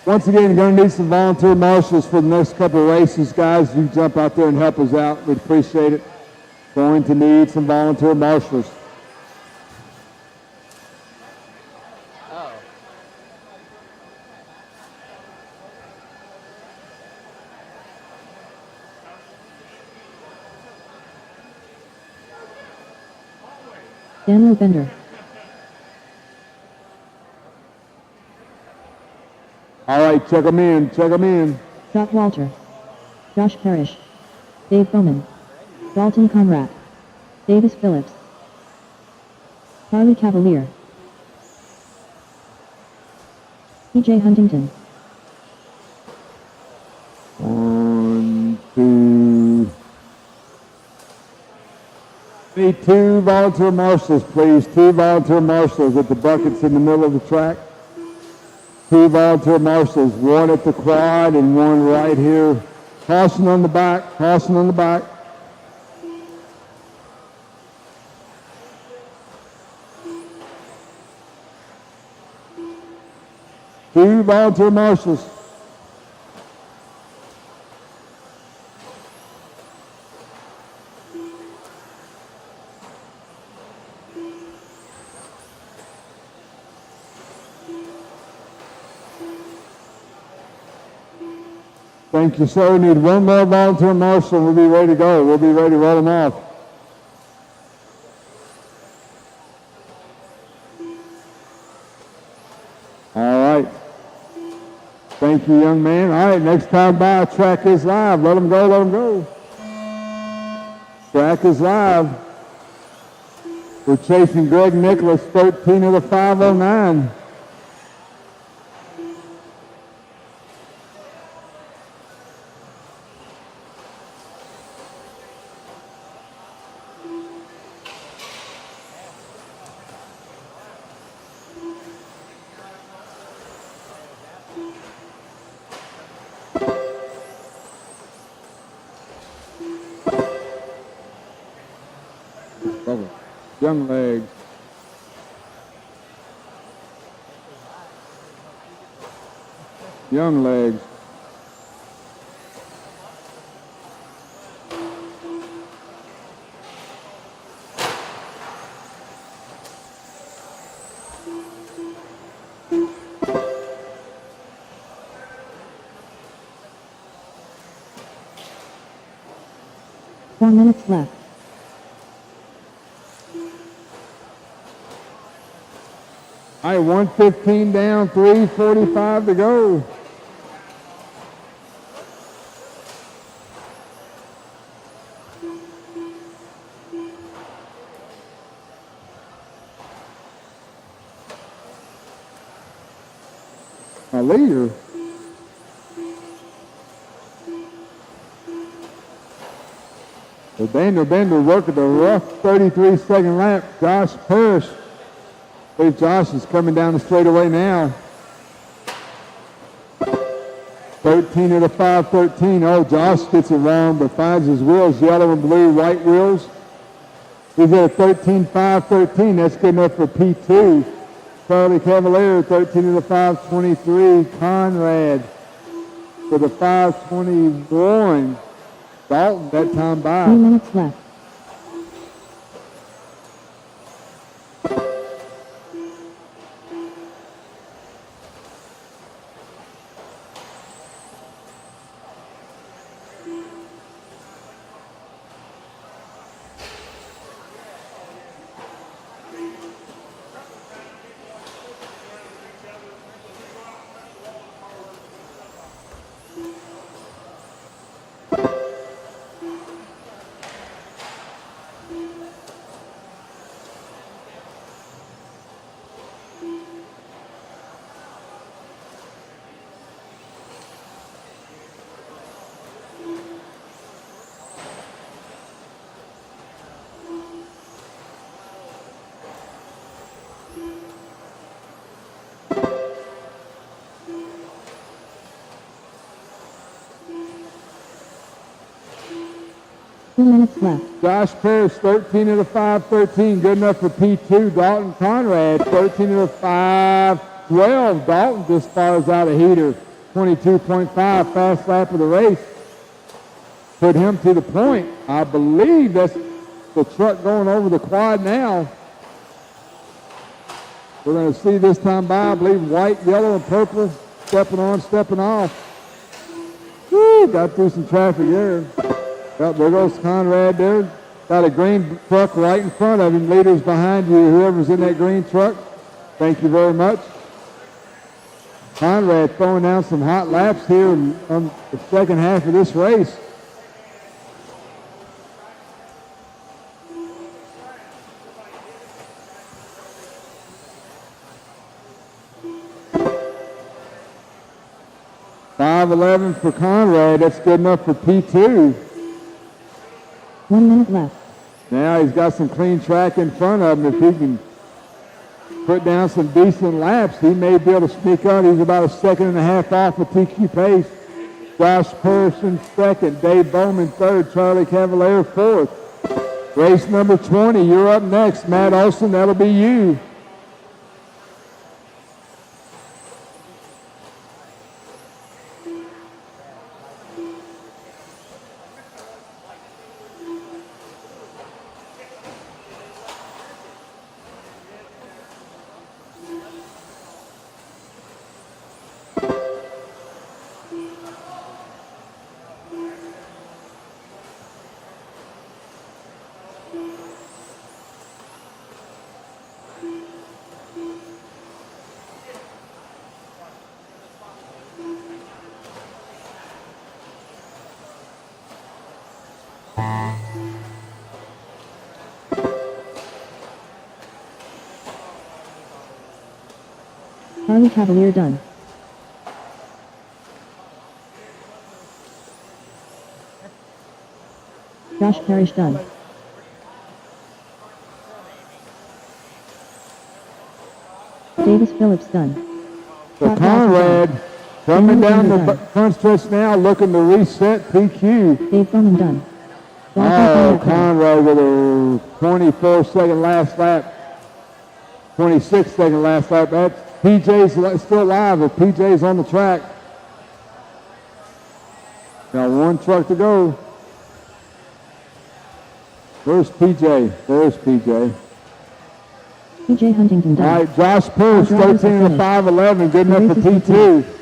Once again, you're going to need some volunteer marshals for the next couple of races, guys. You jump out there and help us out. We'd appreciate it. Going to need some volunteer marshals. Daniel Bender. All right, check them in. Check them in. Scott Walter. Josh Parrish. Dave Bowman. Dalton Conrad. Davis Phillips. Charlie Cavalier. PJ Huntington. 1, 2. Need 2 volunteer marshals, please. 2 volunteer marshals at the buckets in the middle of the track. 2 volunteer marshals, 1 at the quad and 1 right here. Caution on the back, caution on the back. Two volunteer marshals. Thank you, sir. We need 1 more volunteer marshal. We'll be ready to go. We'll be ready to roll them off. All right. Thank you, young man. All right, next time by, track is live. Let them go, let them go. Track is live. We're chasing Greg Nicholas, 13 of the 509. Young legs. Young legs. Four minutes left. All right, 115 down, 3:45 to go. My leader. The Daniel Bender working the rough 33-second lap. Josh Parrish. I believe Josh is coming down the straightaway now. 13 of the 5:13. Oh, Josh gets it wrong, but finds his wheels, yellow and blue, white wheels. He's at a 13.513. That's good enough for P2. Charlie Cavalier, 13 of the 5:23. Conrad for the 5:21. Dalton, that time by. 3 minutes left. Left. Josh Parrish, 13 of the 5:13, good enough for P2. Dalton Conrad, 13 of the 5:12. Dalton just fires out a heater, 22.5, fast lap of the race. Put him to the point. I believe that's the truck going over the quad now. We're going to see this time by, I believe, white, yellow, and purple, stepping on, stepping off. Woo, got through some traffic there. Yep, there goes Conrad there. Got a green truck right in front of him. Leaders behind you, whoever's in that green truck. Thank you very much. Conrad throwing down some hot laps here on the second half of this race. .511 for Conrad. That's good enough for P2. 1 minute left. Now he's got some clean track in front of him. If he can put down some decent laps, he may be able to sneak on. He's about a second and a half off of TQ pace. Josh Person second, Dave Bowman third, Charlie Cavalier fourth. Race number 20, you're up next. Matt Olson, that'll be you. Charlie Cavalier done. Josh Parrish done. Davis Phillips done. So Conrad coming down the front stretch now, looking to reset PQ. Dave Bowman done. Oh, Conroy with a 24-second last lap. 26-second last lap. That's PJ's still alive if PJ's on the track. Got one truck to go. Where's PJ? There's PJ. PJ Huntington done. All right, Josh Pierce, 13 and a 5.11, good enough for P2.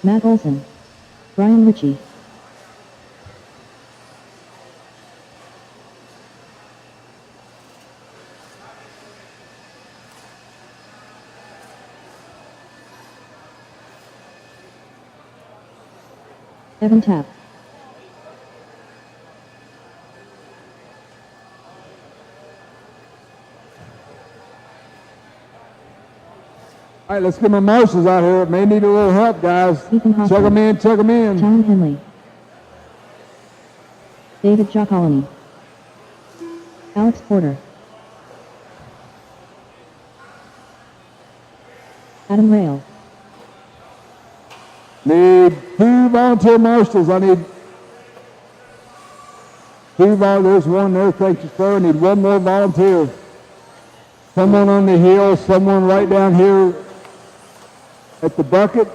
Matt Olson. Brian Ritchie. Evan Tapp. All right, let's get my marshals out here. May need a little help, guys. Ethan Hoffman. Check them in, check them in. Talon Henley. David Giacolini. Alex Porter. Adam Rail. Need 2 volunteer marshals. I need 2 volunteers. There's one there. Thank you, sir. I need 1 more volunteer. Someone on the hill, someone right down here at the bucket.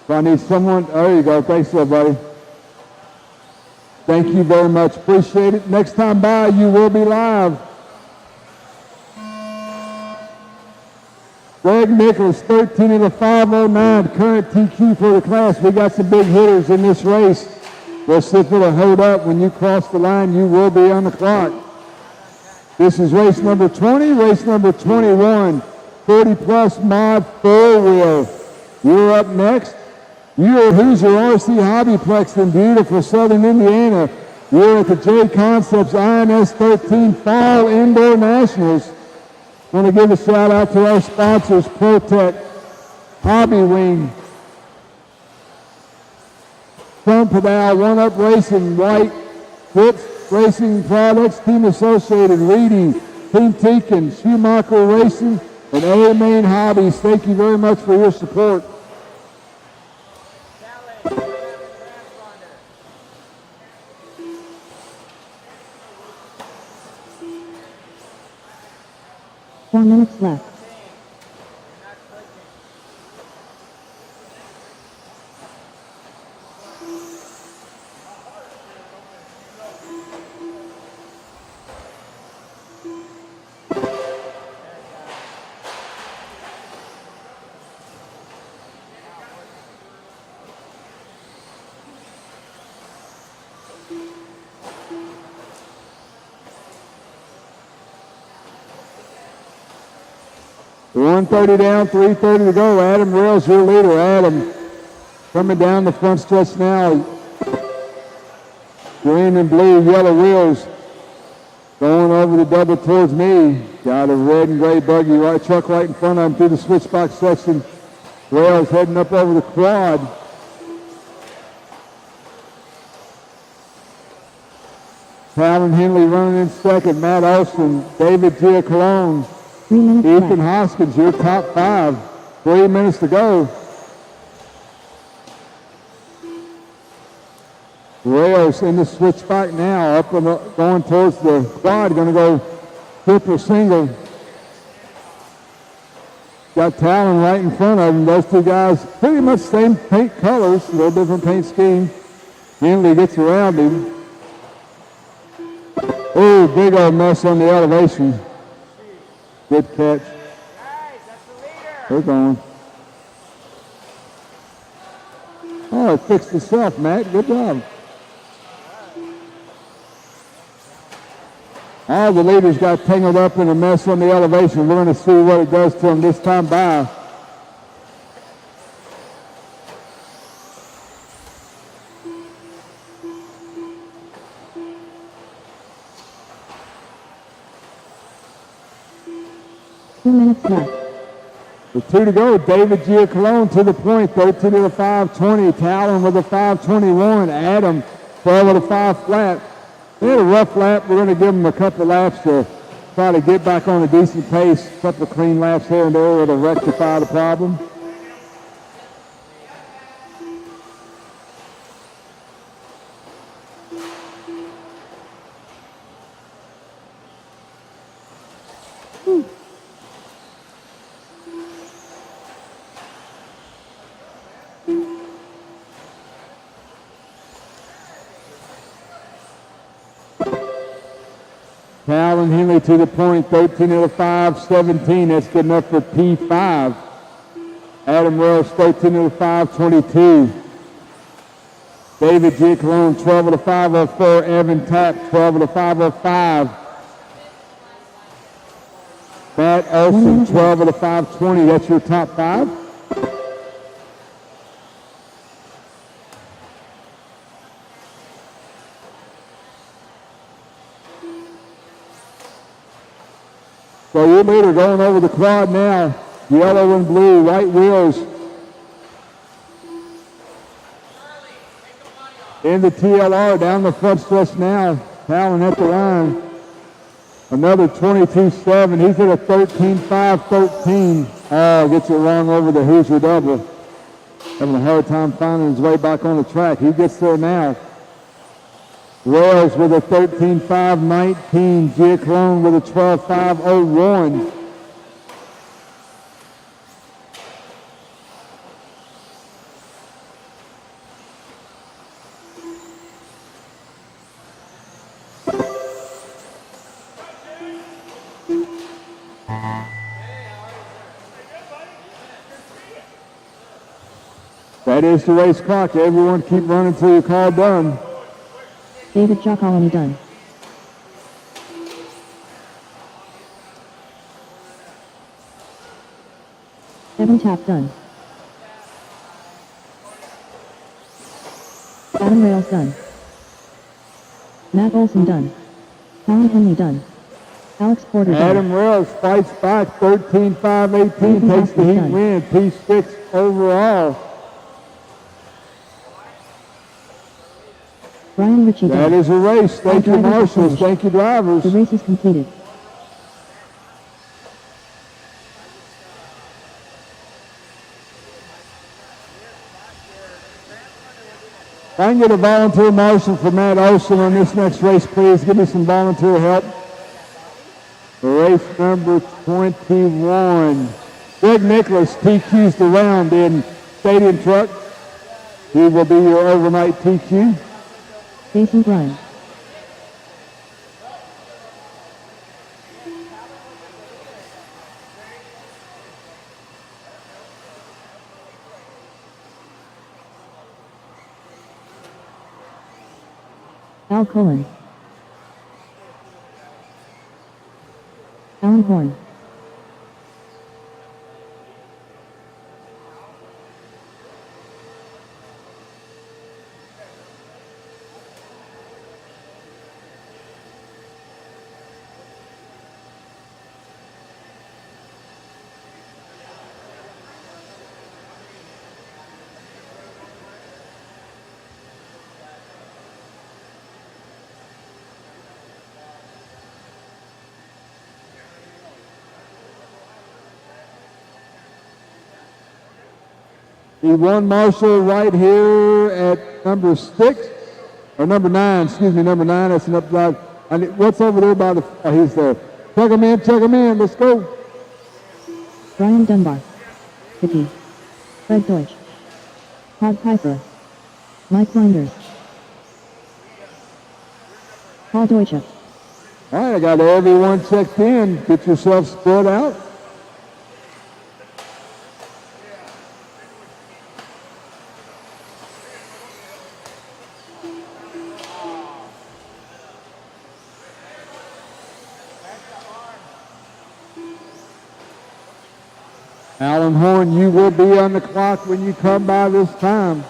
So I need someone. There you go. Thanks, everybody. Thank you very much. Appreciate it. Next time by, you will be live. Greg Nichols, 13 of the 509, current TQ for the class. We got some big hitters in this race. We'll see if it'll hold up. When you cross the line, you will be on the clock. This is race number 20, race number 21, 40-plus mod 4-wheel. You're up next. You're at Hoosier RC HobbyPlex in beautiful southern Indiana. You're at the JConcepts INS13 Fall Indoor Nationals. Want to give a shout out to our sponsors, ProTech, Hobby Wing, Sun Pedal, One Up Racing, White, Fritz Racing Products, Team Associated, Reading, Team Teakin, Schumacher Racing, and A Main Hobbies. Thank you very much for your support. Four minutes left. .130 down, 3:30 to go. Adam Rails, your leader. Adam coming down the front stretch now. Green and blue, yellow wheels going over the double towards me. Got a red and gray buggy right truck right in front of him through the switchbox section. Rails heading up over the quad. Talon Henley running in second. Matt Olson, David Giacolini. 3 minutes Ethan left. Hoskins, your top 5. 3 minutes to go. Rails in the switchback now, up and going towards the quad, going to go triple single. Got Talon right in front of him. Those two guys, pretty much same paint colors, a little different paint scheme. Henley gets around him. Oh, big old mess on the elevation. Good catch. They're going. Oh, it fixed itself, Matt. Good job. All the leaders got tangled up in a mess on the elevation. We're going to see what it does to them this time by. 2 minutes left. With 2 to go, David Giacalone to the point, 13 to the 520. Talon with a 521. Adam, 12 with a 5 flat. They had a rough lap. We're going to give them a couple laps to try to get back on a decent pace. A couple of clean laps here and there that'll rectify the problem. Calvin Henley to the point, 13 to the 517. That's good enough for P5. Adam Wells, 13 to the 522. David Giacalone, 12 to the 504. Evan Tapp, 12 to the 505. Matt Olson, 12 to the 520. That's your top 5. So your leader going over the quad now. Yellow and blue, white wheels. In the TLR, down the front stretch now. Talon at the line. Another 22.7. He's at a 13.513. Oh, gets it wrong over the Hoosier double. Having a hard time finding his way back on the track. He gets there now. Wells with a 13.519. Giacalone with a 12.501. That is the race clock. Everyone keep running till you call done. David Giacalone done. Evan Tapp done. Adam Rails done. Matt Olson done. Colin Henley done. Alex Porter done. Adam Rails fights back, 13.518, takes the heat win, P6 overall. Brian Ritchie done. That is a race. Thank you, marshals. Thank you, drivers. The race is completed. If I can get a volunteer marshal for Matt Olson on this next race, please. Give me some volunteer help. Race number 21. Greg Nicholas TQs the round in Stadium Truck. He will be your overnight TQ. Jason Bryan. Al Cullen. Alan Horn. The one marshal right here at number 6, or number 9, excuse me, number 9, that's an upside. What's over there by the, oh, he's there. Check him in, let's go. Brian Dunbar. Vicky. Fred Deutsch. Todd Piper. Mike Reinders. Paul Deutsche. All right, I got everyone checked in. Get yourself spread out. Alan Horn, you will be on the clock when you come by this time.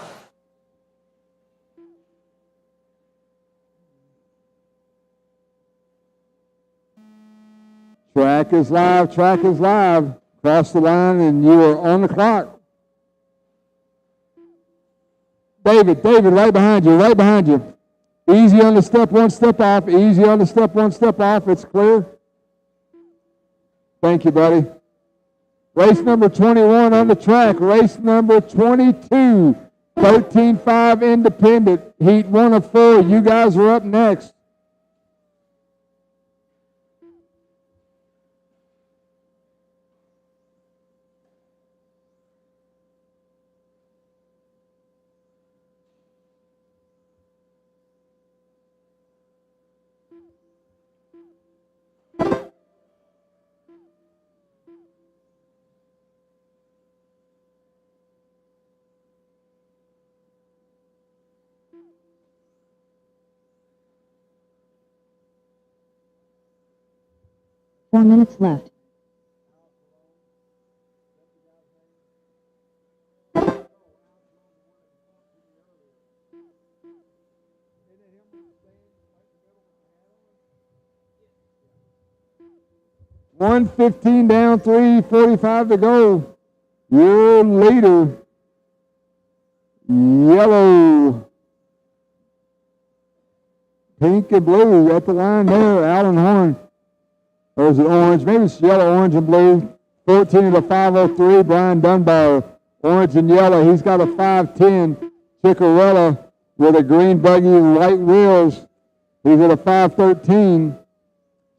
Track Track is live, track is live. Cross the line and you are on the clock. David, right behind you, right behind you. Easy on the step, one step off. Easy on the step, one step off. It's clear. Thank you, buddy. Race number 21 on the track. Race number 22. 13-5 independent. Heat 1 of 4. You guys are up next. Four minutes left. $115 down, $345 to go. Your leader, yellow, pink and blue at the line there, Alan Horn. Or is it orange? Maybe it's yellow, orange, and blue. 14 of the 503, Brian Dunbar. Orange and yellow. He's got a 510. Chicorella with a green buggy and white wheels. He's at a 513.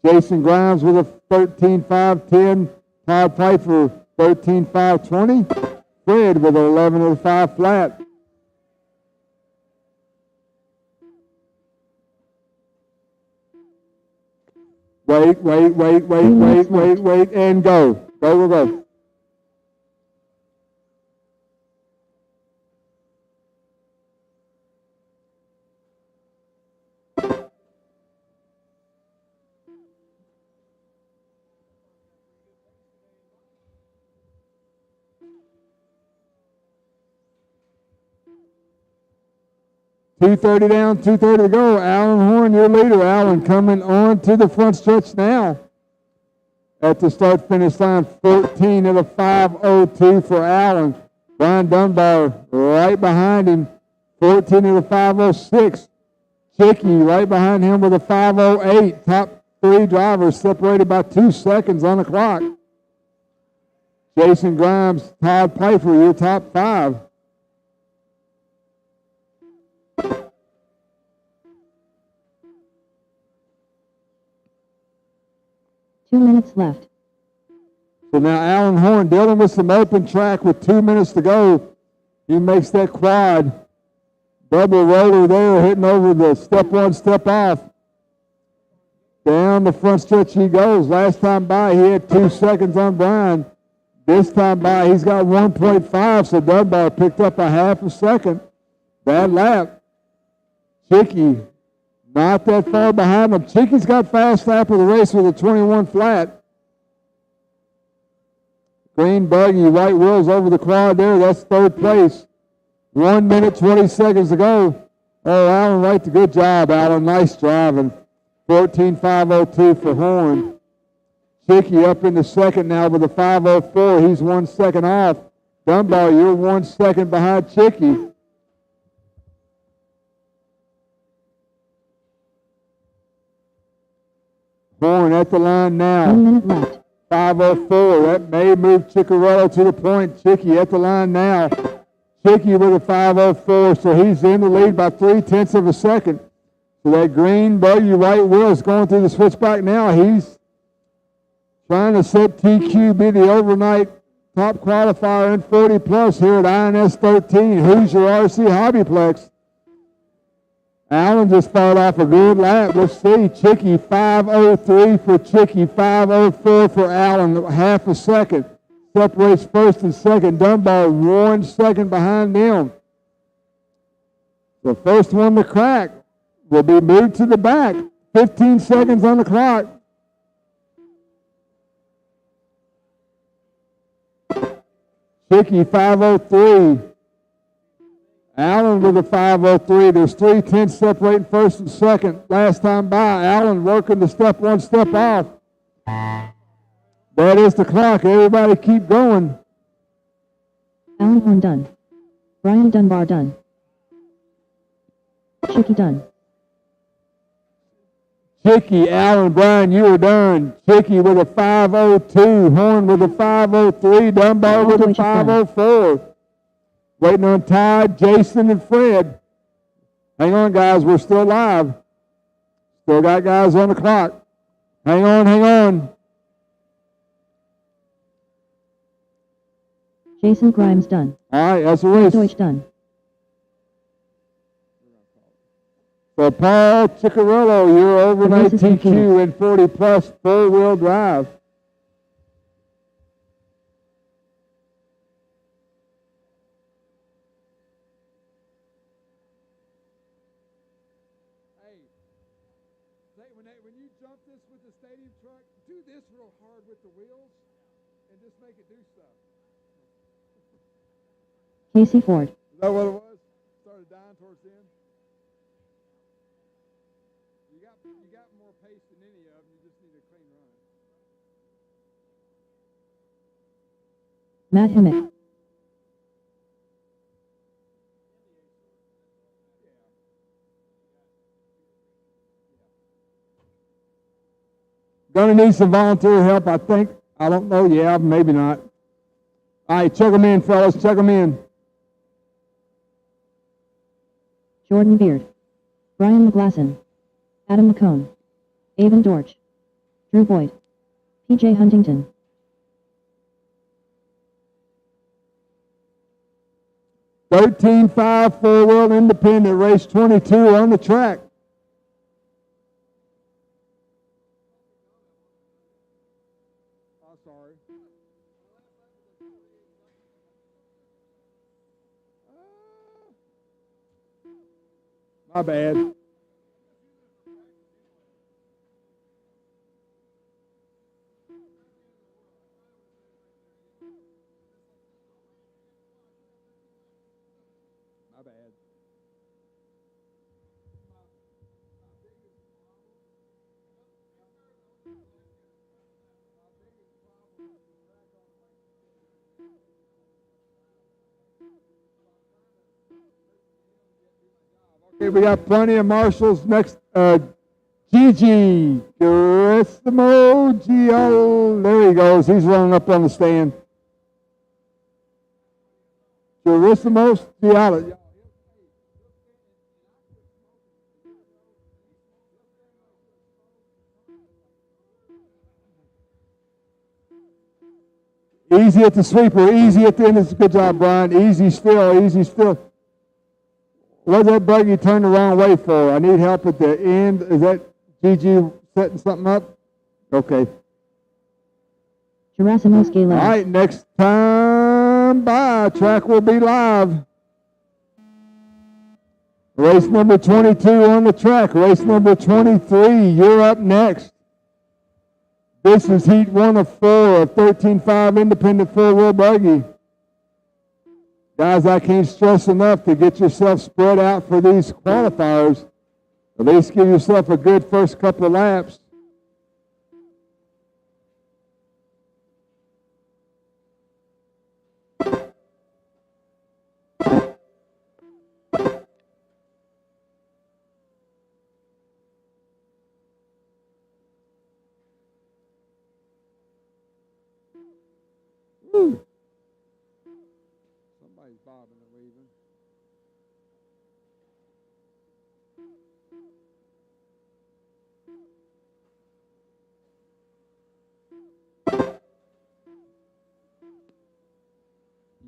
Jason Grimes with a 13.510. Todd Piper, 13.520. Fred with an 11 of the 5 flat. Wait, and go. Go. 230 down, 230 to go. Alan Horn, your leader. Alan coming on to the front stretch now. At the start-finish line, 14 of the 502 for Alan. Brian Dunbar right behind him, 14 of the 506. Chicky right behind him with a 508. Top 3 drivers separated by 2 seconds on the clock. Jason Grimes, Todd Piper, your top 5. Two minutes left. So now Alan Horn dealing with some open track with 2 minutes to go. He makes that quad. Double roller there, hitting over the step one, step off. Down the front stretch he goes. Last time by, he had 2 seconds on Brian. This time by, he's got 1.5, so Dunbar picked up a half a second. Bad lap. Chicky, not that far behind him. Chicky's got fast lap of the race with a 21 flat. Green buggy, white wheels over the quad there. That's 3rd place. 1 minute, 20 seconds to go. Oh, Alan, right. Good job, Alan. Nice driving. 14.502 for Horn. Chicky up in the second now with a 504. He's 1 second off. Dunbar, you're 1 second behind Chicky. Horn at the line now. 1 minute left. 504. That may move Chicorello to the point. Chicky at the line now. Chicky with a 504, so he's in the lead by 0.3 of a second. So that green buggy white wheel is going through the switchback now. He's trying to set TQ, the overnight top qualifier in 40 plus here at INS13, Hoosier RC HobbyPlex. Allen just fired off a good lap. Let's see. Chicky 503 for Chicky, 504 for Allen, half a second. Separates first and second. Dunbar 1 second behind them. The first one to crack will be moved to the back. 15 seconds on the clock. Chicky 503. Allen with a 503. There's 3/10 separating first and second. Last time by, Allen working the step one, step off. That is the clock. Everybody keep going. Alan Horn done. Brian Dunbar done. Chicky done. Chicky, Alan, Brian, you were done. Chicky with a 5:02. Horn with a 5:03. Dunbar with a 5:04. Waiting on Todd, Jason, and Fred. Hang on, guys. We're still live. Still got guys on the clock. Hang on, hang on. Jason Grimes done. All right, that's a race. Deutsch done. So Paul Ciccarello, you're over The race is 19Q complete. and 40 plus four-wheel drive. When you jump this with the stadium truck, do this real hard with the wheels and just make it do stuff. Casey Ford. Is that what it was? Started dying towards the end? You got more pace than any of them. You just need a clean run. Matt Hemmick. Gonna need some volunteer help, I think. I don't know. Yeah, maybe not. All right, check them in, fellas. Check them in. Jordan Beard. Brian McGlasson. Adam McCone. Avon Dorch. Drew Boyd. PJ Huntington. $13.5 four-wheel independent, race 22 on the track. Oh, sorry. My bad. My bad. Okay, we got plenty of marshals. Next, Gigi Garissimo. There he goes. He's running up on the stand. Garissimo Giallo. Easy at the sweeper, easy at the end. It's a good job, Brian. Easy still, easy still. What's that buggy turned the wrong way for? I need help at the end. Is that Gigi setting something up? Okay. Gerasimos Gale. All right, next time by, track will be live. Race number 22 on the track. Race number 23, you're up next. This is heat 1 of 4 of 13.5 independent four-wheel buggy. Guys, I can't stress enough to get yourself spread out for these qualifiers. At least give yourself a good first couple of laps. Woo. Somebody's bobbing and weaving.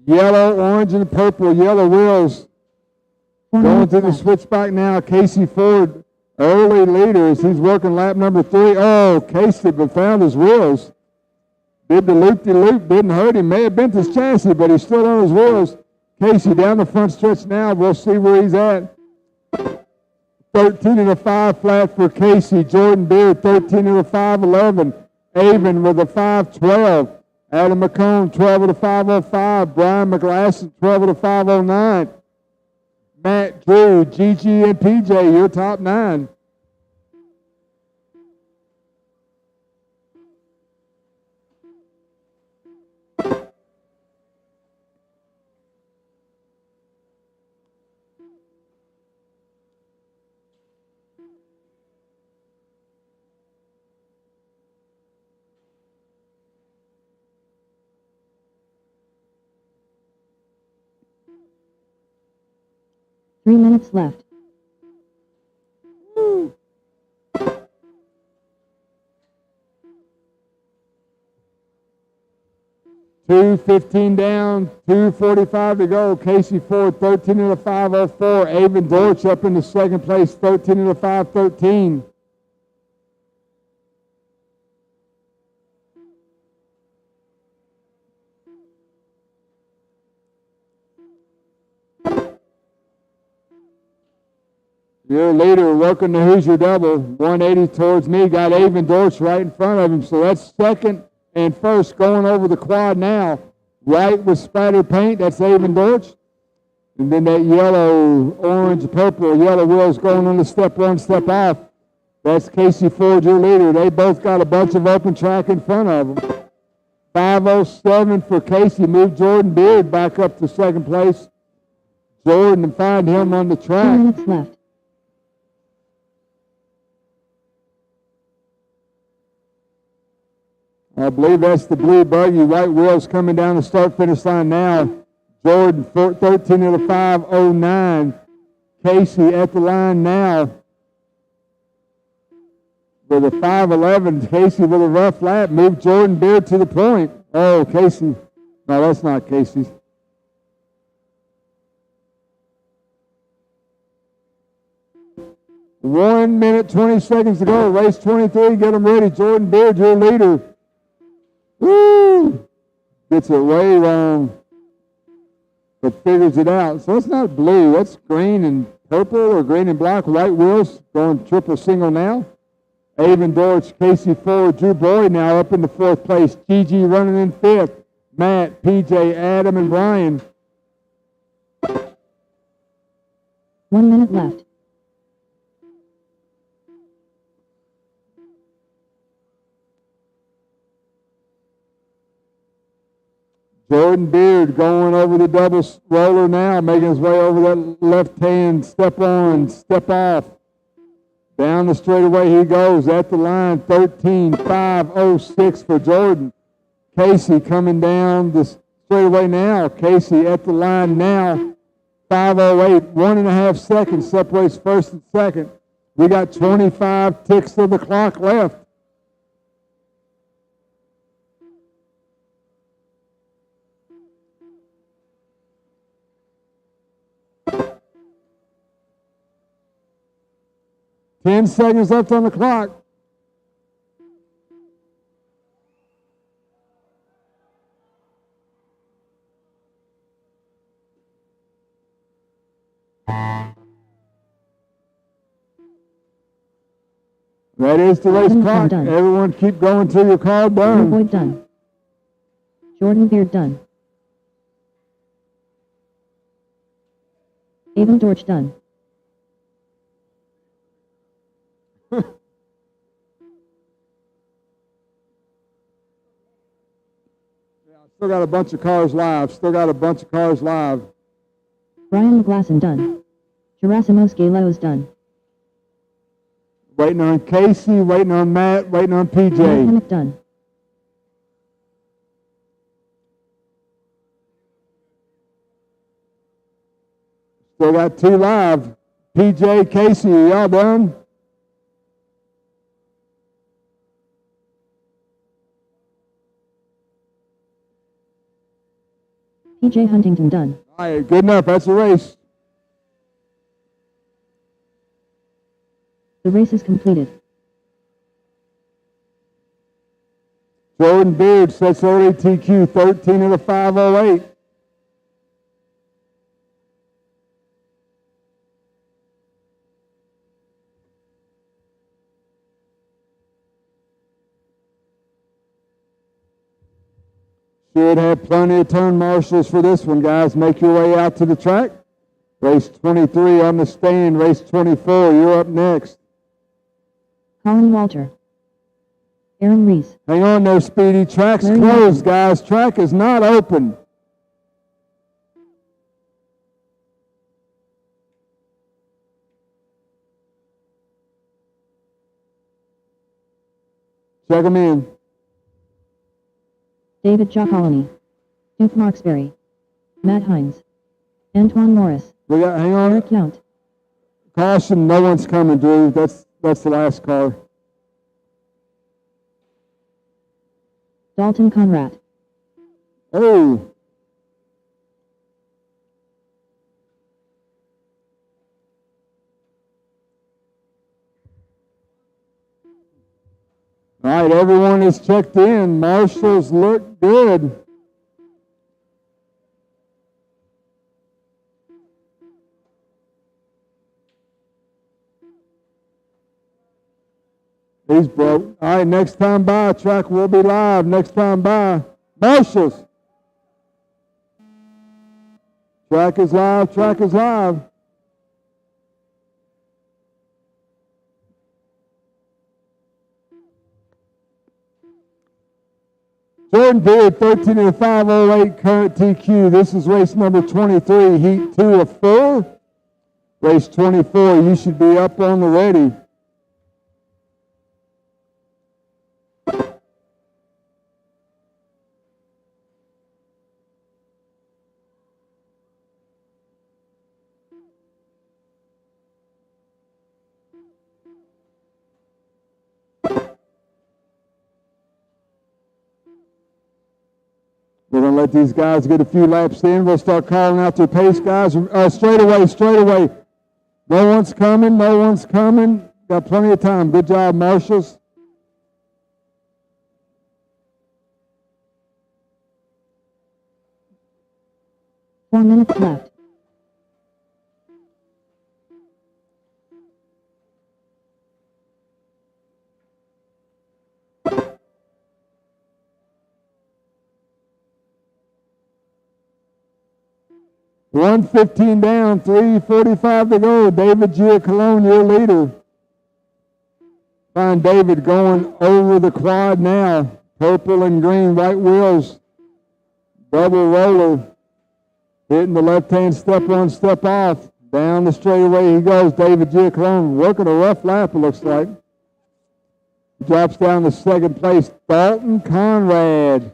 Yellow, orange, and purple. Yellow wheels. Going to the switchback now. Casey Ford, early leaders. He's working lap number 3. Oh, Casey, but found his wheels. Did the loop-de-loop, didn't hurt him. May have bent his chassis, but he's still on his wheels. Casey down the front stretch now. We'll see where he's at. 13 and a 5 flat for Casey. Jordan Beard, 13 and a 5.11. Avon with a 5.12. Adam McCone, 12 with a 5.05. Brian McGlasson, 12 with a 5.09. Matt, Drew, Gigi, and PJ, your top 9. 3 minutes left. 2:15 down, 2:45 to go. Casey Ford, 13 in the 5:04. Avon Dortch up in the second place, 13 in the 5:13. Your leader working the Hoosier double, 180 towards me, got Avon Dortch right in front of him. So that's second and first going over the quad now. Right with splattered paint, that's Avon Dortch. And then that yellow, orange, purple, yellow wheels going on the step one, step off. That's Casey Ford, your leader. They both got a bunch of open track in front of them. 5:07 for Casey. Moved Jordan Beard back up to second place. Jordan, and find him on the 2 track. minutes left. I believe that's the blue buggy. White wheels coming down the start-finish line now. Jordan, 13 of the 5:09. Casey at the line now. With a 5:11, Casey with a rough lap. Moved Jordan Beard to the point. Oh, Casey. No, that's not Casey. One minute, 20 seconds to go. Race 23, get them ready. Jordan Beard, your leader. Woo! Gets it way wrong, but figures it out. So it's not blue. That's green and purple or green and black. White wheels going triple single now. Avon Dortch, Casey Ford, Drew Boyd now up in the fourth place. Gigi running in fifth. Matt, PJ, Adam, and Brian. 1 minute left. Jordan Beard going over the double roller now, making his way over that left hand, step on, step off. Down the straightaway he goes at the line, 13.506 for Jordan. Casey coming down the straightaway now. Casey at the line now, 5:08, 1.5 seconds separates first and second. We got 25 ticks of the clock left. Ten seconds left on the clock. That is the race clock. Done. Everyone keep going till your call Drew done. Boyd done. Jordan Beard done. Avon Dortch done. Still got a bunch of cars live. Brian McGlasson done. Gerasimos Galos done. Waiting on Casey, waiting on Matt, waiting on PJ. Matt done. Still got two live. PJ, Casey, y'all done? PJ Huntington done. All right, good enough. That's a race. The race is completed. Jordan Beard sets early TQ, 13 of the 5:08. Should have plenty of turn marshals for this one, guys. Make your way out to the track. Race 23 on the stand. Race 24, you're up next. Colin Walter. Aaron Reese. Hang on there, Speedy. Track's Larry closed, guys. Track is not open. Check them in. David Giacolini. Duke Marksberry. Matt Hines. Antoine Morris. We got, hang on. Eric Yount. Caution, no one's coming, Drew. That's the last car. Dalton Conrad. Oh. All right, everyone is checked in. Marshals look good. He's broke. All right, next time by, track will be live. Next time by, Marshals. Track is live, track is live. Jordan Beard, 13 of the 508 current TQ. This is race number 23, heat 2 of 4. Race 24, you should be up on the ready. We're going to let these guys get a few laps in. We'll start calling out their pace, guys. Straight away, straight away. No one's coming, no one's coming. Got plenty of time. Good job, Marshals. Four minutes left. $1:15 down, 3:45 to go. David Giacalone, your leader. Find David going over the quad now. Purple and green, white wheels. Double roller. Hitting the left-hand step on, step off. Down the straightaway he goes. David Giacalone working a rough lap, it looks like. Drops down to second place. Dalton Conrad.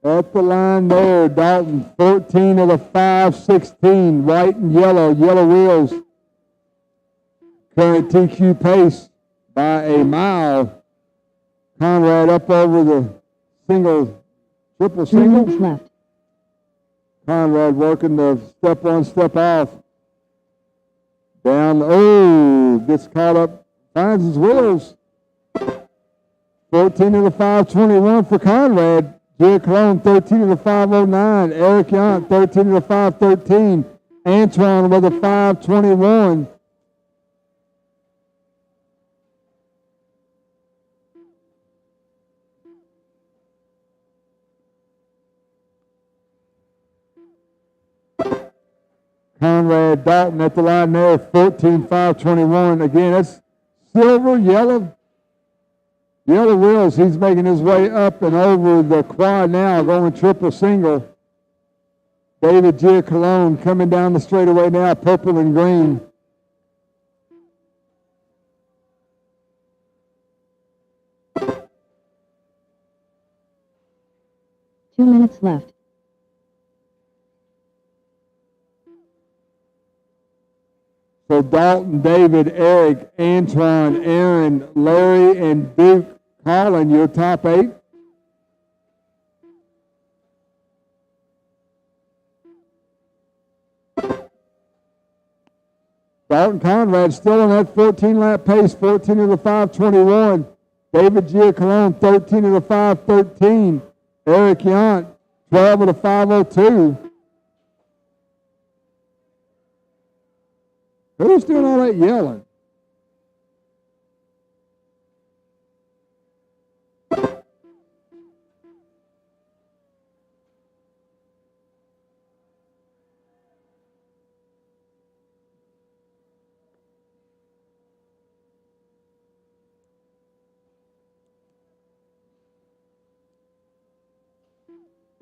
At the line there, Dalton, 14 of the 516, white and yellow wheels. Current TQ pace by a mile. Conrad up over the triple 2 minutes single. left. Conrad working the step on, step off. Down, gets caught up, finds his wheels. 14 of the 521 for Conrad. Giacalone, 13 of the 509. Eric Yount, 13 of the 513. Antoine with a 521. Conrad Dalton at the line there, 14,521. Again, that's silver, yellow wheels. He's making his way up and over the quad now, going triple single. David Giacalone coming down the straightaway now, purple and green. Two minutes left. So Dalton, David, Eric, Antoine, Aaron, Larry, and Duke Colin, your top 8. Dalton Conrad still on that 14-lap pace, 14 of the 521. David Giacalone, 13 of the 513. Eric Yount, 12 of the 502. Who's doing all that yelling?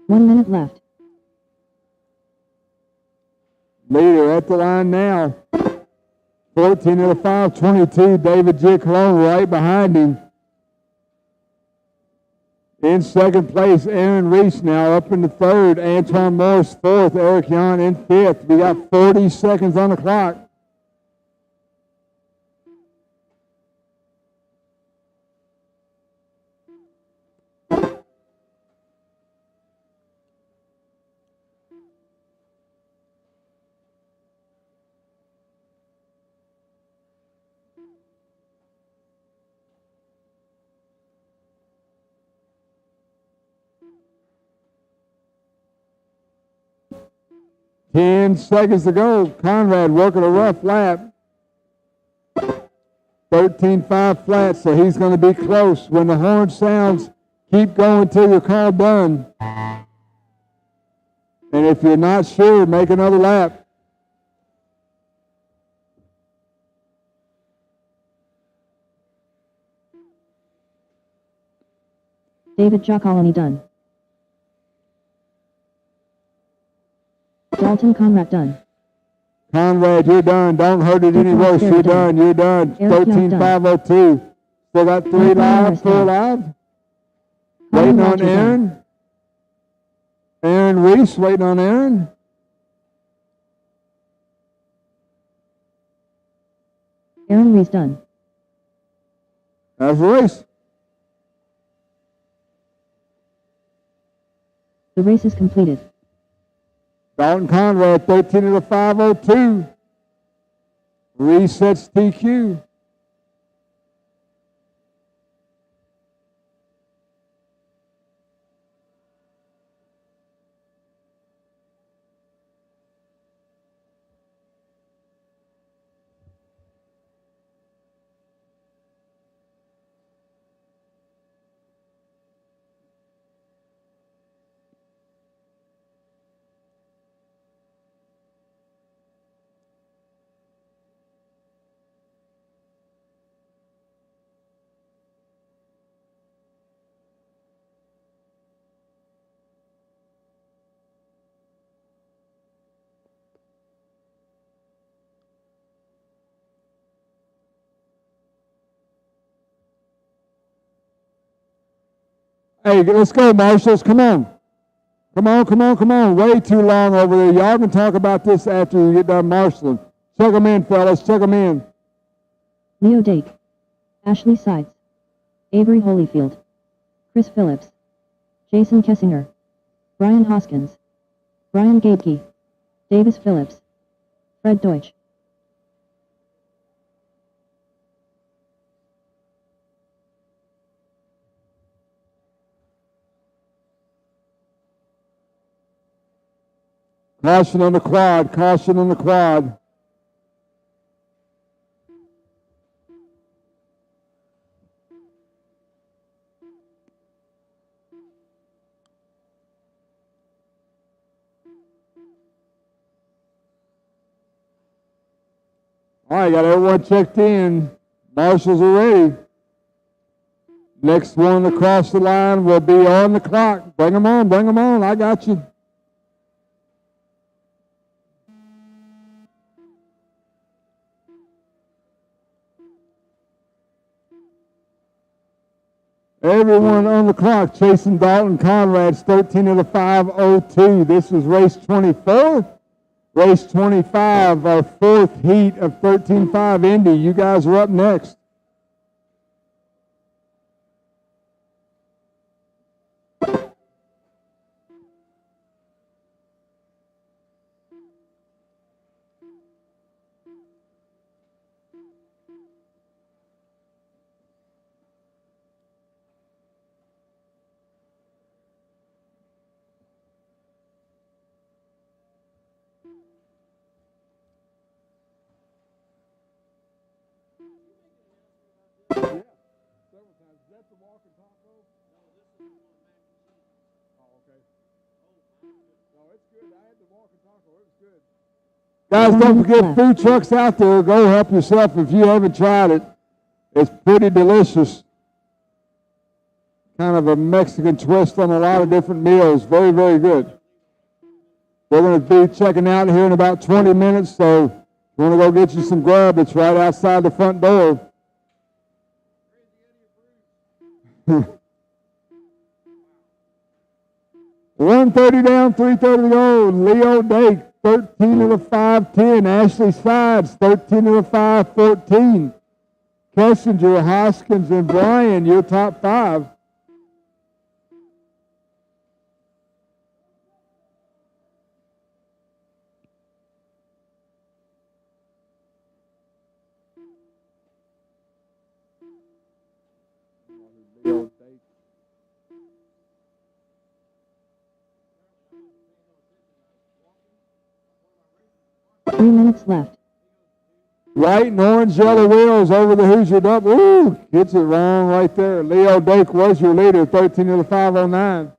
One minute left. Leader at the line now. 14 of the 522, David Giacalone right behind him. In second place, Aaron Reese now up in the third. Antoine Morris fourth. Eric Yon in fifth. We got 40 seconds on the clock. Ten seconds to go. Conrad working a rough lap. 13.5 flat, so he's going to be close. When the horn sounds, keep going till you're called done. And if you're not sure, make another lap. David Giacolini done. Dalton Conrad done. Conrad, you're done. Don't hurt it any worse. You're done. You're done. 13.502. Still got 3 live, 4 live. Waiting on Aaron. Aaron Reese, waiting on Aaron. Aaron Reese done. That's the race. The race is completed. Dalton Conrad, 13 of the 502. Resets TQ. Hey, let's go, Marshals. Come on. Come on, come on, come on. Way too long over there. Y'all can talk about this after you get done marshaling. Check them in, fellas. Check them in. Leo Dake. Ashley Sides. Avery Holyfield. Chris Phillips. Jason Kessinger. Brian Hoskins. Brian Gabke. Davis Phillips. Fred Deutsch. Caution on the quad. Caution on the quad. All right, got everyone checked in. Marshals are ready. Next one across the line will be on the clock. Bring them on, bring them on. I got you. Everyone on the clock, chasing Dalton Conrad's 13 of the 502. This is race 24. Race 25, our fourth heat of 13.5 Indy. You guys are up next. Guys, don't forget food trucks out there. Go help yourself if you haven't tried it. It's pretty delicious. Kind of a Mexican twist on a lot of different meals. Very, very good. We're going to be checking out here in about 20 minutes, so if you want to go get you some grub, it's right outside the front door. 1:30 down, 3:30 to go. Leo Dake, 13 of the 5-10. Ashley Sides, 13 of the 5-14. Kessinger, Hoskins, and Brian, your top 5. Leo Dake. Three minutes left. White and orange yellow wheels over the Hoosier double. Ooh, gets it wrong right there. Leo Dake was your leader, 13 of the 509.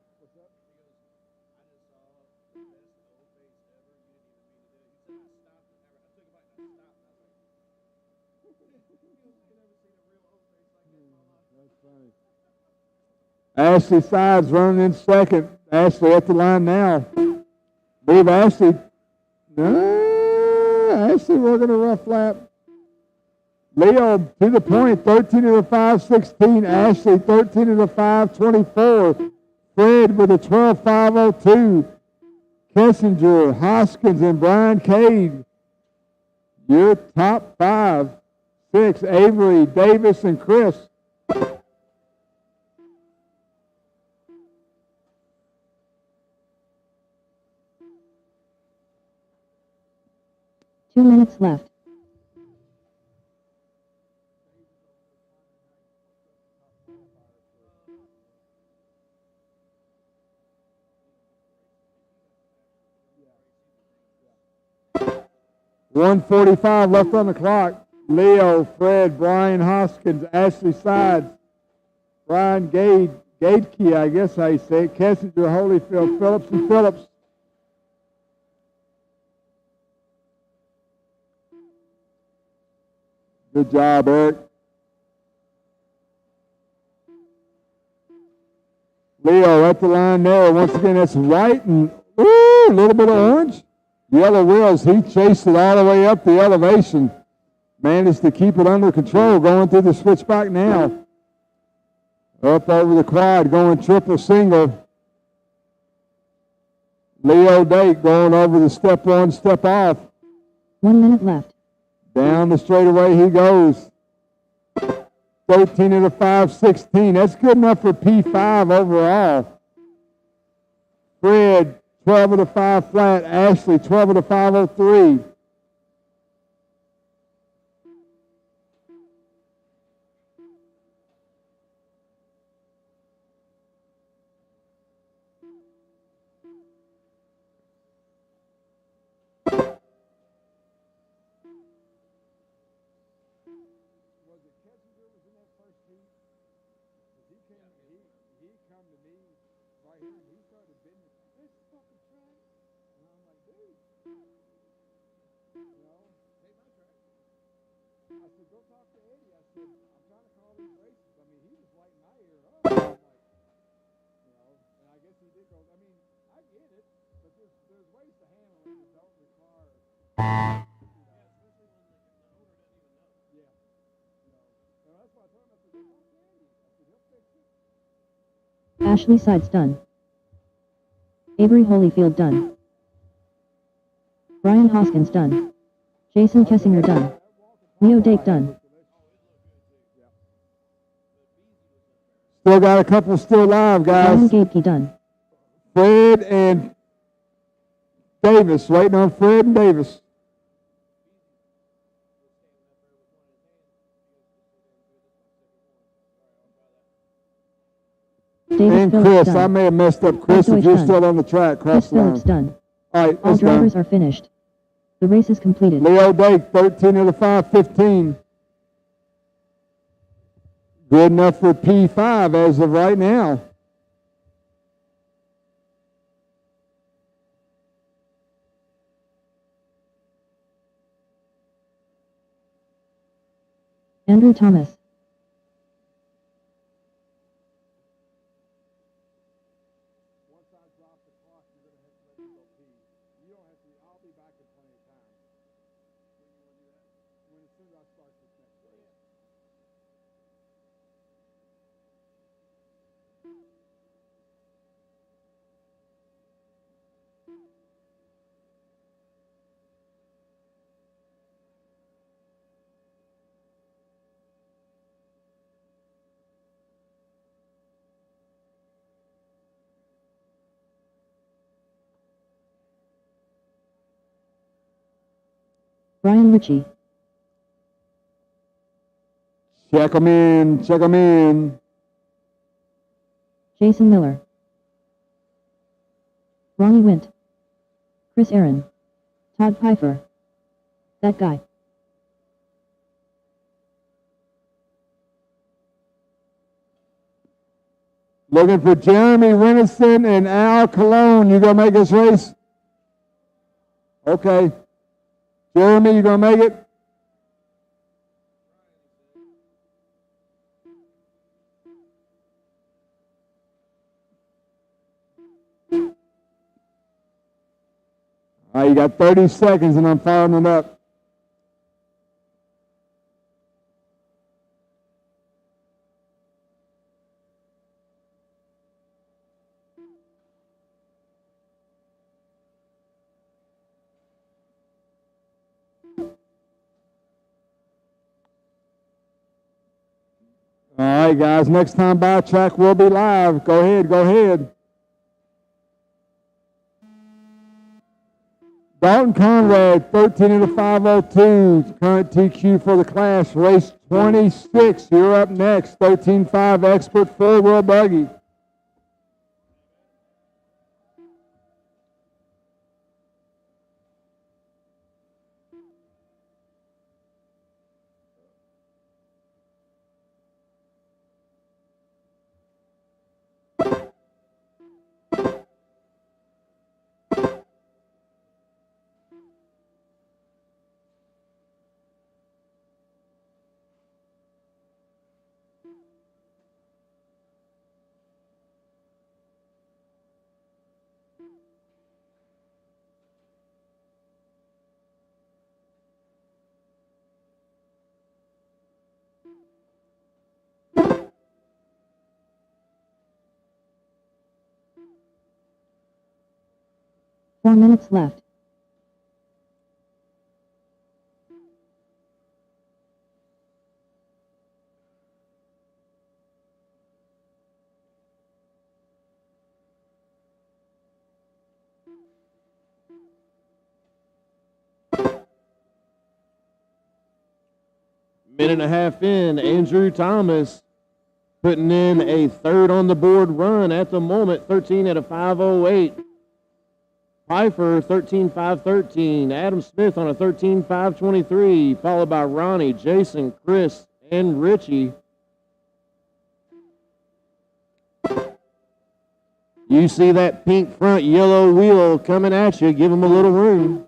Ashley Sides running in second. Ashley at the line now. Believe Ashley. Ashley working a rough lap. Leo to the point, 13 of the 5-16. Ashley, 13 of the 5-24. Fred with a 12-5-02. Kessinger, Hoskins, and Brian Cade. Your top 5. 6, Avery, Davis, and Chris. Two minutes left. $1:45 left on the clock. Leo, Fred, Brian Hoskins, Ashley Sides, Brian Gadeke, I guess I say, Kessinger, Holyfield, Phillips, and Phillips. Good job, Eric. Leo at the line there. Once again, that's white and ooh, a little bit of orange. Yellow wheels. He chased it all the way up the elevation. Managed to keep it under control. Going through the switchback now. Up over the quad, going triple single. Leo Dake going over the step on, step off. 1 minute left. Down the straightaway he goes. 13 of the 5-16. That's good enough for P5 overall. Fred, 12 of the 5 flat. Ashley, 12 of the 503. Ashley Sides done. Avery Holyfield done. Brian Hoskins done. Jason Kessinger done. Leo Dake done. Still got a couple still live, Brian guys. Gadeke done. Fred and Davis. Waiting on Fred and Davis. Davis And Phillips Chris. done. I may have messed up Chris if Deutsch you're done. still on the track. Chris Cross the line. Phillips done. All right, All let's go. drivers are finished. The race is completed. Leo Dake, 13 of the 5-15. Good enough for P5 as of right now. Andrew Thomas. Brian Ritchie. Check 'em in, check 'em in. Jason Miller. Ronnie Wint. Chris Aaron. Todd Pfeiffer. That guy. Looking for Jeremy Winnison and Al Cologne. You gonna make this race? Okay. Jeremy, you gonna make it? All right, you got 30 seconds and I'm firing it up. All right, guys, next time by track will be live. Go ahead, go ahead. Dalton Conrad, 13 of the 502, current TQ for the class, race 26. You're up next, 13.5 expert four-wheel buggy. Four minutes left. Minute and a half in, Andrew Thomas putting in a third on the board run at the moment, 13 at a 5:08. Pfeiffer, 13.513. Adam Smith on a 13.523, followed by Ronnie, Jason, Chris, and Richie. You see that pink front yellow wheel coming at you. Give them a little room.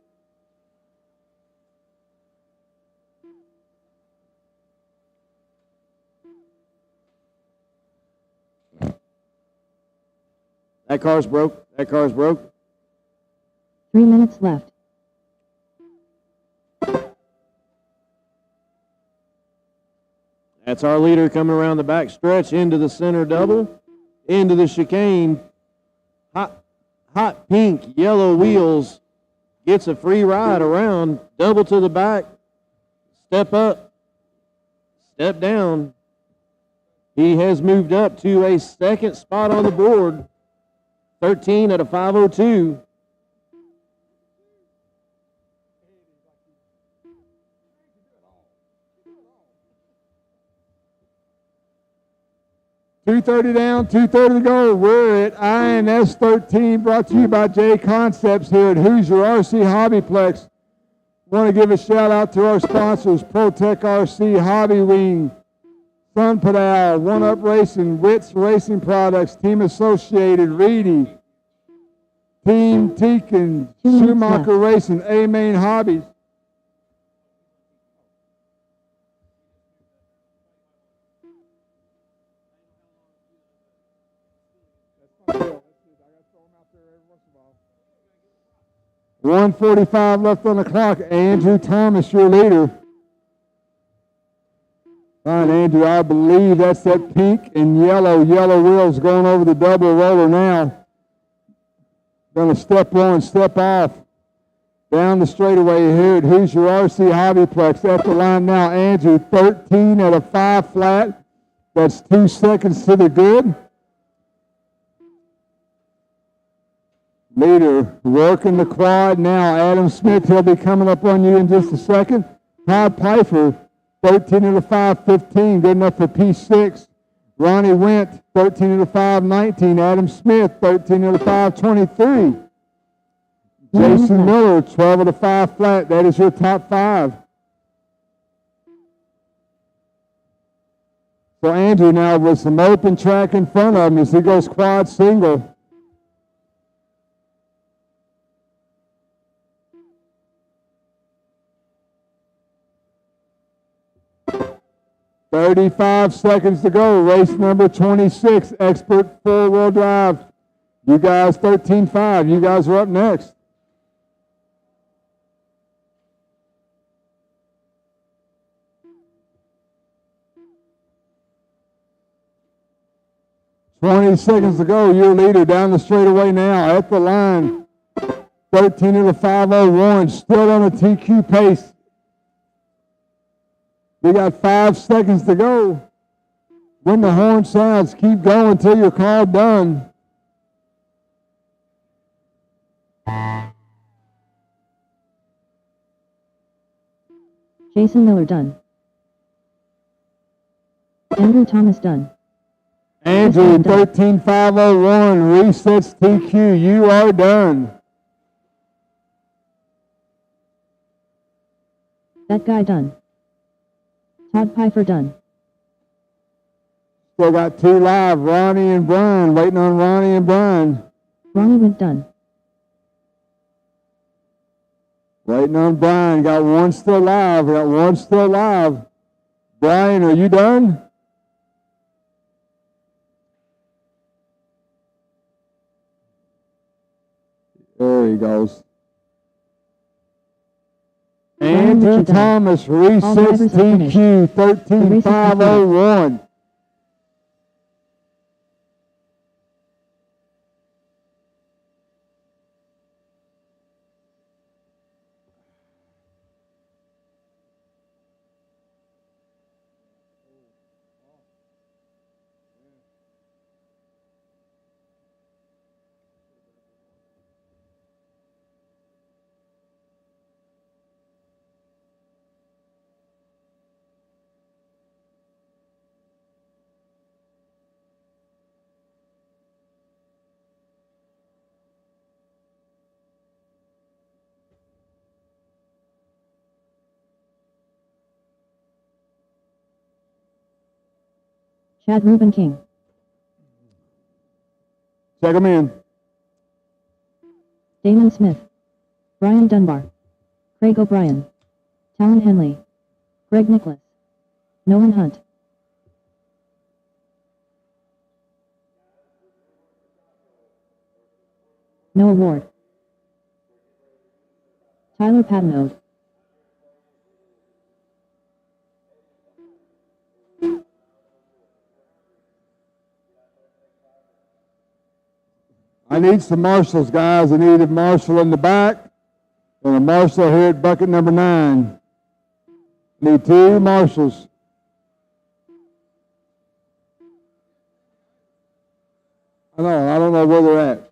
That car's broke. That car's broke. 3 minutes left. That's our leader coming around the back stretch into the center double, into the chicane. Hot pink, yellow wheels. Gets a free ride around, double to the back. Step up, step down. He has moved up to a second spot on the board. 13 at a 5:02. $230 down, $230 to go. We're at INS13, brought to you by JConcepts here at Hoosier RC HobbyPlex. Want to give a shout out to our sponsors, ProTech RC, Hobby Wing, Sun Pedal, One Up Racing, Wits Racing Products, Team Associated, Reedy, Team Tekin, Schumacher Racing, A-Main Hobbies. $1:45 left on the clock. Andrew Thomas, your leader. All right, Andrew, I believe that's that pink and yellow wheels going over the double roller now. Going to step on, step off. Down the straightaway here at Hoosier RC HobbyPlex. At the line now, Andrew, 13 at a 5 flat. That's 2 seconds to the good. Leader working the quad now. Adam Smith, he'll be coming up on you in just a second. Todd Pfeiffer, 13 of the 5:15, good enough for P6. Ronnie Went, 13 of the 5:19. Adam Smith, 13 of the 5:23. Jason Miller, 12 of the 5 flat. That is your top 5. So Andrew now with some open track in front of him as he goes quad single. "35 seconds to go. Race number 26, Expert 4-wheel drive. You guys 13.5. You guys are up next. "20 seconds to go. Your leader down the straightaway now at the line. 13 of the 5:01, still on a TQ pace. We got 5 seconds to go. When the horn sounds, keep going until you're called done. Jason Miller done. Andrew Thomas done. Andrew, 13.501, resets TQ. You are done. That guy done. Todd Pfeiffer done. Still got 2 live, Ronnie and Brian, waiting on Ronnie and Brian. Ronnie Went done. Waiting on Brian, got 1 still live, got 1 still live. Brian, are you done? There he goes. Andrew Thomas resets TQ, 13.501. Chad Ruben King. Check him in. Damon Smith. Brian Dunbar. Craig O'Brien. Talon Henley. Greg Nicholas. Nolan Hunt. Noah Ward. Tyler Patino. I need some marshals, guys. I need a marshal in the back and a marshal here at bucket number 9. Need 2 marshals. I don't know where they're at.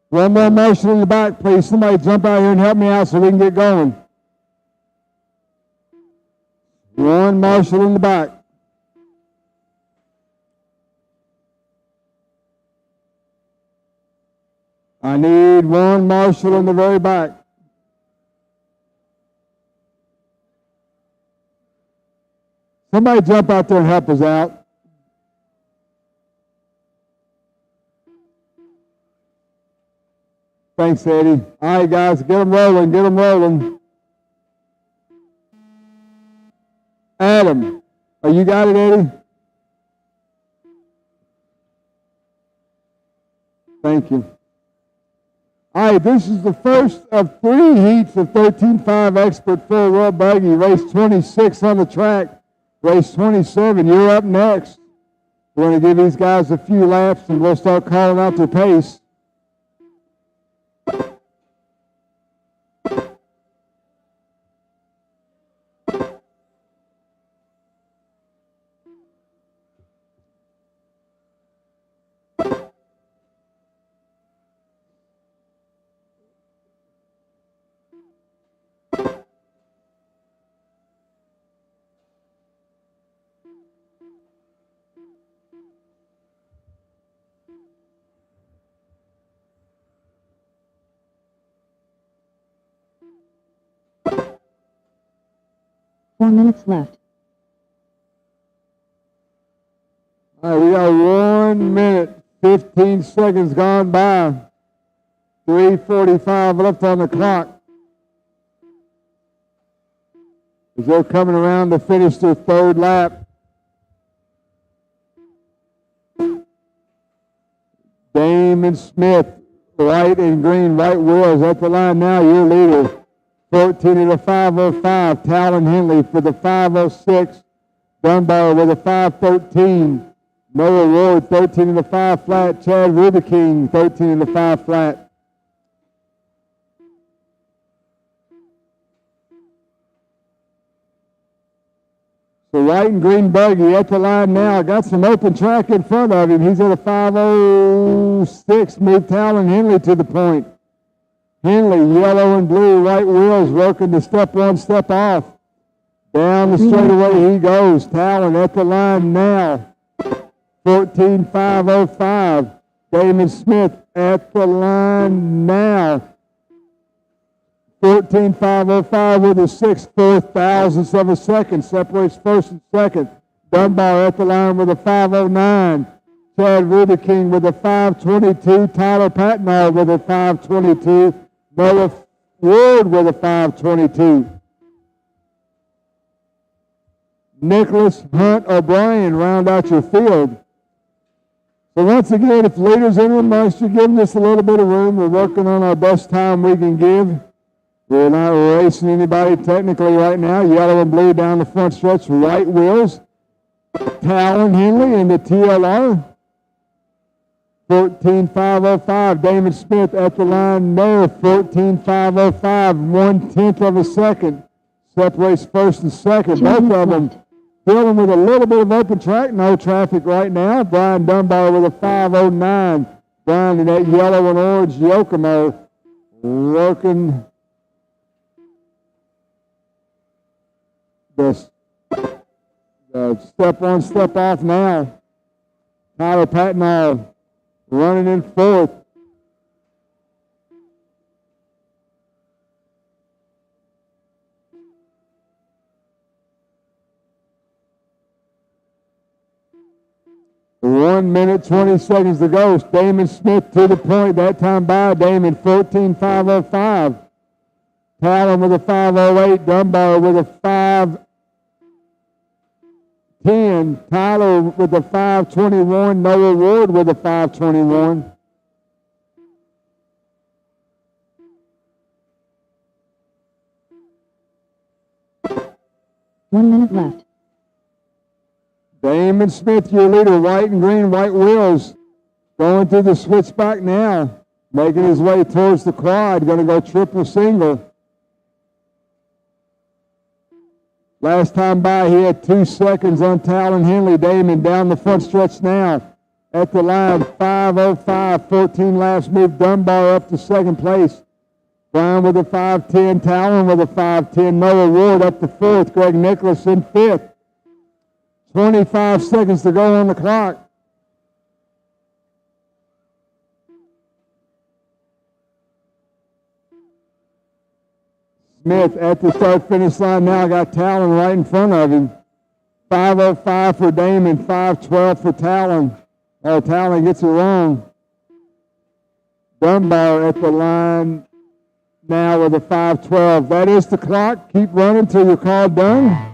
One more marshal in the back, please. Somebody jump out here and help me out so we can get going. 1 marshal in the back. I need 1 marshal in the very back. Somebody jump out there and help us out. Thanks, Eddie. All right, guys, get them rolling, get them rolling. Adam, oh, you got it, Eddie? Thank you. All right, this is the first of 3 heats of 13.5 Expert 4-wheel buggy. Race 26 on the track. Race 27, you're up next. We're going to give these guys a few laps, and we'll start calling out their pace. 4 minutes left. All right, we got 1 minute, 15 seconds gone by. 3:45 left on the clock. As they're coming around to finish their third lap. Damon Smith, white and green, white wheels at the line now, your leader. 14 at a 5:05. Talon Henley for the 5:06. Dunbar with a 5:13. Noah Ward, 13 at a 5 flat. Chad Rubiking, 13 at a 5 flat. The white and green buggy at the line now. Got some open track in front of him. He's at a 5:06. Moved Talon Henley to the point. Henley, yellow and blue, white wheels, working to step on, step off. Down the straightaway he goes. Talon at the line now. 14:5:05. Damon Smith at the line now. 14:5:05 with a 6/4,000ths of a second. Separates first and second. Dunbar at the line with a 5:09. Chad Rubiking with a 5:22. Tyler Patnall with a 5:22. Noah Ward with a 5:22. Nicholas Hunt O'Brien round out your field. So once again, if leaders in the Meister giving us a little bit of room, we're working on our best time we can give. We're not racing anybody technically right now. Yellow and blue down the front stretch, white wheels. Talon Henley in the TLR. 14:5:05. Damon Smith at the line there. 14:5:05. 1/10 of a second. Separates first and second. Both of them dealing with a little bit of open track. No traffic right now. Brian Dunbar with a 5:09. Brian in that yellow and orange Yokomo working the step on, step off now. Tyler Patnall running in fourth. One minute, 20 seconds to go. Damon Smith to the point. That time by Damon, 14:5:05. Talon with a 5:08. Dunbar with a 5:10. Tyler with a 5:21. Noah Ward with a 5:21. One minute left. Damon Smith, your leader, white and green, white wheels. Going through the switchback now. Making his way towards the quad. Going to go triple single. Last time by, he had 2 seconds on Talon Henley. Damon down the front stretch now. At the line, 5:05, 14 laps. Moved Dunbar up to second place. Brian with a 5:10. Talon with a 5:10. Noah Ward up to fourth. Greg Nicholas in fifth. 25 seconds to go on the clock. Smith at the start-finish line now. Got Talon right in front of him. 5:05 for Damon, 5:12 for Talon. Oh, Talon gets it wrong. Dunbar at the line now with a 5:12. That is the clock. Keep running till you're called done.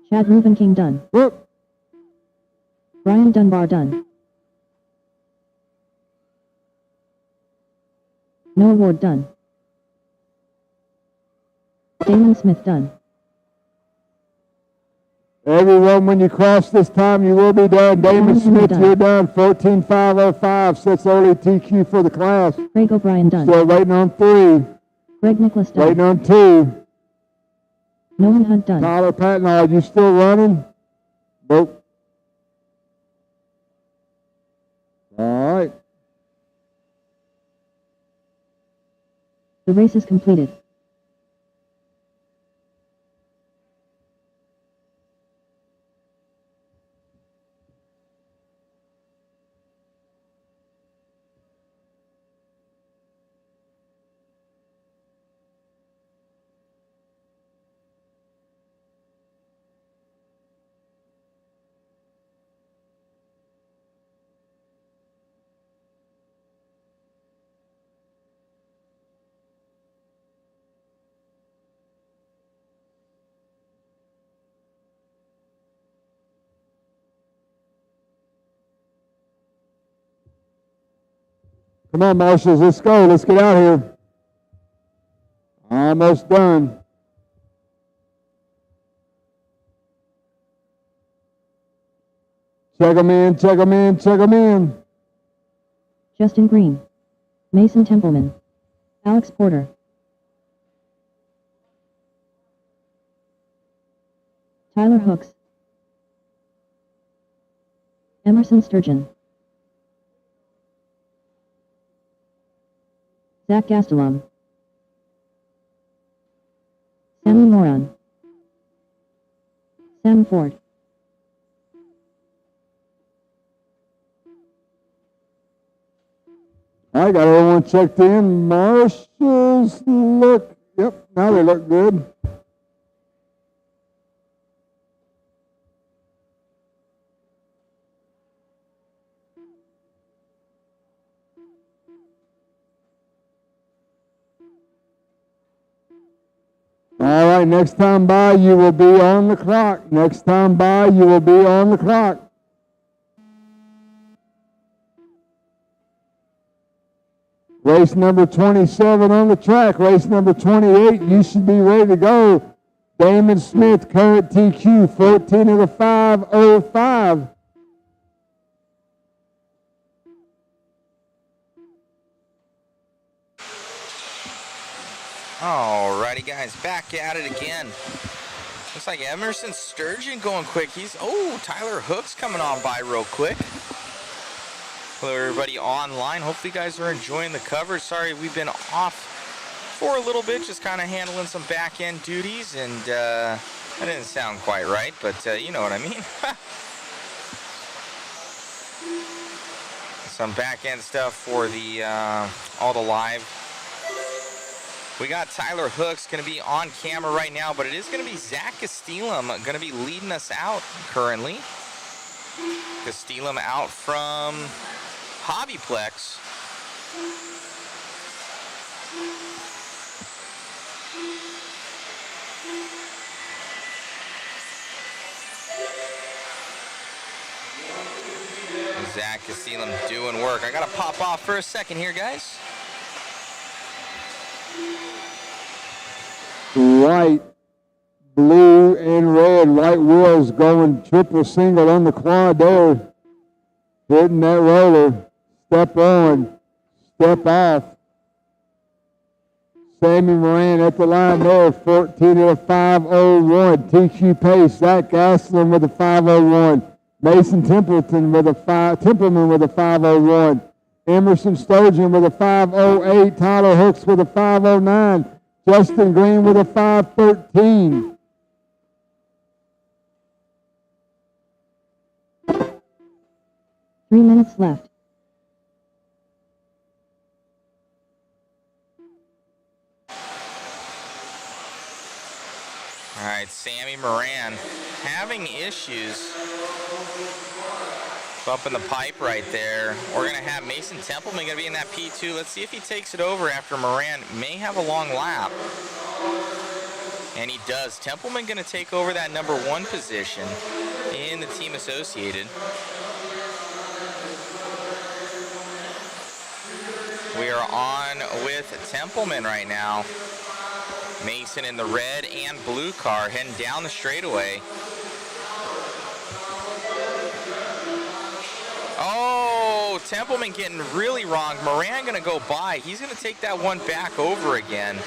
Chad Rubiking done. Whoop. Brian Dunbar done. Noah Ward done. Damon Smith done. Everyone, when you cross this time, you will be done. Damon Smith, you're done. 14:5:05 sets early TQ for the class. Craig O'Brien done. Still waiting on 3. Greg Nicholas done. Waiting on 2. Nolan Hunt done. Tyler Patnall, you still running? Nope. All right. The race is completed. Come on, marshals, let's go. Let's get out here. Almost done. Check them in, check them in, check them in. Justin Green, Mason Templeman, Alex Porter, Tyler Hooks, Emerson Sturgeon, Zach Gastelum, Sammy Moran, Sam Ford, I got everyone checked in. Marshals look, yep, now they look good. All right, next time by, you will be on the clock. Next time by, you will be on the clock. Race number 27 on the track. Race number 28, you should be ready to go. Damon Smith, current TQ, 14 of the 5:05. Alrighty, guys, back at it again. Looks like Emerson Sturgeon going quick. Tyler Hooks coming on by real quick. Hello, everybody online. Hopefully, you guys are enjoying the coverage. Sorry, we've been off for a little bit, just kind of handling some back-end duties, and that didn't sound quite right, but you know what I mean. Some back-end stuff for the all the live. We got Tyler Hooks going to be on camera right now, but it is going to be Zach Gastelum going to be leading us out currently. Gastelum out from HobbyPlex. Zach Gastelum doing work. I got to pop off for a second here, guys. White, blue, and red. White wheels going triple single on the quad there. Hitting that roller. Step on, step off. Sammy Moran at the line there, 14 of the 5:01. TQ pace. Zach Gastelum with a 5:01. Mason Templeman with a 5:01. Emerson Sturgeon with a 5:08. Tyler Hooks with a 5:09. Justin Green with a 5:13. Three minutes left. All right, Sammy Moran having issues bumping the pipe right there. We're going to have Mason Templeman going to be in that P2. Let's see if he takes it over after Moran may have a long lap. And he does. Templeman going to take over that number 1 position in the team associated. We are on with Templeman right now. Mason in the red and blue car heading down the straightaway. Oh, Templeman getting really wrong. Moran going to go by. He's going to take that one back over again.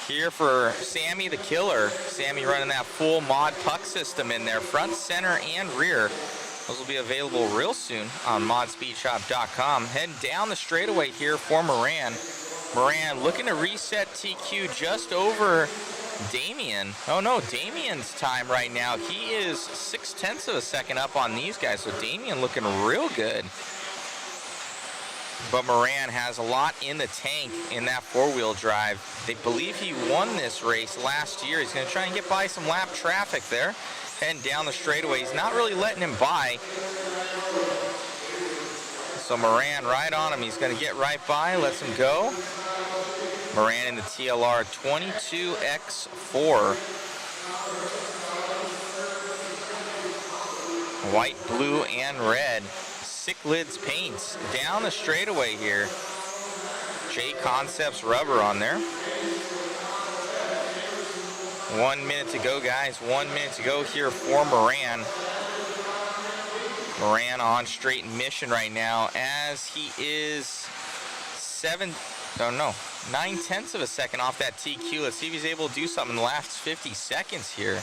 Here for Sammy the Killer. Sammy running that full mod puck system in there, front, center, and rear. Those will be available real soon on modspeedshop.com. Heading down the straightaway here for Moran. Moran looking to reset TQ just over Damien. Oh no, Damien's time right now. He is 0.6 of a second up on these guys, so Damien looking real good. But Moran has a lot in the tank in that four-wheel drive. They believe he won this race last year. He's going to try and get by some lap traffic there. Heading down the straightaway. He's not really letting him by. So Moran right on him. He's going to get right by, lets him go. Moran in the TLR 22X4. White, blue, and red. Cichlids Paints down the straightaway here. JConcepts rubber on there. 1 minute to go, guys. 1 minute to go here for Moran. Moran on straight mission right now as he is 9/10 of a second off that TQ. Let's see if he's able to do something in the last 50 seconds here.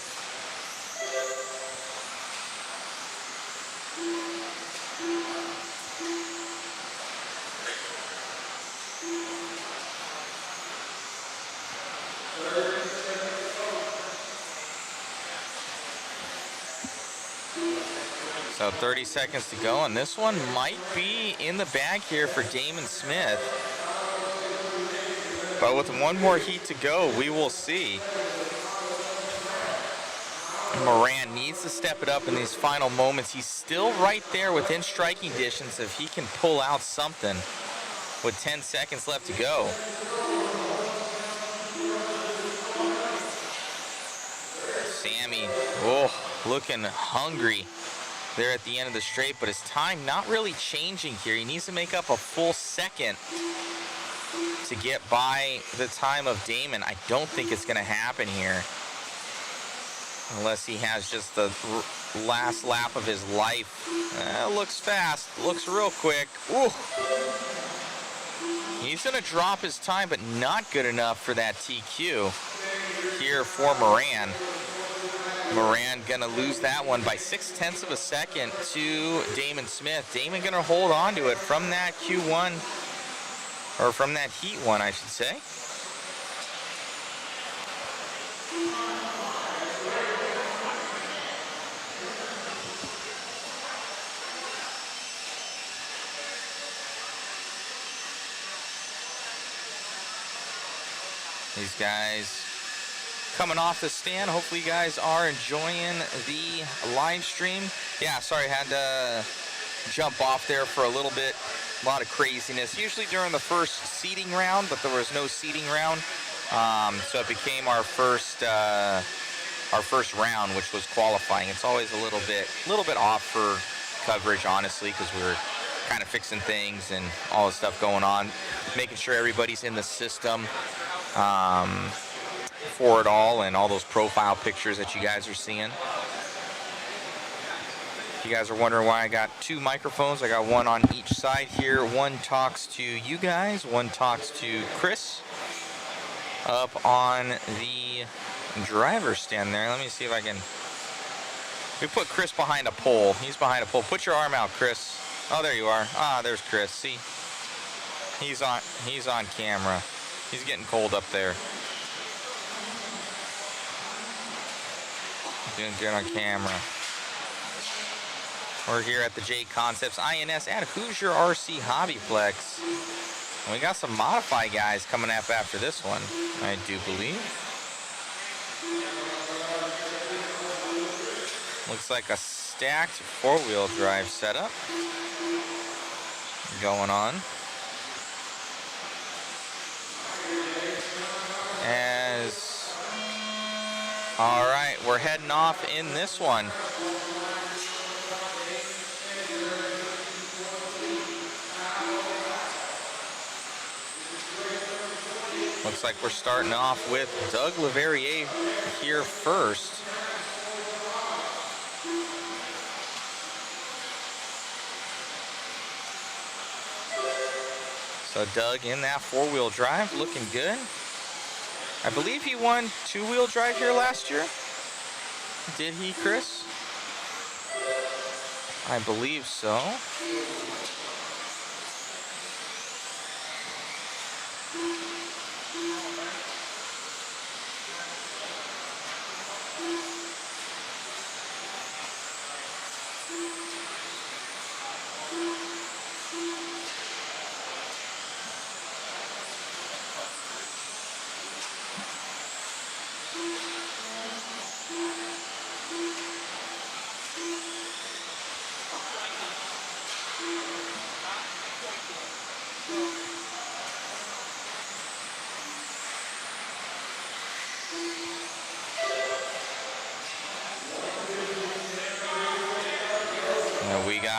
So 30 seconds to go, and this one might be in the bag here for Damon Smith. But with one more heat to go, we will see. Moran needs to step it up in these final moments. He's still right there within striking distance if he can pull out something with 10 seconds left to go. Sammy, oh, looking hungry there at the end of the straight, but his time not really changing here. He needs to make up a full second to get by the time of Damon. I don't think it's going to happen here unless he has just the last lap of his life. Looks fast, looks real quick. Ooh. He's going to drop his time, but not good enough for that TQ here for Moran. Moran gonna lose that one by 0.6 of a second to Damon Smith. Damon gonna hold on to it from that Q1, or from that heat one, I should say. These guys coming off the stand. Hopefully you guys are enjoying the live stream. Yeah, sorry, I had to jump off there for a little bit. A lot of craziness. Usually during the first seeding round, but there was no seeding round. So it became our first round, which was qualifying. It's always a little bit off for coverage, honestly, because we were kind of fixing things and all the stuff going on, making sure everybody's in the system. For it all and all those profile pictures that you guys are seeing. If you guys are wondering why I got two microphones, I got one on each side here. One talks to you guys, one talks to Chris up on the driver's stand there. Let me see if I can. We put Chris behind a pole. He's behind a pole. Put your arm out, Chris. Oh, there you are. Ah, there's Chris. See? He's on camera. He's getting cold up there. Doing good on camera. We're here at the JConcepts INS at Hoosier RC HobbyPlex. And we got some Modify guys coming up after this one, I do believe. Looks like a stacked four-wheel drive setup going on. All right, we're heading off in this one. Looks like we're starting off with Doug Leverrier here first. So Doug in that four-wheel drive, looking good. I believe he won two-wheel drive here last year. Did he, Chris? I believe so.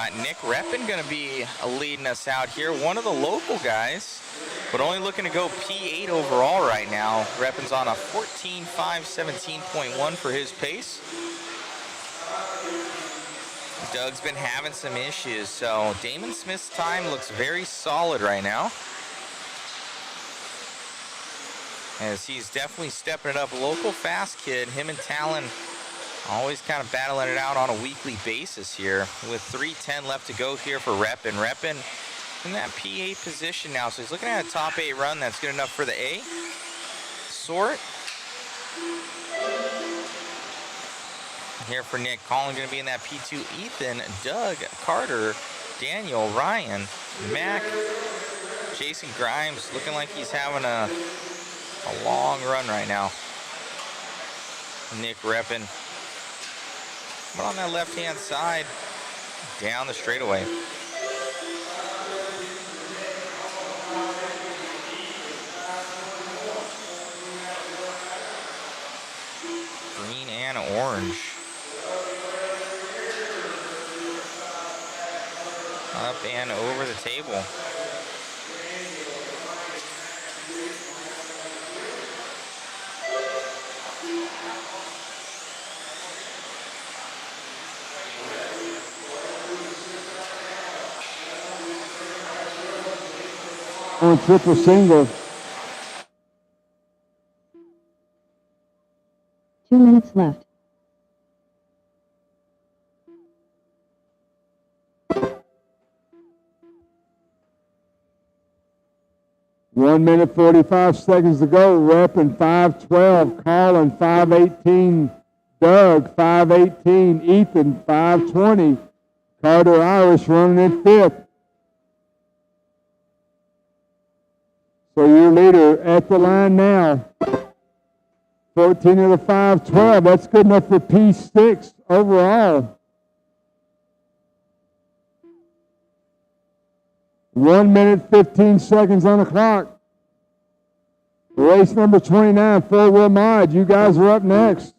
got Nick Reppin going to be leading us out here. One of the local guys, but only looking to go P8 overall right now. Reppin's on a 14.5, 17.1 for his pace. Doug's been having some issues, so Damon Smith's time looks very solid right now, as he's definitely stepping it up. Local fast kid, him and Talon always kind of battling it out on a weekly basis here, with 3:10 left to go here for Reppin. Reppin in that P8 position now, so he's looking at a top 8 run. That's good enough for the A sort. Here for Nick, Colin going to be in that P2. Ethan, Doug, Carter, Daniel, Ryan, Mac, Jason Grimes, looking like he's having a long run right now. Nick Reppin. But on that left-hand side, down the straightaway. Green and orange. Up and over the table. On triple single. 2 minutes left. One minute 45 seconds to go. Reppin 5:12. Colin 5:18. Doug 5:18. Ethan 5:20. Carter Irish running in 5th. So your leader at the line now. 14 of the 5:12. That's good enough for P6 overall. 1 minute 15 seconds on the clock. Race number 29, four-wheel mod. You guys are up next.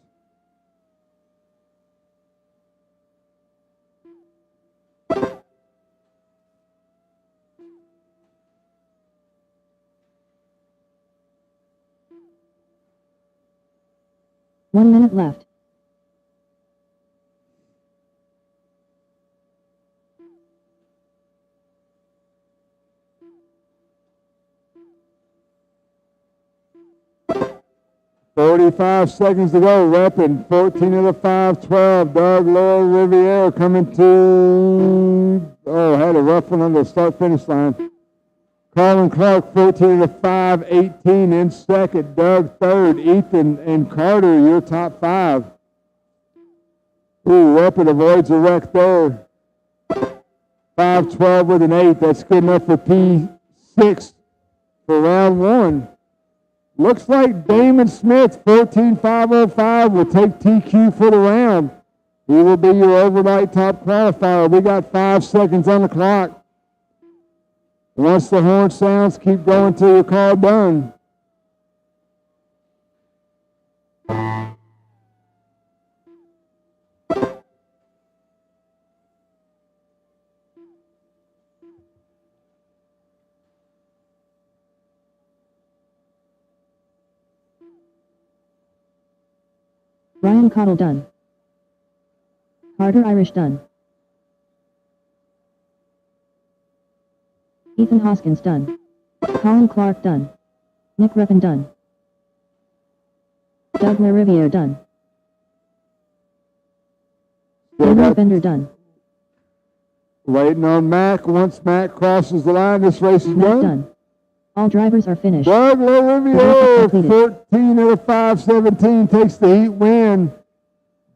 One minute left. $45 seconds to go. Reppin 14 of the 5:12. Doug Laura Riviere coming to, had a rough one on the start-finish line. Colin Clark 14 of the 5:18 in second. Doug third. Ethan and Carter, your top 5. Ooh, Reppin avoids a wreck there. 5:12 with an 8. That's good enough for P6 for round 1. Looks like Damon Smith, 14.505, will take TQ for the round. He will be your overnight top qualifier. We got 5 seconds on the clock. Once the horn sounds, keep going till your call done. Ryan Cottle done. Carter Irish done. Ethan Hoskins done. Colin Clark done. Nick Reppin done. Doug LaRiviere done. Daniel Bender done. Waiting on Mac. Once Mac crosses the line, this race is Mac done. done. All drivers are finished. Doug LaRiviere, 14 of the 5:17, takes the heat win.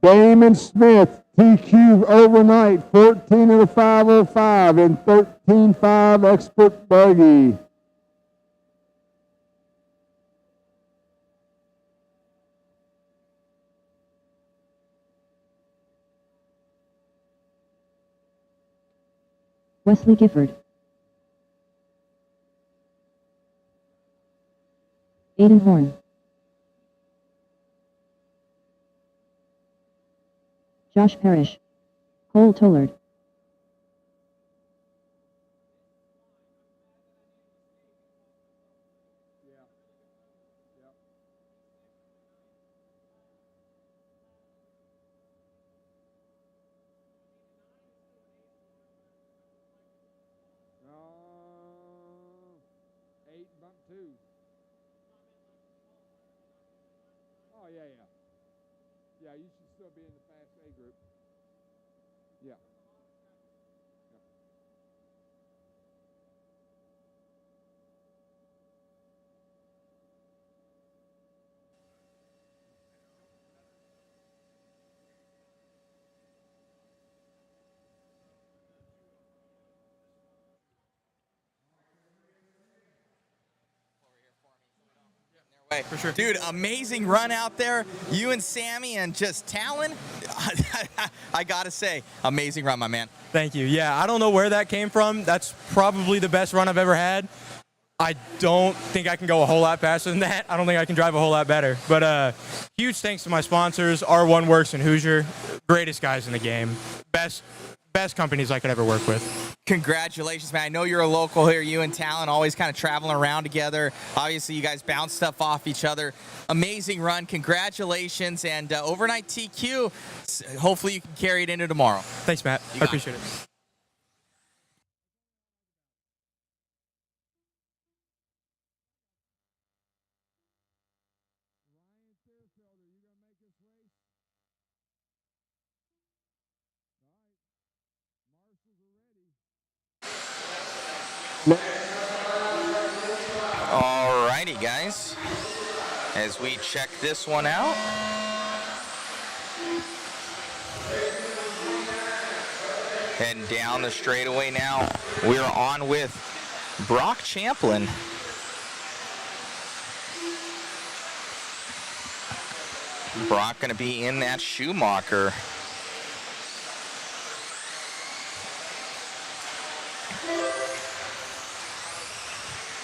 Damon Smith, TQ overnight, 14 of the 5:05 and 13.5 expert buggy. Wesley Gifford. Aiden Horn. Josh Parrish. Cole Tollard. and bump 2. Oh, yeah, yeah. Yeah, you should still be in the Fast A group. Yeah. For sure. Dude, amazing run out there. You and Sammy and just Talon. I gotta say, amazing run, my man. Thank you. Yeah, I don't know where that came from. That's probably the best run I've ever had. I don't think I can go a whole lot faster than that. I don't think I can drive a whole lot better. But huge thanks to my sponsors, R1 Works and Hoosier. Greatest guys in the game. Best companies I could ever work with. Congratulations, man. I know you're a local here. You and Talon always kind of traveling around together. Obviously, you guys bounce stuff off each other. Amazing run. Congratulations. And overnight TQ, hopefully you can carry it into tomorrow. Thanks, Matt. I appreciate it. Alrighty, guys. As we check this one out. Heading down the straightaway now. We're on with Brock Champlin. Brock going to be in that Schumacher.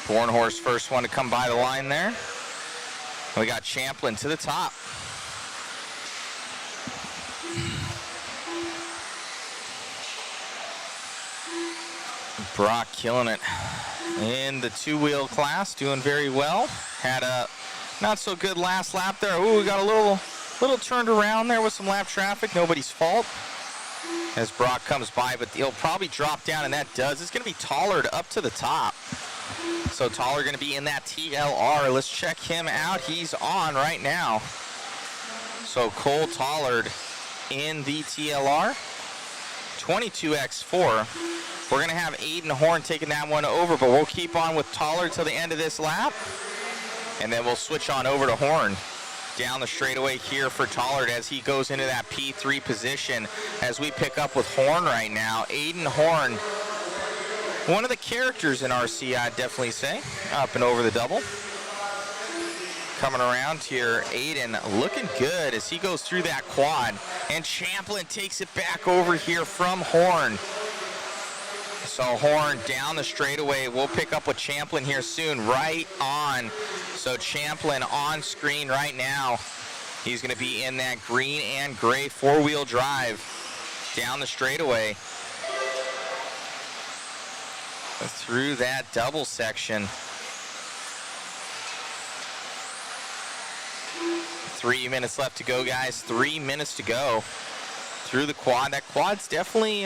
Bornhorst first one to come by the line there. We got Champlin to the top. Brock killing it in the two-wheel class, doing very well. Had a not so good last lap there. Ooh, we got a little turned around there with some lap traffic. Nobody's fault as Brock comes by, but he'll probably drop down, and that does. It's going to be Tollard up to the top. So Tollard going to be in that TLR. Let's check him out. He's on right now. So Cole Tollard in the TLR. 22X4. We're going to have Aiden Horn taking that one over, but we'll keep on with Tollard till the end of this lap. And then we'll switch on over to Horn. Down the straightaway here for Tollard as he goes into that P3 position as we pick up with Horn right now. Aiden Horn, one of the characters in RC, I'd definitely say, up and over the double. Coming around here, Aiden looking good as he goes through that quad. And Champlin takes it back over here from Horn. So Horn down the straightaway. We'll pick up with Champlin here soon, right on. So Champlin on screen right now. He's going to be in that green and gray four-wheel drive down the straightaway through that double section. 3 minutes left to go, guys. 3 minutes to go through the quad. That quad's definitely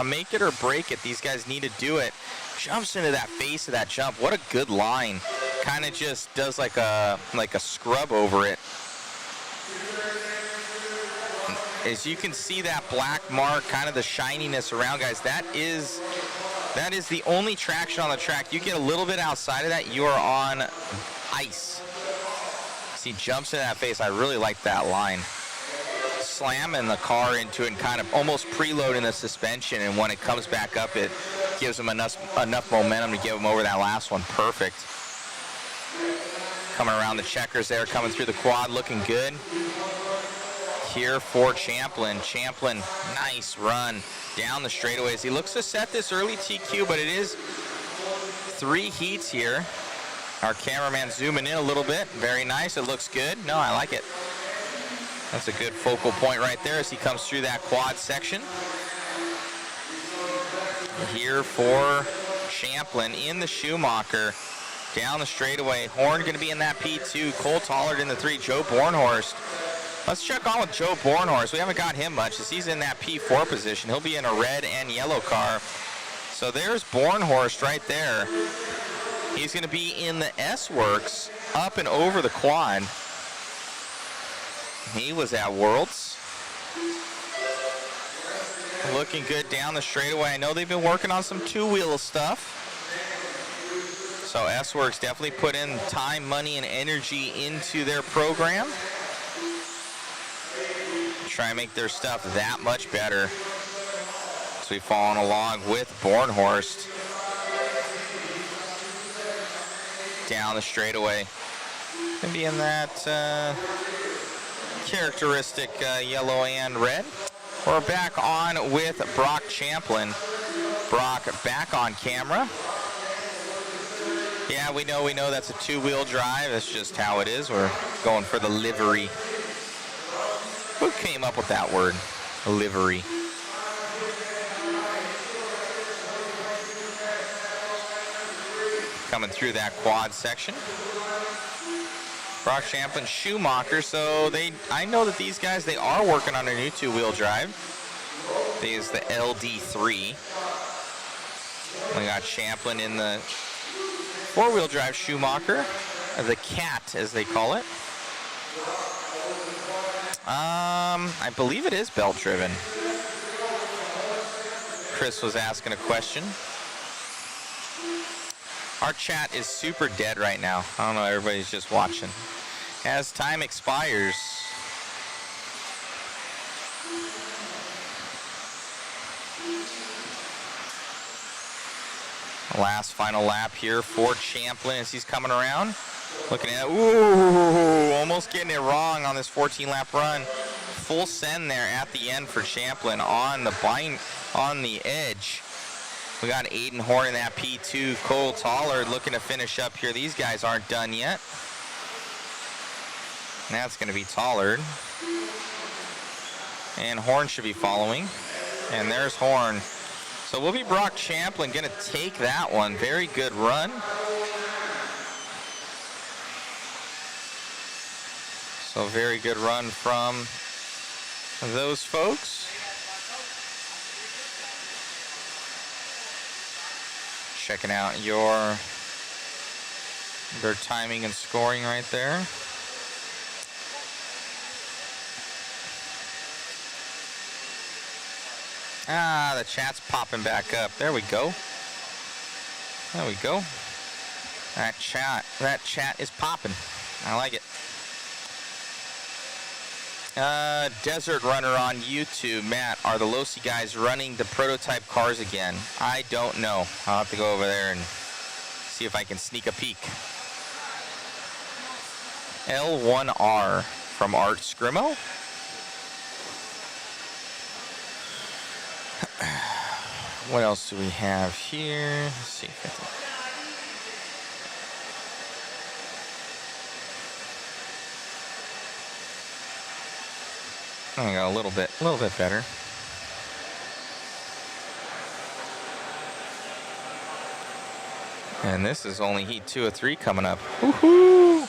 make it or break it. These guys need to do it. Jumps into that face of that jump. What a good line. Kind of just does like a scrub over it. As you can see that black mark, kind of the shininess around, guys, that is the only traction on the track. You get a little bit outside of that, you are on ice. See, jumps in that face. I really like that line. Slamming the car into it and kind of almost preloading the suspension, and when it comes back up, it gives them enough momentum to get them over that last one. Perfect. Coming around the checkers there, coming through the quad, looking good. Here for Champlin. Champlin, nice run down the straightaways. He looks to set this early TQ, but it is 3 heats here. Our cameraman zooming in a little bit. Very nice. It looks good. No, I like it. That's a good focal point right there as he comes through that quad section. Here for Champlin in the Schumacher. Down the straightaway. Horn going to be in that P2. Cole Tollard in the 3. Joe Bornhorst. Let's check on with Joe Bornhorst. We haven't got him much as he's in that P4 position. He'll be in a red and yellow car. So there's Bornhorst right there. He's going to be in the S-Works up and over the quad. He was at Worlds. Looking good down the straightaway. I know they've been working on some two-wheel stuff. So S-Works definitely put in time, money, and energy into their program. Try and make their stuff that much better. So we've fallen along with Bornhorst down the straightaway. Gonna be in that characteristic yellow and red. We're back on with Brock Champlin. Brock back on camera. Yeah, we know that's a two-wheel drive. That's just how it is. We're going for the livery. Who came up with that word? Livery. Coming through that quad section. Brock Champlin, Schumacher. So I know that these guys, they are working on a new two-wheel drive. They use the LD3. We got Champlin in the four-wheel drive Schumacher, the Cat as they call it. I believe it is belt driven. Chris was asking a question. Our chat is super dead right now. I don't know, everybody's just watching. As time expires. Last final lap here for Champlin as he's coming around. Looking at, ooh, almost getting it wrong on this 14-lap run. Full send there at the end for Champlin on the edge. We got Aiden Horn in that P2. Cole Tollard looking to finish up here. These guys aren't done yet. And that's going to be Tollard. And Horn should be following. And there's Horn. So will be Brock Champlin going to take that one. Very good run. So very good run from those folks. Checking out their timing and scoring right there. Ah, the chat's popping back up. There we go. There we go. That chat is popping. I like it. Desert Runner on YouTube. Matt, are the Losi guys running the prototype cars again? I don't know. I'll have to go over there and see if I can sneak a peek. L1R from Art Scrimo. What else do we have here? Let's see if I can... I got a little bit better. And this is only heat 2 of 3 coming up. Woohoo!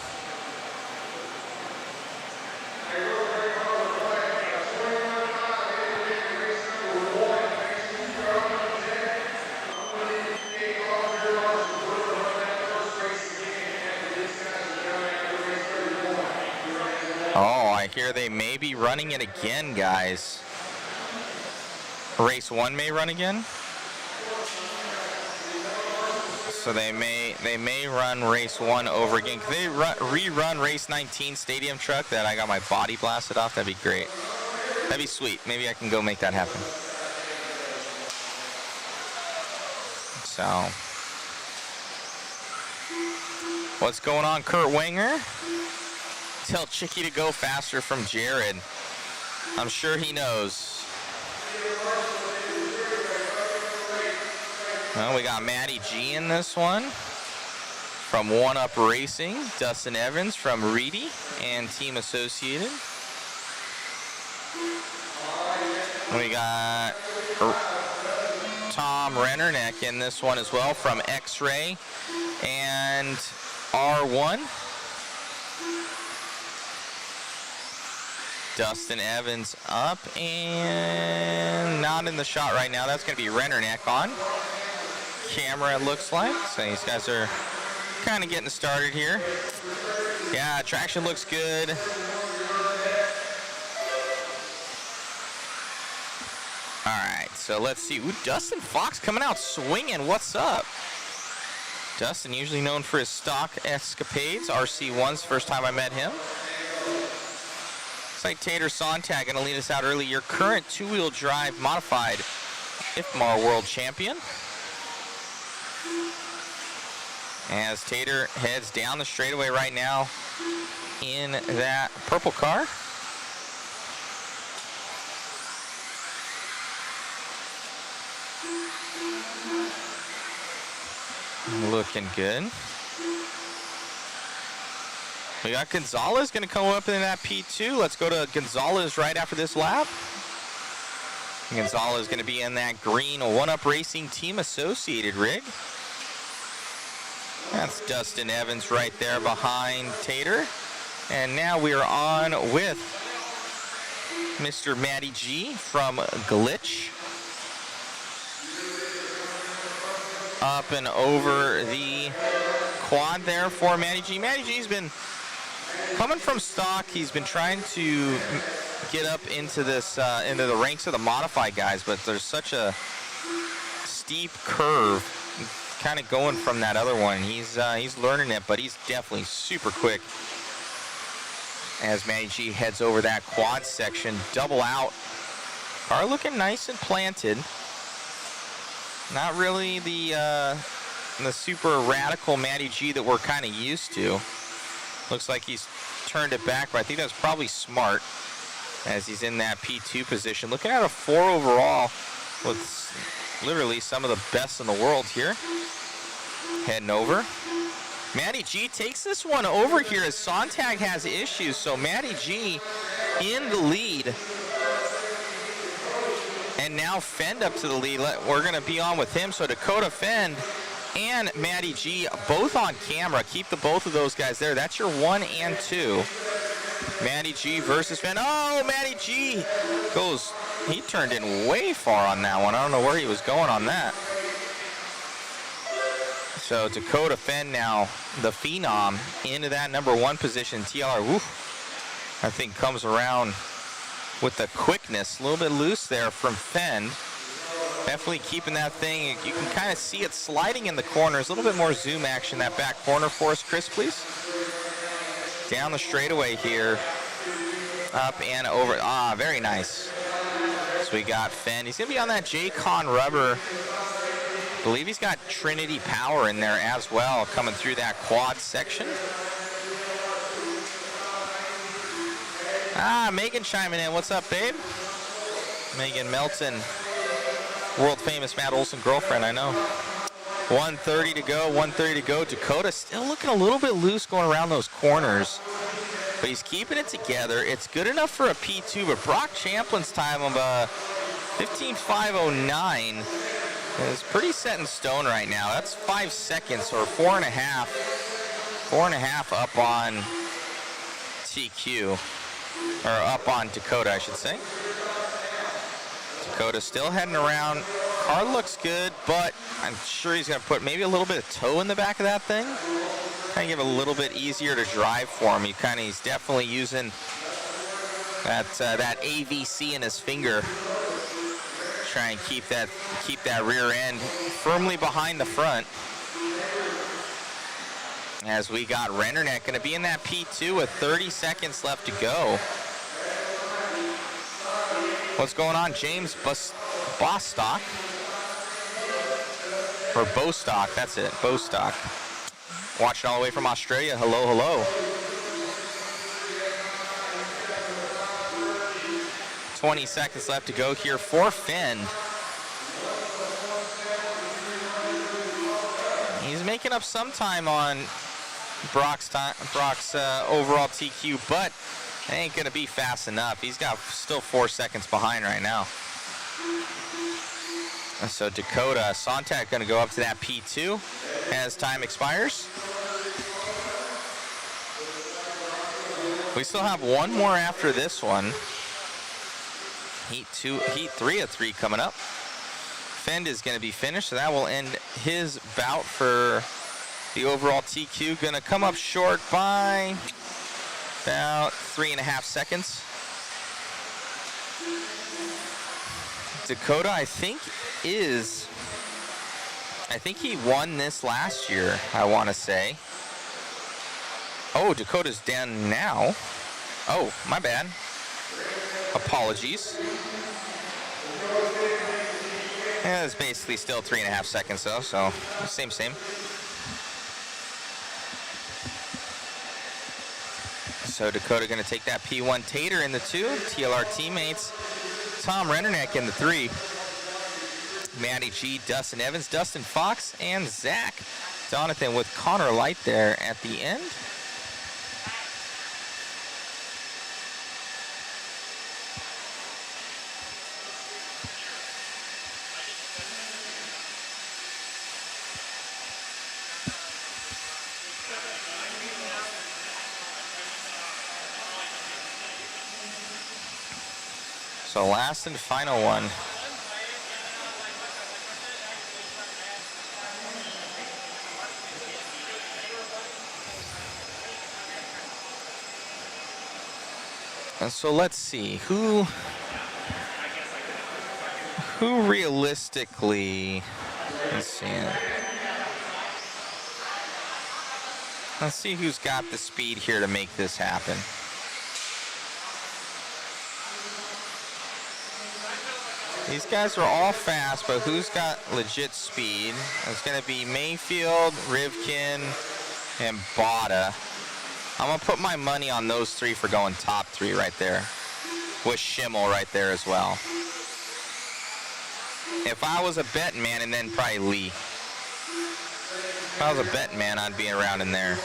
Oh, I hear they may be running it again, guys. Race 1 may run again. So they may run race 1 over again. Could they rerun race 19 stadium truck that I got my body blasted off? That'd be great. That'd be sweet. Maybe I can go make that happen. So, what's going on, Kurt Wenger? Tell Chicky to go faster from Jared. I'm sure he knows. Well, we got Matty G in this one from One Up Racing. Dustin Evans from Reedy and Team Associated. We got Tom Rennerneck in this one as well from X-Ray and R1. Dustin Evans up and not in the shot right now. That's going to be Rennerneck on camera, it looks like. So these guys are kind of getting started here. Yeah, traction looks good. All right, so let's see. Ooh, Dustin Fox coming out swinging. What's up? Dustin, usually known for his stock escapades. RC1's first time I met him. Looks like Tater Sontag going to lead us out early. Your current two-wheel drive modified IFMAR world champion. As Tater heads down the straightaway right now in that purple car. Looking good. We got Gonzalez going to come up in that P2. Let's go to Gonzalez right after this lap. Gonzalez going to be in that green One-Up Racing Team Associated rig. That's Dustin Evans right there behind Tater. And now we are on with Mr. Matty G from Glitch. Up and over the quad there for Matty G. Matty G's been coming from stock. He's been trying to get up into this into the ranks of the modified guys, but there's such a steep curve kind of going from that other one. He's learning it, but he's definitely super quick as Matty G heads over that quad section. Double out. Car looking nice and planted. Not really the super radical Matty G that we're kind of used to. Looks like he's turned it back, but I think that's probably smart as he's in that P2 position. Looking at a 4 overall with literally some of the best in the world here. Heading over. Matty G takes this one over here as Sontag has issues, so Matty G in the lead. And now Fend up to the lead. We're going to be on with him. So Dakota Fend and Matty G both on camera. Keep the both of those guys there. That's your 1 and 2. Matty G versus Fend. Oh, Matty G goes. He turned in way far on that one. I don't know where he was going on that. So Dakota Fend now, the Phenom, into that number 1 position. TLR, I think, comes around with the quickness. A little bit loose there from Fend. Definitely keeping that thing. You can kind of see it sliding in the corners. A little bit more zoom action that back corner for us, Chris, please. Down the straightaway here. Up and over. Ah, very nice. So we got Fend. He's going to be on that JCon rubber. I believe he's got Trinity Power in there as well, coming through that quad section. Ah, Megan chiming in. What's up, babe? Megan Melton, world famous Matt Olson girlfriend, I know. 1:30 to go, 1:30 to go. Dakota still looking a little bit loose going around those corners, but he's keeping it together. It's good enough for a P2, but Brock Champlin's time of 15:509 is pretty set in stone right now. That's 5 seconds or 4.5. 4.5 up on TQ. Or up on Dakota, I should say. Dakota still heading around. Car looks good, but I'm sure he's going to put maybe a little bit of toe in the back of that thing. Kind of give it a little bit easier to drive for him. He's definitely using that AVC in his finger. Try and keep that rear end firmly behind the front. As we got Rennerneck going to be in that P2 with 30 seconds left to go. What's going on, James Bostock? Or Bostock, that's it, Bostock. Watching all the way from Australia, hello, hello. 20 seconds left to go here for Fend. He's making up some time on Brock's overall TQ, but it ain't going to be fast enough. He's got still 4 seconds behind right now. So Dakota Sontag going to go up to that P2 as time expires. We still have one more after this one. Heat 3 of 3 coming up. Fend is going to be finished, so that will end his bout for The overall TQ gonna come up short by about 3.5 seconds. Dakota, I think he won this last year, I want to say. Oh, Dakota's down now. Oh, my bad. Apologies. Yeah, it's basically still 3.5 seconds though, so same. So Dakota gonna take that P1 Tater in the 2. TLR teammates, Tom Rennerneck in the 3. Matty G, Dustin Evans, Dustin Fox, and Zach Donathan with Connor Light there at the end. So last and final one. And so let's see, who realistically, let's see who's got the speed here to make this happen. These guys are all fast, but who's got legit speed? It's going to be Mayfield, Rivkin, and Bada. I'm going to put my money on those 3 for going top 3 right there. With Schimmel right there as well. If I was a betting man, and then probably Lee. If I was a betting man, I'd be around in there.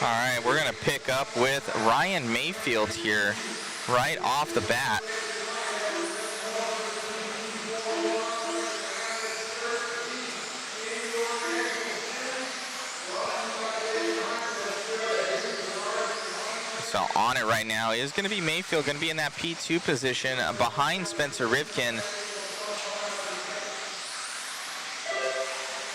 All right, we're going to pick up with Ryan Mayfield here right off the bat. So on it right now is going to be Mayfield, going to be in that P2 position behind Spencer Rivkin.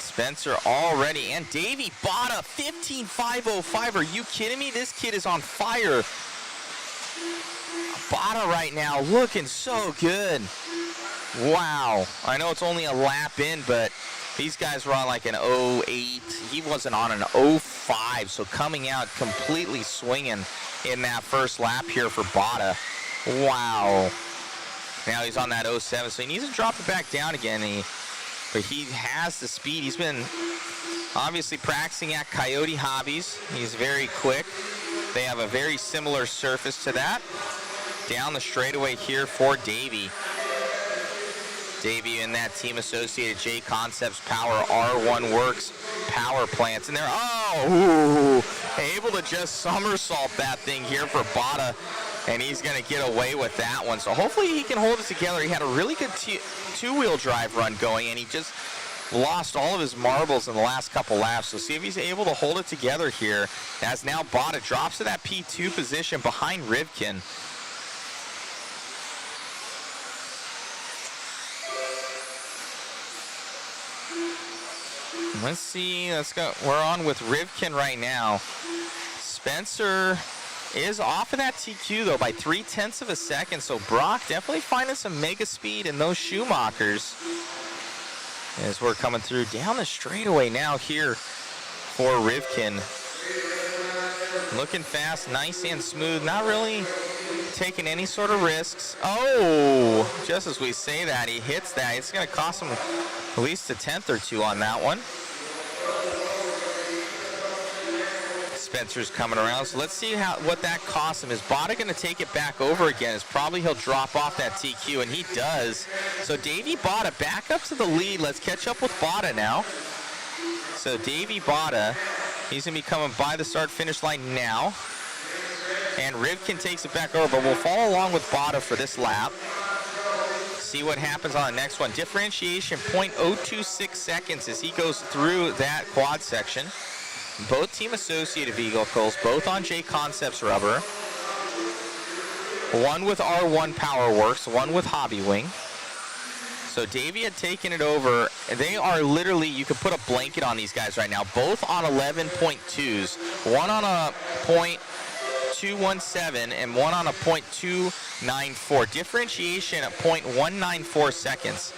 Spencer already, and Davey Bada, 15.505. Are you kidding me? This kid is on fire. Bada right now looking so good. Wow. I know it's only a lap in, but these guys were on like an 08. He wasn't on an 05, so coming out completely swinging in that first lap here for Bada. Wow. Now he's on that 07, so he needs to drop it back down again. But he has the speed. He's been obviously practicing at Coyote Hobbies. He's very quick. They have a very similar surface to that. Down the straightaway here for Davey. Davey in that team associated JConcepts Power R1 Works power plants. And they're, able to just somersault that thing here for Bada. And he's going to get away with that one. So hopefully he can hold it together. He had a really good two-wheel drive run going, and he just lost all of his marbles in the last couple laps. So see if he's able to hold it together here, as now Bada drops to that P2 position behind Rivkin. Let's see, let's go. We're on with Rivkin right now. Spencer is off of that TQ though by 0.3 of a second, so Brock definitely finding some mega speed in those Schumachers as we're coming through down the straightaway now here for Rivkin. Looking fast, nice and smooth, not really taking any sort of risks. Oh, just as we say that, he hits that. It's going to cost him at least a 10th or 2 on that one. Spencer's coming around, so let's see what that costs him. Is Bada going to take it back over again? Is probably he'll drop off that TQ, and he does. So Davey Bada back up to the lead. Let's catch up with Bada now. So Davey Bada He's going to be coming by the start-finish line now. And Rivkin takes it back over, but we'll follow along with Bada for this lap. See what happens on the next one. Differentiation, 0.026 seconds as he goes through that quad section. Both team associated vehicles, both on JConcepts rubber. One with R1 PowerWorks, one with Hobby Wing. So Davey had taken it over. They are literally, you could put a blanket on these guys right now. Both on 11.2s. One on a 0.217 and one on a 0.294. Differentiation at 0.194 seconds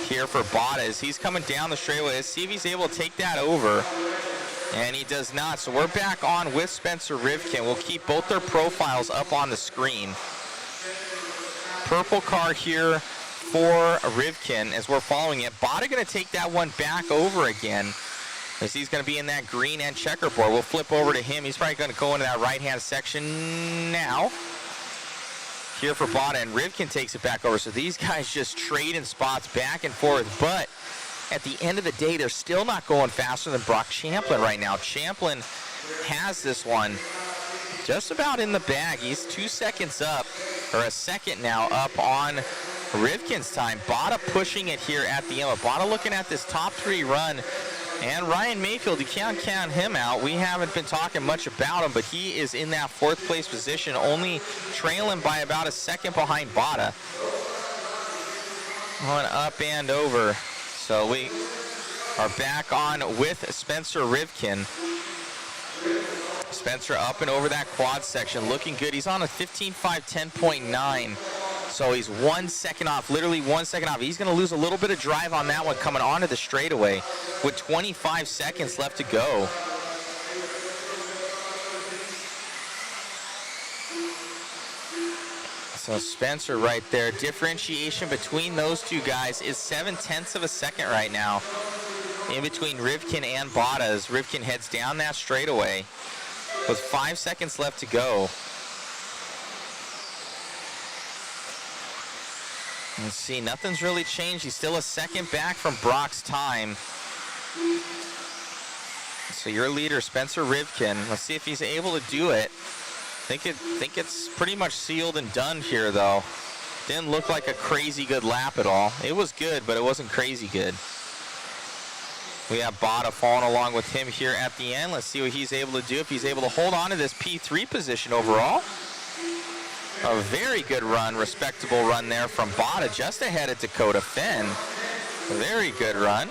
here for Bada as he's coming down the straightaway. Let's see if he's able to take that over. And he does not. So we're back on with Spencer Rivkin. We'll keep both their profiles up on the screen. Purple car here for Rivkin as we're following it. Bada going to take that one back over again as he's going to be in that green and checkerboard. We'll flip over to him. He's probably going to go into that right-hand section now. Here for Bada, and Rivkin takes it back over. So these guys just trade in spots back and forth, but at the end of the day, they're still not going faster than Brock Champlin right now. Champlin has this one just about in the bag. He's 2 seconds up, or a second now, up on Rivkin's time. Bada pushing it here at the end. Bada looking at this top 3 run. And Ryan Mayfield, you can't count him out. We haven't been talking much about him, but he is in that 4th place position, only trailing by about a second behind Bada. Going up and over. So we are back on with Spencer Rivkin. Spencer up and over that quad section, looking good. He's on a 15.5, 10.9. So he's 1 second off, literally 1 second off. He's going to lose a little bit of drive on that one coming onto the straightaway with 25 seconds left to go. So Spencer right there. Differentiation between those two guys is 0.7 of a second right now. In between Rivkin and Bada as Rivkin heads down that straightaway with 5 seconds left to go. Let's see, nothing's really changed. He's still a second back from Brock's time. So your leader, Spencer Rivkin. Let's see if he's able to do it. Think it's pretty much sealed and done here, though. Didn't look like a crazy good lap at all. It was good, but it wasn't crazy good. We have Bada following along with him here at the end. Let's see what he's able to do, if he's able to hold on to this P3 position overall. A very good run, respectable run there from Bada, just ahead of Dakota Finn. A very good run.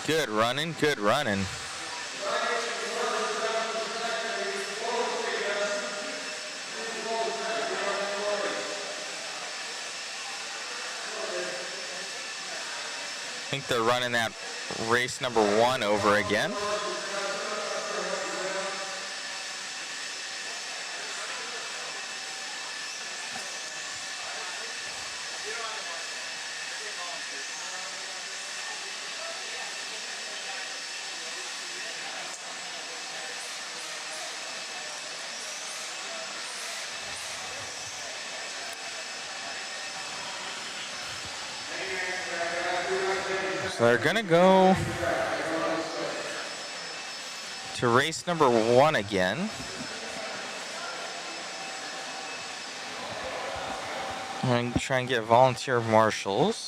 Good running, good running. I think they're running that race number 1 over again. So they're gonna go to race number 1 again. I'm gonna try and get volunteer marshals.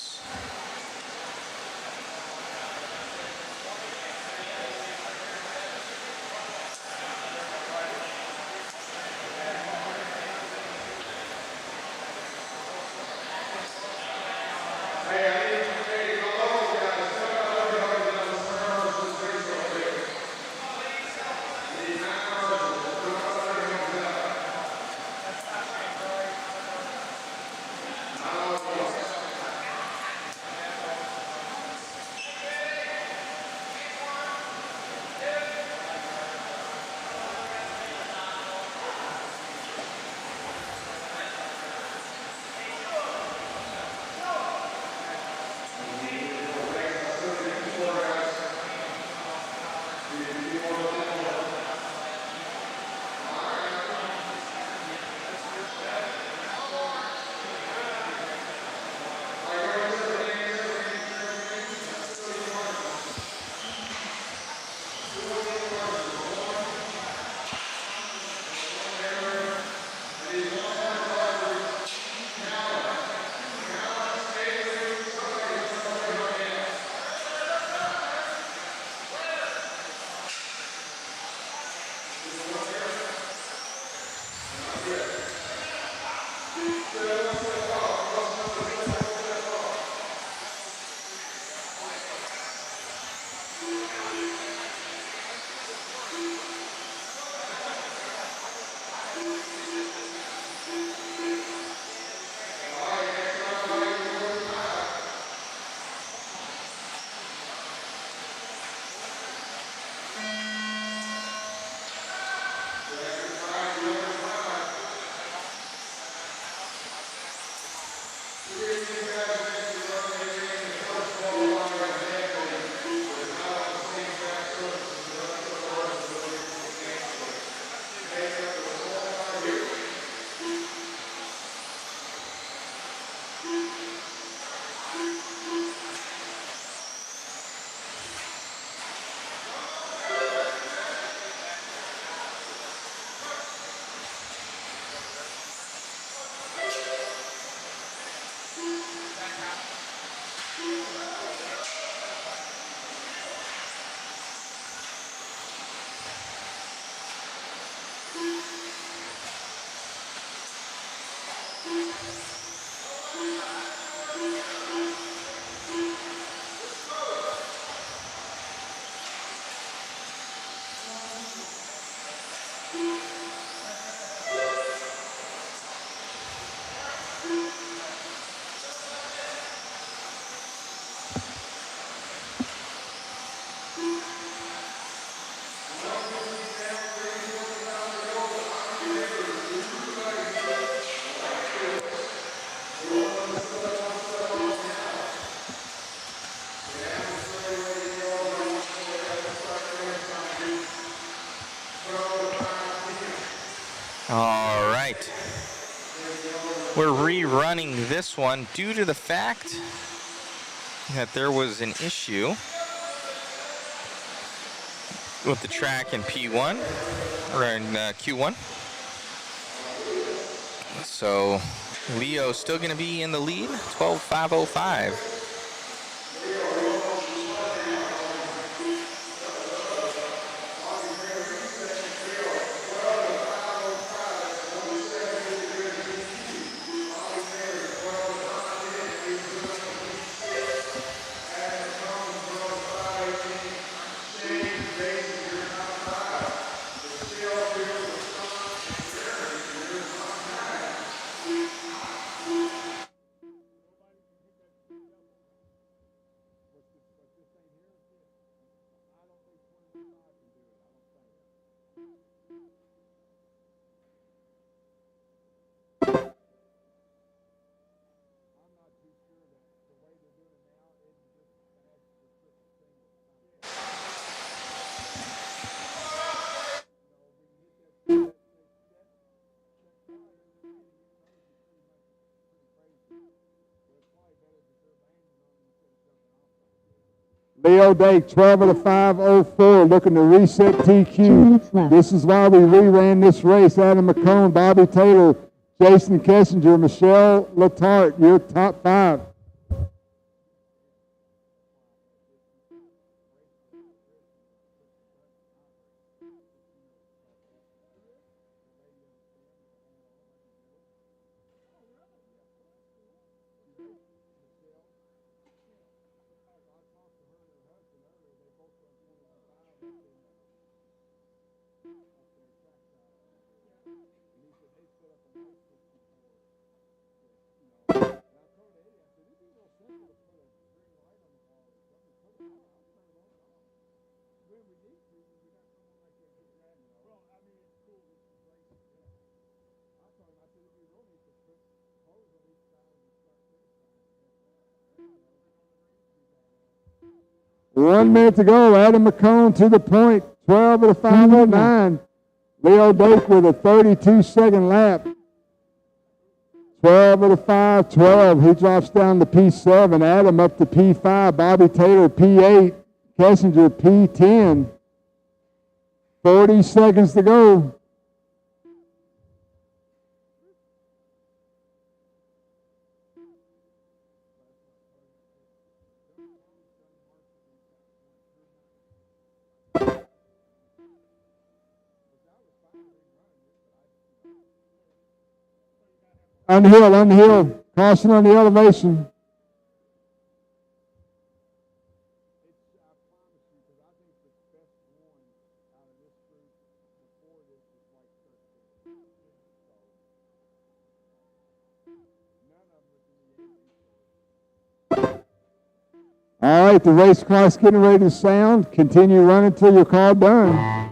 All right. We're rerunning this one due to the fact that there was an issue with the track in P1 or in Q1. So Leo's still going to be in the lead, 12.505. Leo Dake, 12 of the 504, looking to reset TQ. 2 minutes left. This is why we reran this race. Adam McCone, Bobby Taylor, Jason Kessinger, Michelle Latart, your top 5. One minute to go. Adam McCone to the point. 12 of the 509. Leo Dake with a 32-second lap. 12 of the 512. He drops down to P7. Adam up to P5. Bobby Taylor P8. Kessinger P10. 40 seconds to go. Unhill. Caution on the elevation. All right, the race clock's getting ready to sound. Continue running until you're called done.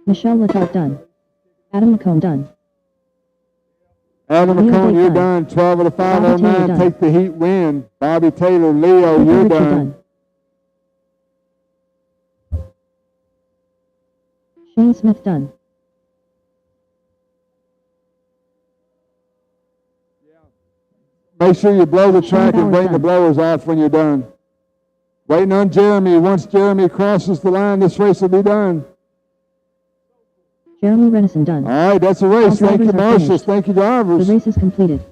Michelle Letard done. Adam McComb done. Adam Leo McCone, you're done. done. 12 of the Bobby Taylor 509. done. Take the heat win. Bobby Taylor, Leo, Cooper you're Ritchie done. Shane Smith done. Make sure you blow the track and Bauer's bring the done. blowers off when you're done. Waiting on Jeremy. Once Jeremy crosses the line, this race will be done. Jeremy Renison done. All right, that's a race. All Thank you, drivers are marshals. finished. Thank you, The drivers. race is completed.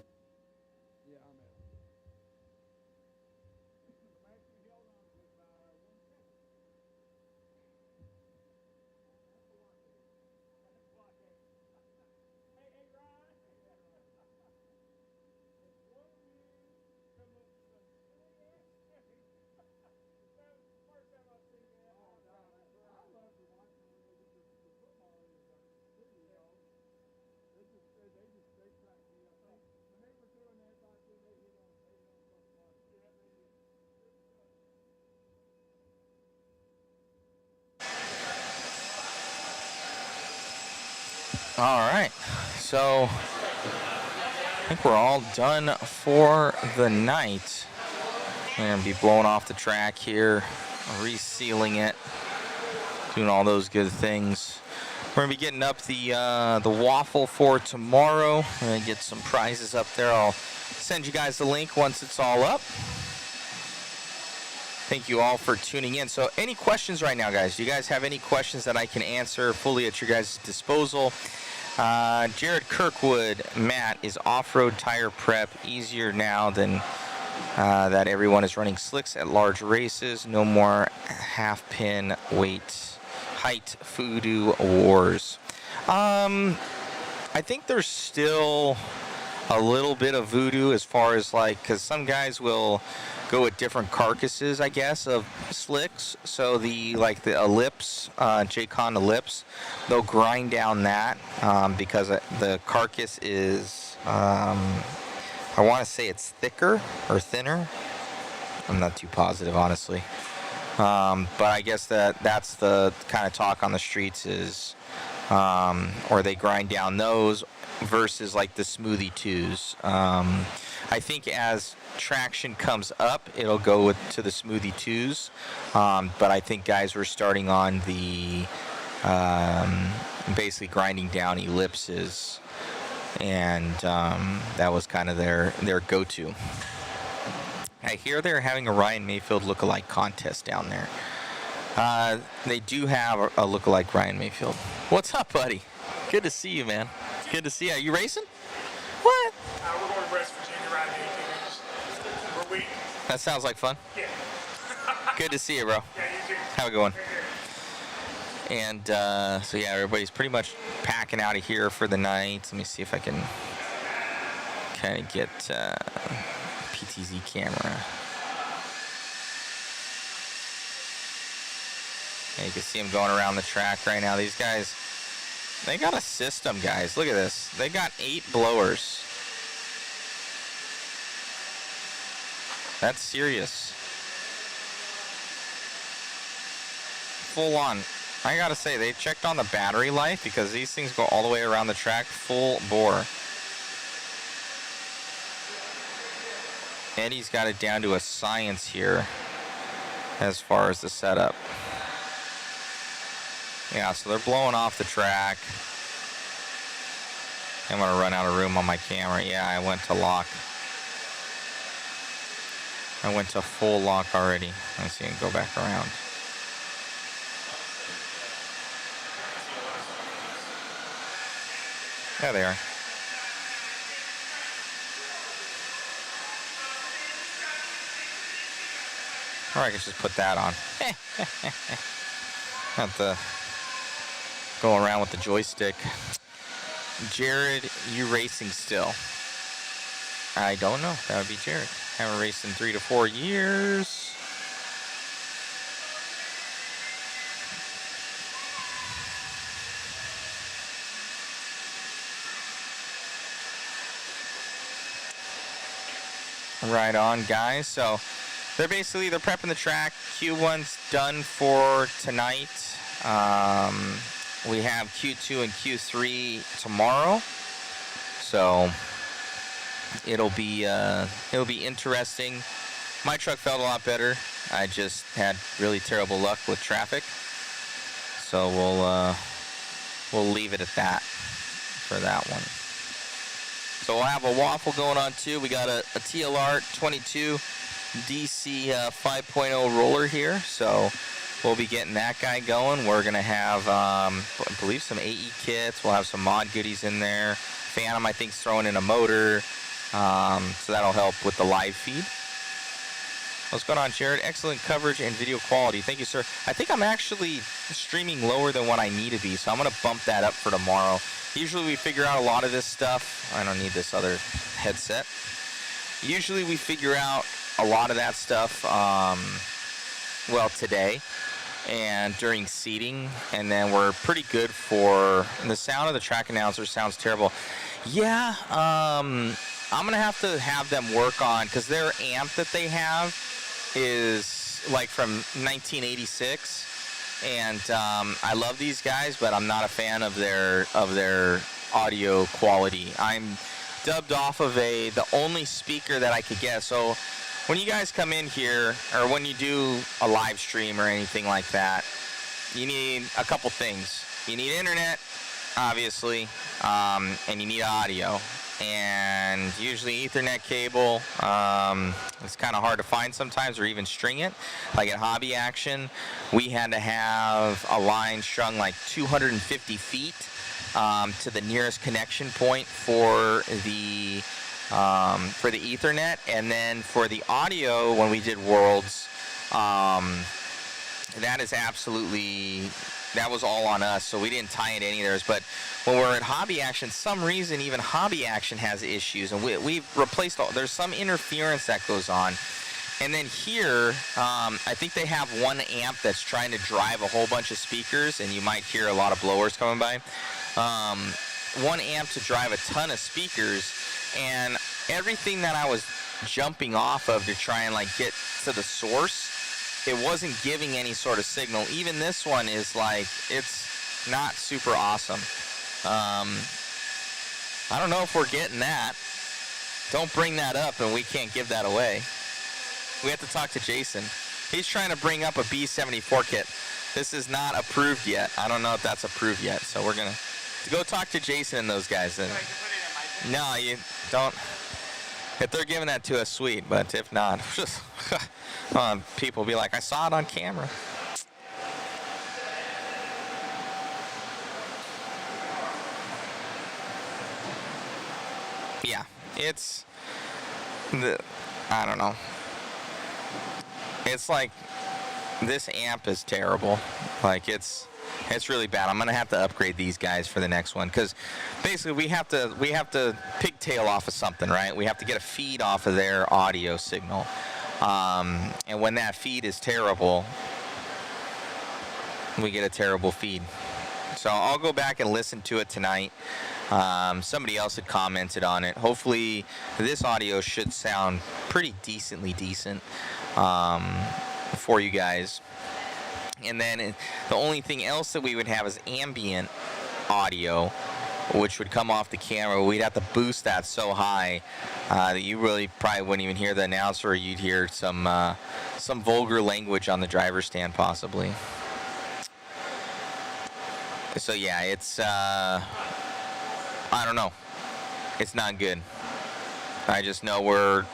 All right, so I think we're all done for the night. We're gonna be blowing off the track here, resealing it, doing all those good things. We're gonna be getting up the waffle for tomorrow. We're gonna get some prizes up there. I'll send you guys the link once it's all up. Thank you all for tuning in. So any questions right now, guys? Do you guys have any questions that I can answer fully at your guys' disposal? Jared Kirkwood, Matt, is off-road tire prep easier now than that everyone is running slicks at large races? No more half-pin weight height voodoo wars. I think there's still a little bit of voodoo as far as like, because some guys will go with different carcasses, I guess, of slicks. So the ellipse, JCon ellipse, they'll grind down that because the carcass is, I want to say it's thicker or thinner. I'm not too positive, honestly. But I guess that's the kind of talk on the streets is, or they grind down those versus like the smoothie twos. I think as traction comes up, it'll go to the smoothie twos. But I think guys were starting on the basically grinding down ellipses, and that was kind of their go-to. I hear they're having a Ryan Mayfield lookalike contest down there. They do have a lookalike Ryan Mayfield. What's up, buddy? Good to see you, man. Good to see you. Are you racing? What? We're going to West Virginia riding ATVs. We're weak. That sounds like fun. Yeah. Good to see you, bro. Yeah, you too. Have a good one. And so yeah, everybody's pretty much packing out of here for the night. Let me see if I can kind of get PTZ camera. Yeah, you can see them going around the track right now. These guys, they got a system, guys. Look at this. They got 8 blowers. That's serious. Full on. I gotta say, they checked on the battery life because these things go all the way around the track full bore. Eddie's got it down to a science here as far as the setup. Yeah, so they're blowing off the track. I'm gonna run out of room on my camera. Yeah, I went to lock. I went to full lock already. Let's see, I can go back around. There they are. Or I could just put that on. Have to go around with the joystick. Jared, you racing still? I don't know. That would be Jared. Haven't raced in 3 to 4 years. Right on, guys. So they're prepping the track. Q1's done for tonight. We have Q2 and Q3 tomorrow. So it'll be interesting. My truck felt a lot better. I just had really terrible luck with traffic. So we'll leave it at that for that one. So we'll have a waffle going on too. We got a TLR 22 DC 5.0 roller here. So we'll be getting that guy going. We're going to have, I believe, some AE kits. We'll have some mod goodies in there. Phantom, I think, is throwing in a motor. So that'll help with the live feed. What's going on, Jared? Excellent coverage and video quality. Thank you, sir. I think I'm actually streaming lower than what I need to be, so I'm going to bump that up for tomorrow. Usually we figure out a lot of this stuff. I don't need this other headset. Usually we figure out a lot of that stuff, well, today and during seating, and then we're pretty good for the sound of the track announcer. Sounds terrible. Yeah, I'm going to have them work on, because their amp that they have is like from 1986. And I love these guys, but I'm not a fan of their audio quality. I'm dubbed off of the only speaker that I could get. So when you guys come in here, or when you do a live stream or anything like that, you need a couple things. You need internet, obviously, and you need audio. And usually Ethernet cable, it's kind of hard to find sometimes, or even string it. Like at Hobby Action, we had to have a line strung like 250 feet to the nearest connection point for the Ethernet. And then for the audio, when we did Worlds, that was all on us, so we didn't tie into any of theirs. But when we're at Hobby Action, some reason even Hobby Action has issues, and we've replaced there's some interference that goes on. And then here, I think they have one amp that's trying to drive a whole bunch of speakers, and you might hear a lot of blowers coming by. One amp to drive a ton of speakers, and everything that I was jumping off of to try and like get to the source, it wasn't giving any sort of signal. Even this one is like, it's not super awesome. I don't know if we're getting that. Don't bring that up and we can't give that away. We have to talk to Jason. He's trying to bring up a B74 kit. This is not approved yet. I don't know if that's approved yet. So we're going to go talk to Jason and those guys. And no, you don't. If they're giving that to us, sweet. But if not, just people will be like, I saw it on camera. Yeah, it's I don't know. It's like, this amp is terrible. Like, it's really bad. I'm gonna have to upgrade these guys for the next one, because basically we have to pigtail off of something, right? We have to get a feed off of their audio signal, and when that feed is terrible, we get a terrible feed. So I'll go back and listen to it tonight. Somebody else had commented on it. Hopefully this audio should sound pretty decent for you guys. And then the only thing else that we would have is ambient audio, which would come off the camera. We'd have to boost that so high that you really probably wouldn't even hear the announcer, or you'd hear some vulgar language on the driver's stand possibly. So yeah, it's I don't know. It's not good. I just know we're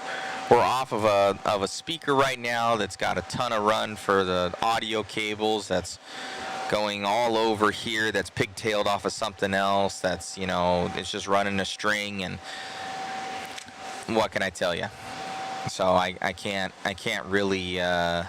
off of a speaker right now that's got a ton of run for the audio cables. That's going all over here. That's pigtailed off of something else. That's, you know, it's just running a string, and what can I tell you? So I can't really. Yeah,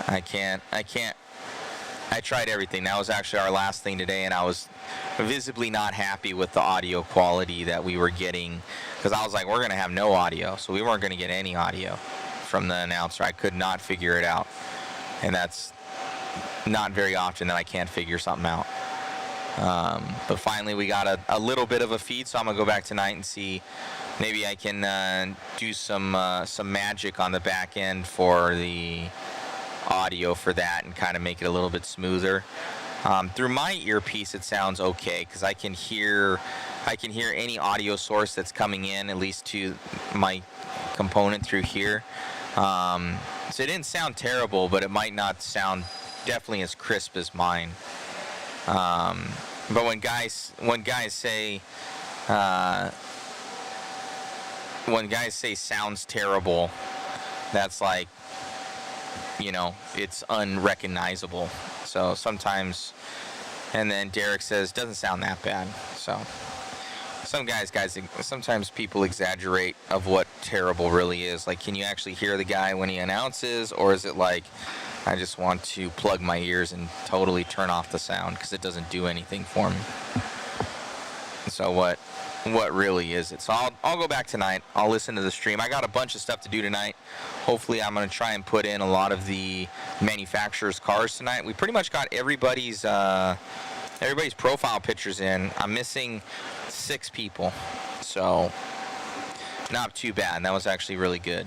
I can't. I tried everything. That was actually our last thing today, and I was visibly not happy with the audio quality that we were getting, because I was like, we're going to have no audio, so we weren't going to get any audio from the announcer. I could not figure it out, and that's not very often that I can't figure something out. But finally we got a little bit of a feed, so I'm going to go back tonight and see. Maybe I can do some magic on the back end for the audio for that and kind of make it a little bit smoother. Through my earpiece it sounds okay, because I can hear any audio source that's coming in, at least to my component through here. So it didn't sound terrible, but it might not sound definitely as crisp as mine. But when guys say sounds terrible, that's like, you know, it's unrecognizable. So sometimes, and then Derek says doesn't sound that bad. So sometimes people exaggerate of what terrible really is. Like, can you actually hear the guy when he announces, or is it like, I just want to plug my ears and totally turn off the sound because it doesn't do anything for me? So what really is it? So I'll go back tonight. I'll listen to the stream. I got a bunch of stuff to do tonight. Hopefully I'm going to try and put in a lot of the manufacturers' cars tonight. We pretty much got everybody's profile pictures in. I'm missing 6 people, so not too bad. That was actually really good.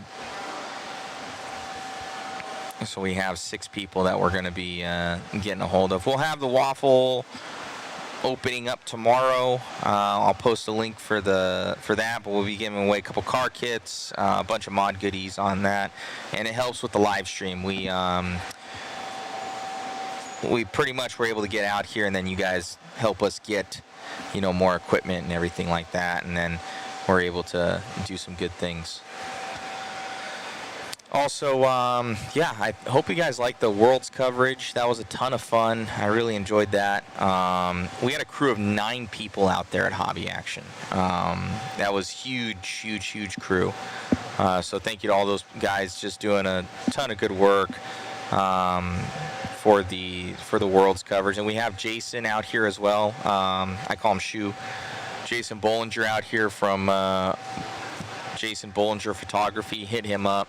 So we have 6 people that we're going to be getting a hold of. We'll have the waffle opening up tomorrow. I'll post a link for that, but we'll be giving away a couple car kits, a bunch of mod goodies on that, and it helps with the live stream. We pretty much were able to get out here, and then you guys help us get, you know, more equipment and everything like that, and then we're able to do some good things. Also, yeah, I hope you guys liked the Worlds coverage. That was a ton of fun. I really enjoyed that. We had a crew of 9 people out there at Hobby Action. That was huge crew. So thank you to all those guys just doing a ton of good work for the Worlds coverage. And we have Jason out here as well. I call him Shoe. Jason Bollinger out here from Jason Bollinger Photography. Hit him up.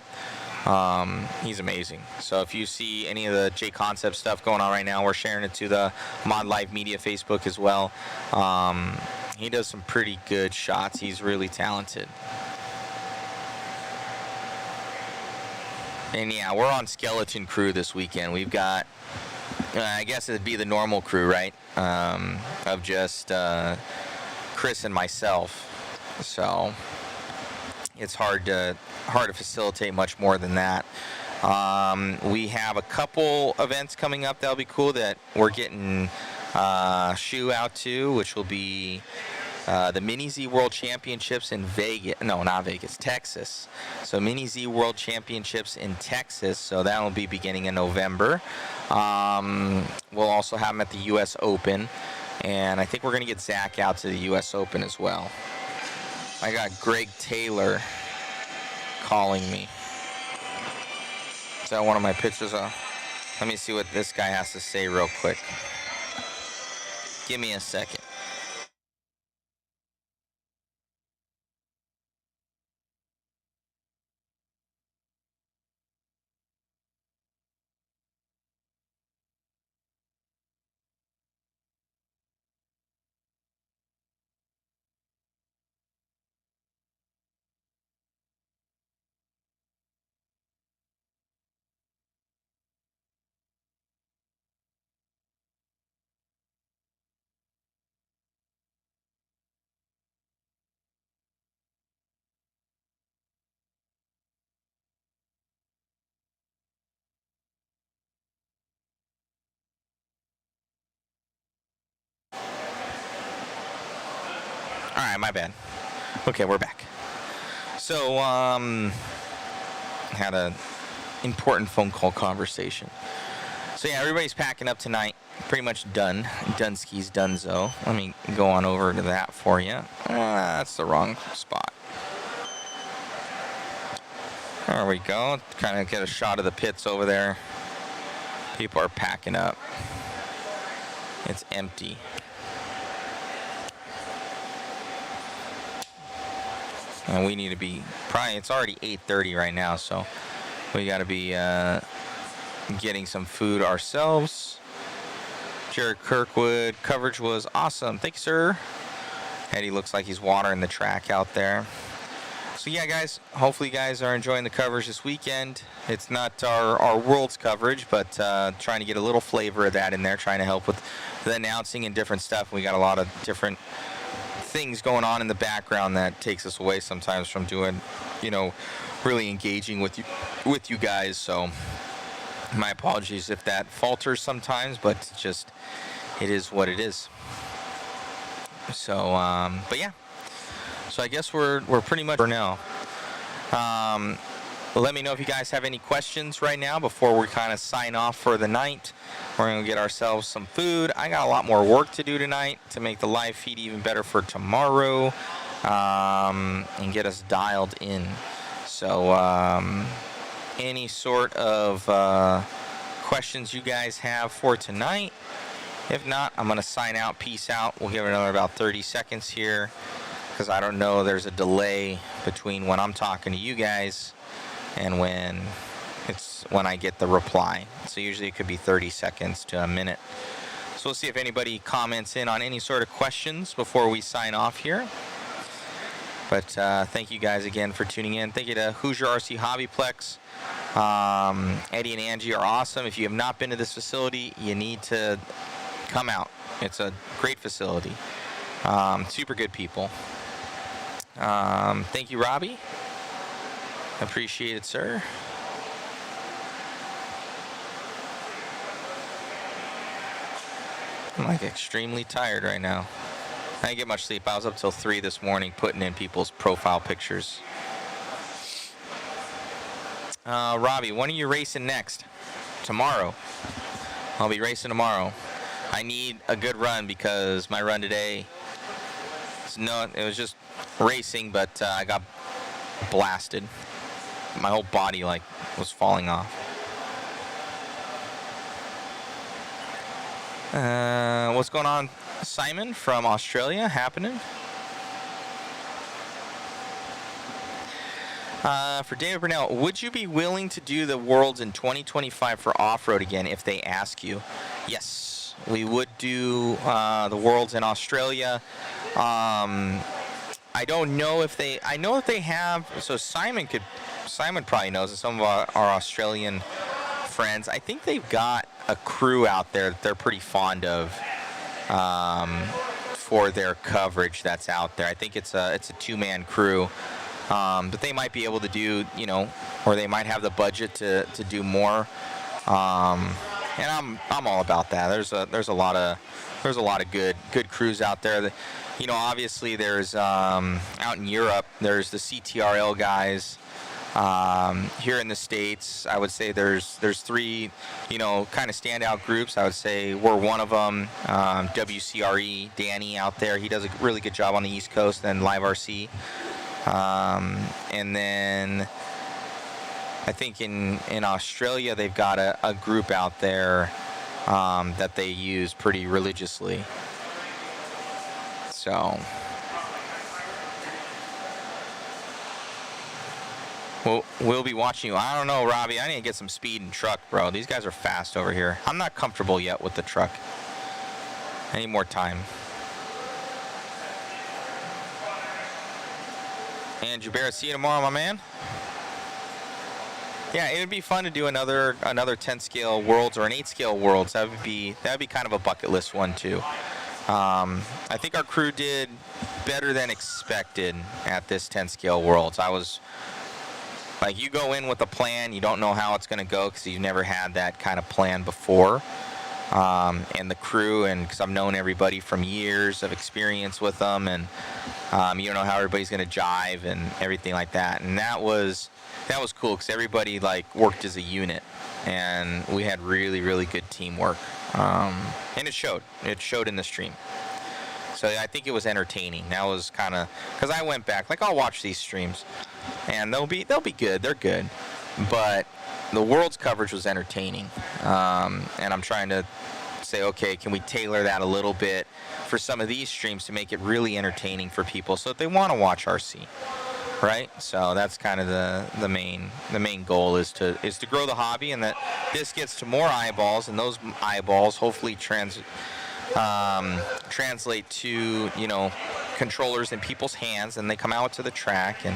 He's amazing. So if you see any of the JConcepts stuff going on right now, we're sharing it to the Mod Live Media Facebook as well. He does some pretty good shots. He's really talented. And yeah, we're on Skeleton Crew this weekend. We've got, I guess it'd be the normal crew, right? Of just Chris and myself. So it's hard to facilitate much more than that. We have a couple events coming up that'll be cool that we're getting Shoe out to, which will be the Mini Z World Championships in Texas. So Mini Z World Championships in Texas. So that will be beginning in November. We'll also have them at the U.S. Open, and I think we're going to get Zach out to the U.S. Open as well. I got Greg Taylor calling me. Is that one of my pictures? Let me see what this guy has to say real quick. Give me a second. All right, my bad. Okay, we're back. So, had a important phone call conversation. So yeah, everybody's packing up tonight. Pretty much done. Dunski's donezo. Let me go on over to that for you. That's the wrong spot. There we go. Kind of get a shot of the pits over there. People are packing up. It's empty. And we need to be, probably, it's already 8:30 right now, so we got to be getting some food ourselves. Jared Kirkwood, coverage was awesome. Thank you, sir. Eddie looks like he's watering the track out there. So yeah, guys, hopefully you guys are enjoying the coverage this weekend. It's not our Worlds coverage, but trying to get a little flavor of that in there, trying to help with the announcing and different stuff. We got a lot of different things going on in the background that takes us away sometimes from doing, you know, really engaging with you guys. So my apologies if that falters sometimes, but just, it is what it is. So, but yeah. So I guess we're pretty much for now. Let me know if you guys have any questions right now before we kind of sign off for the night. We're going to get ourselves some food. I got a lot more work to do tonight to make the live feed even better for tomorrow, and get us dialed in. So any sort of questions you guys have for tonight? If not, I'm going to sign out. Peace out. We'll give it another about 30 seconds here, because I don't know, there's a delay between when I'm talking to you guys and when I get the reply. So usually it could be 30 seconds to a minute. So we'll see if anybody comments in on any sort of questions before we sign off here. But thank you guys again for tuning in. Thank you to Hoosier RC HobbyPlex. Eddie and Angie are awesome. If you have not been to this facility, you need to come out. It's a great facility. Super good people. Thank you, Robbie. Appreciate it, sir. I'm like extremely tired right now. I didn't get much sleep. I was up till 3 this morning putting in people's profile pictures. Robbie, when are you racing next? Tomorrow. I'll be racing tomorrow. I need a good run because my run today, it was just racing, but I got blasted. My whole body like was falling off. What's going on, Simon from Australia? Happening? For David Burnell, would you be willing to do the Worlds in 2025 for off-road again if they ask you? Yes, we would do the Worlds in Australia. I don't know if they, I know if they have, so Simon probably knows, and some of our Australian friends, I think they've got a crew out there that they're pretty fond of for their coverage that's out there. I think it's a two-man crew, but they might be able to do, you know, or they might have the budget to do more. And I'm all about that. There's a lot of good crews out there. That, you know, obviously there's out in Europe there's the CTRL guys. Here in the States, I would say there's 3, you know, kind of standout groups. I would say we're one of them. WCRE, Danny out there, he does a really good job on the East Coast, and Live RC. And then I think in Australia they've got a group out there that they use pretty religiously. So we'll be watching you. I don't know, Robbie. I need to get some speed in truck, bro. These guys are fast over here. I'm not comfortable yet with the truck. I need more time. And Jabera, see you tomorrow, my man. Yeah, it would be fun to do another 10 scale Worlds or an 8 scale Worlds. That would be kind of a bucket list one too. I think our crew did better than expected at this 10 scale Worlds. I was like, you go in with a plan, you don't know how it's going to go because you've never had that kind of plan before. And the crew, and because I've known everybody from years of experience with them, and you don't know how everybody's going to jive and everything like that. And that was cool because everybody like worked as a unit, and we had really good teamwork. And it showed in the stream. So I think it was entertaining. That was kind of, because I went back, like, I'll watch these streams and they'll be good, they're good, but the World's coverage was entertaining, and I'm trying to say, okay, can we tailor that a little bit for some of these streams to make it really entertaining for people so that they want to watch RC, right? So that's kind of the main goal is to grow the hobby, and that this gets to more eyeballs, and those eyeballs hopefully translate to, you know, controllers in people's hands, and they come out to the track, and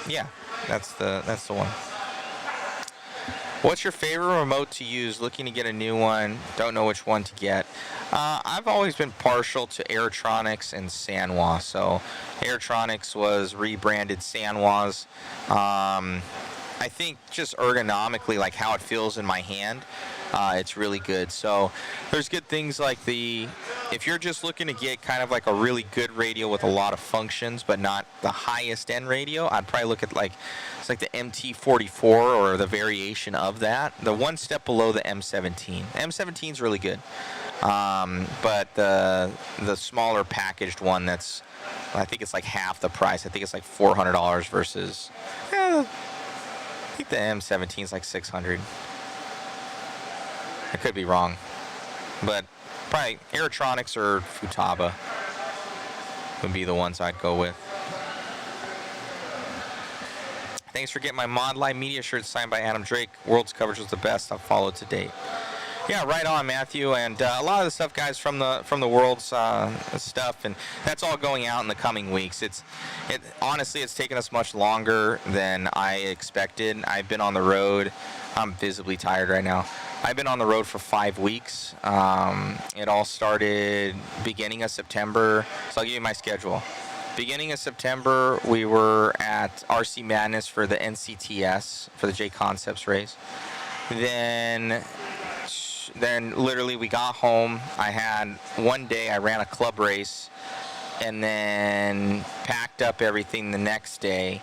yeah, that's the one. What's your favorite remote to use? Looking to get a new one. Don't know which one to get. I've always been partial to Airtronics and Sanwa. So Airtronics was rebranded Sanwas. I think just ergonomically, like how it feels in my hand, it's really good. So there's good things like if you're just looking to get kind of like a really good radio with a lot of functions, but not the highest end radio, I'd probably look at it's like the MT44 or the variation of that. The one step below the M17. M17 is really good. But the smaller packaged one I think it's like half the price. I think it's like $400 versus, I think the M17 is like $600. I could be wrong, but probably Aerotronics or Futaba would be the ones I'd go with. Thanks for getting my Mod Live Media shirt signed by Adam Drake. World's coverage was the best I've followed to date. Yeah, right on, Matthew. And a lot of the stuff, guys, from the World's stuff, and that's all going out in the coming weeks. Honestly, it's taken us much longer than I expected. I've been on the road. I'm visibly tired right now. I've been on the road for 5 weeks. It all started beginning of September. So I'll give you my schedule. Beginning of September, we were at RC Madness for the NCTS, for the JConcepts race. Then literally we got home. I had one day I ran a club race, and then packed up everything the next day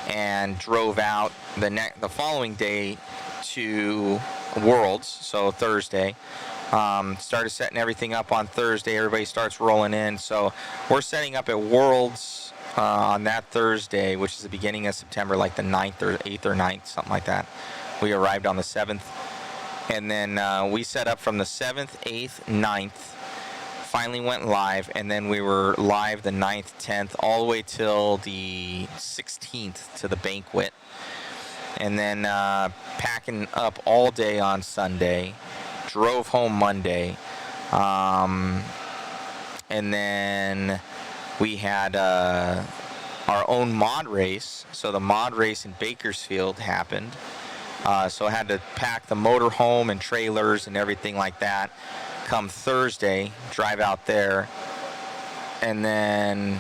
and drove out the following day to Worlds, so Thursday. Started setting everything up on Thursday. Everybody starts rolling in. So we're setting up at Worlds on that Thursday, which is the beginning of September, like the 9th or 8th or 9th, something like that. We arrived on the 7th. And then we set up from the 7th, 8th, 9th, finally went live, and then we were live the 9th, 10th, all the way till the 16th to the banquet. And then packing up all day on Sunday, drove home Monday, and then we had our own mod race. So the mod race in Bakersfield happened. So I had to pack the motor home and trailers and everything like that. Come Thursday, drive out there, and then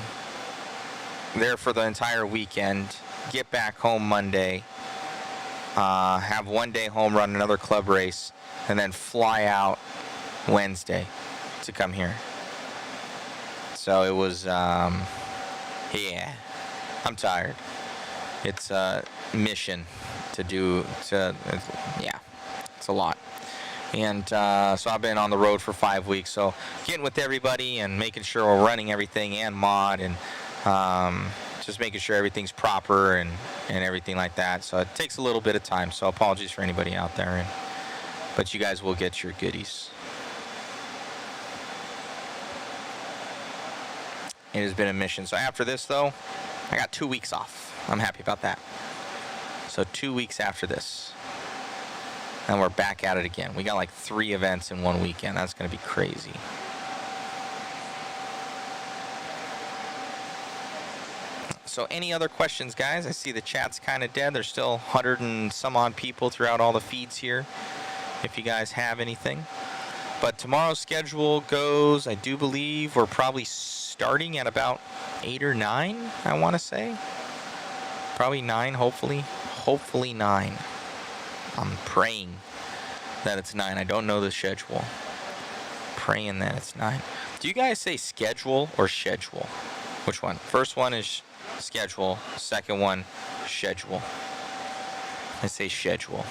there for the entire weekend. Get back home Monday, have one day home, run another club race, and then fly out Wednesday to come here. So it was, yeah, I'm tired. It's a mission to do, yeah, it's a lot. And so I've been on the road for 5 weeks, so getting with everybody and making sure we're running everything and mod, and just making sure everything's proper and everything like that. So it takes a little bit of time, so apologies for anybody out there, but you guys will get your goodies. It has been a mission. So after this, though, I got 2 weeks off. I'm happy about that. So 2 weeks after this, and we're back at it again. We got like 3 events in 1 weekend. That's going to be crazy. So any other questions, guys? I see the chat's kind of dead. There's still 100 and some odd people throughout all the feeds here, if you guys have anything. But tomorrow's schedule goes, I do believe we're probably starting at about 8 or 9, I want to say. Probably 9, hopefully. Hopefully 9. I'm praying that it's 9. I don't know the schedule. Praying that it's 9. Do you guys say schedule or schedule? Which one? First one is schedule. Second one, schedule. I say schedule.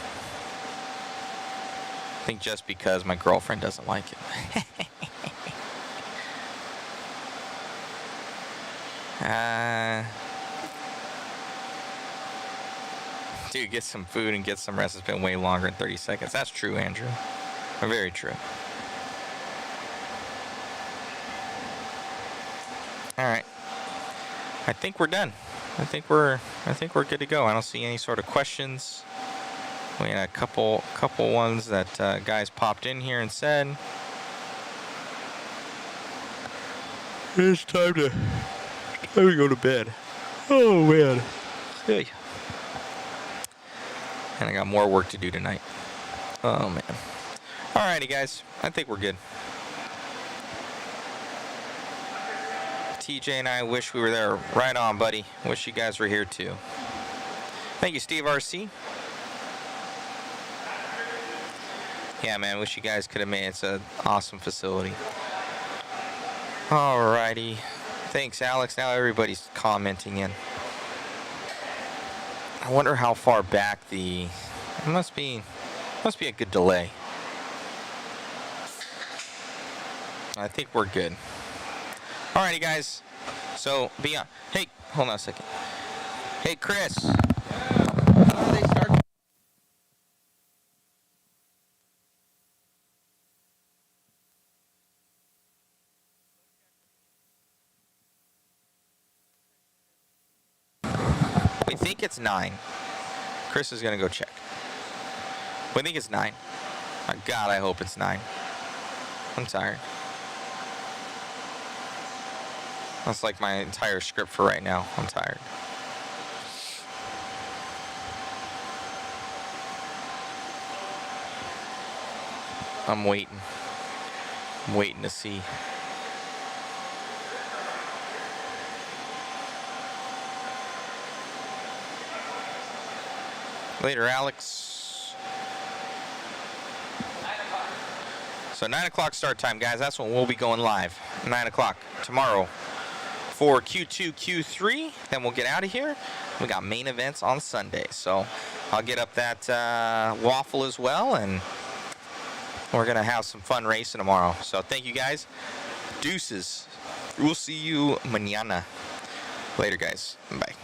I think just because my girlfriend doesn't like it. Dude, get some food and get some rest. It's been way longer than 30 seconds. That's true, Andrew. Very true. All right. I think we're done. I think we're good to go. I don't see any sort of questions. We had a couple ones that guys popped in here and said. It's time to go to bed. Oh man. Hey. And I got more work to do tonight. Oh man. Alrighty guys, I think we're good. TJ and I wish we were there. Right on, buddy. Wish you guys were here too. Thank you, Steve RC. Yeah, man, wish you guys could have made it. It's an awesome facility. Alrighty. Thanks, Alex. Now everybody's commenting in. I wonder how far back it must be a good delay. I think we're good. Alrighty, guys. So, beyond. Hey, hold on a second. Hey, Chris. They start. We think it's 9. Chris is gonna go check. We think it's 9. Oh, God, I hope it's 9. I'm tired. That's like my entire script for right now. I'm tired. I'm waiting. I'm waiting to see. Later, Alex. So 9 o'clock start time, guys. That's when we'll be going live. 9 o'clock tomorrow for Q2, Q3. Then we'll get out of here. We got main events on Sunday. So I'll get up that waffle as well, and we're going to have some fun racing tomorrow. So thank you, guys. Deuces. We'll see you mañana. Later, guys. Bye.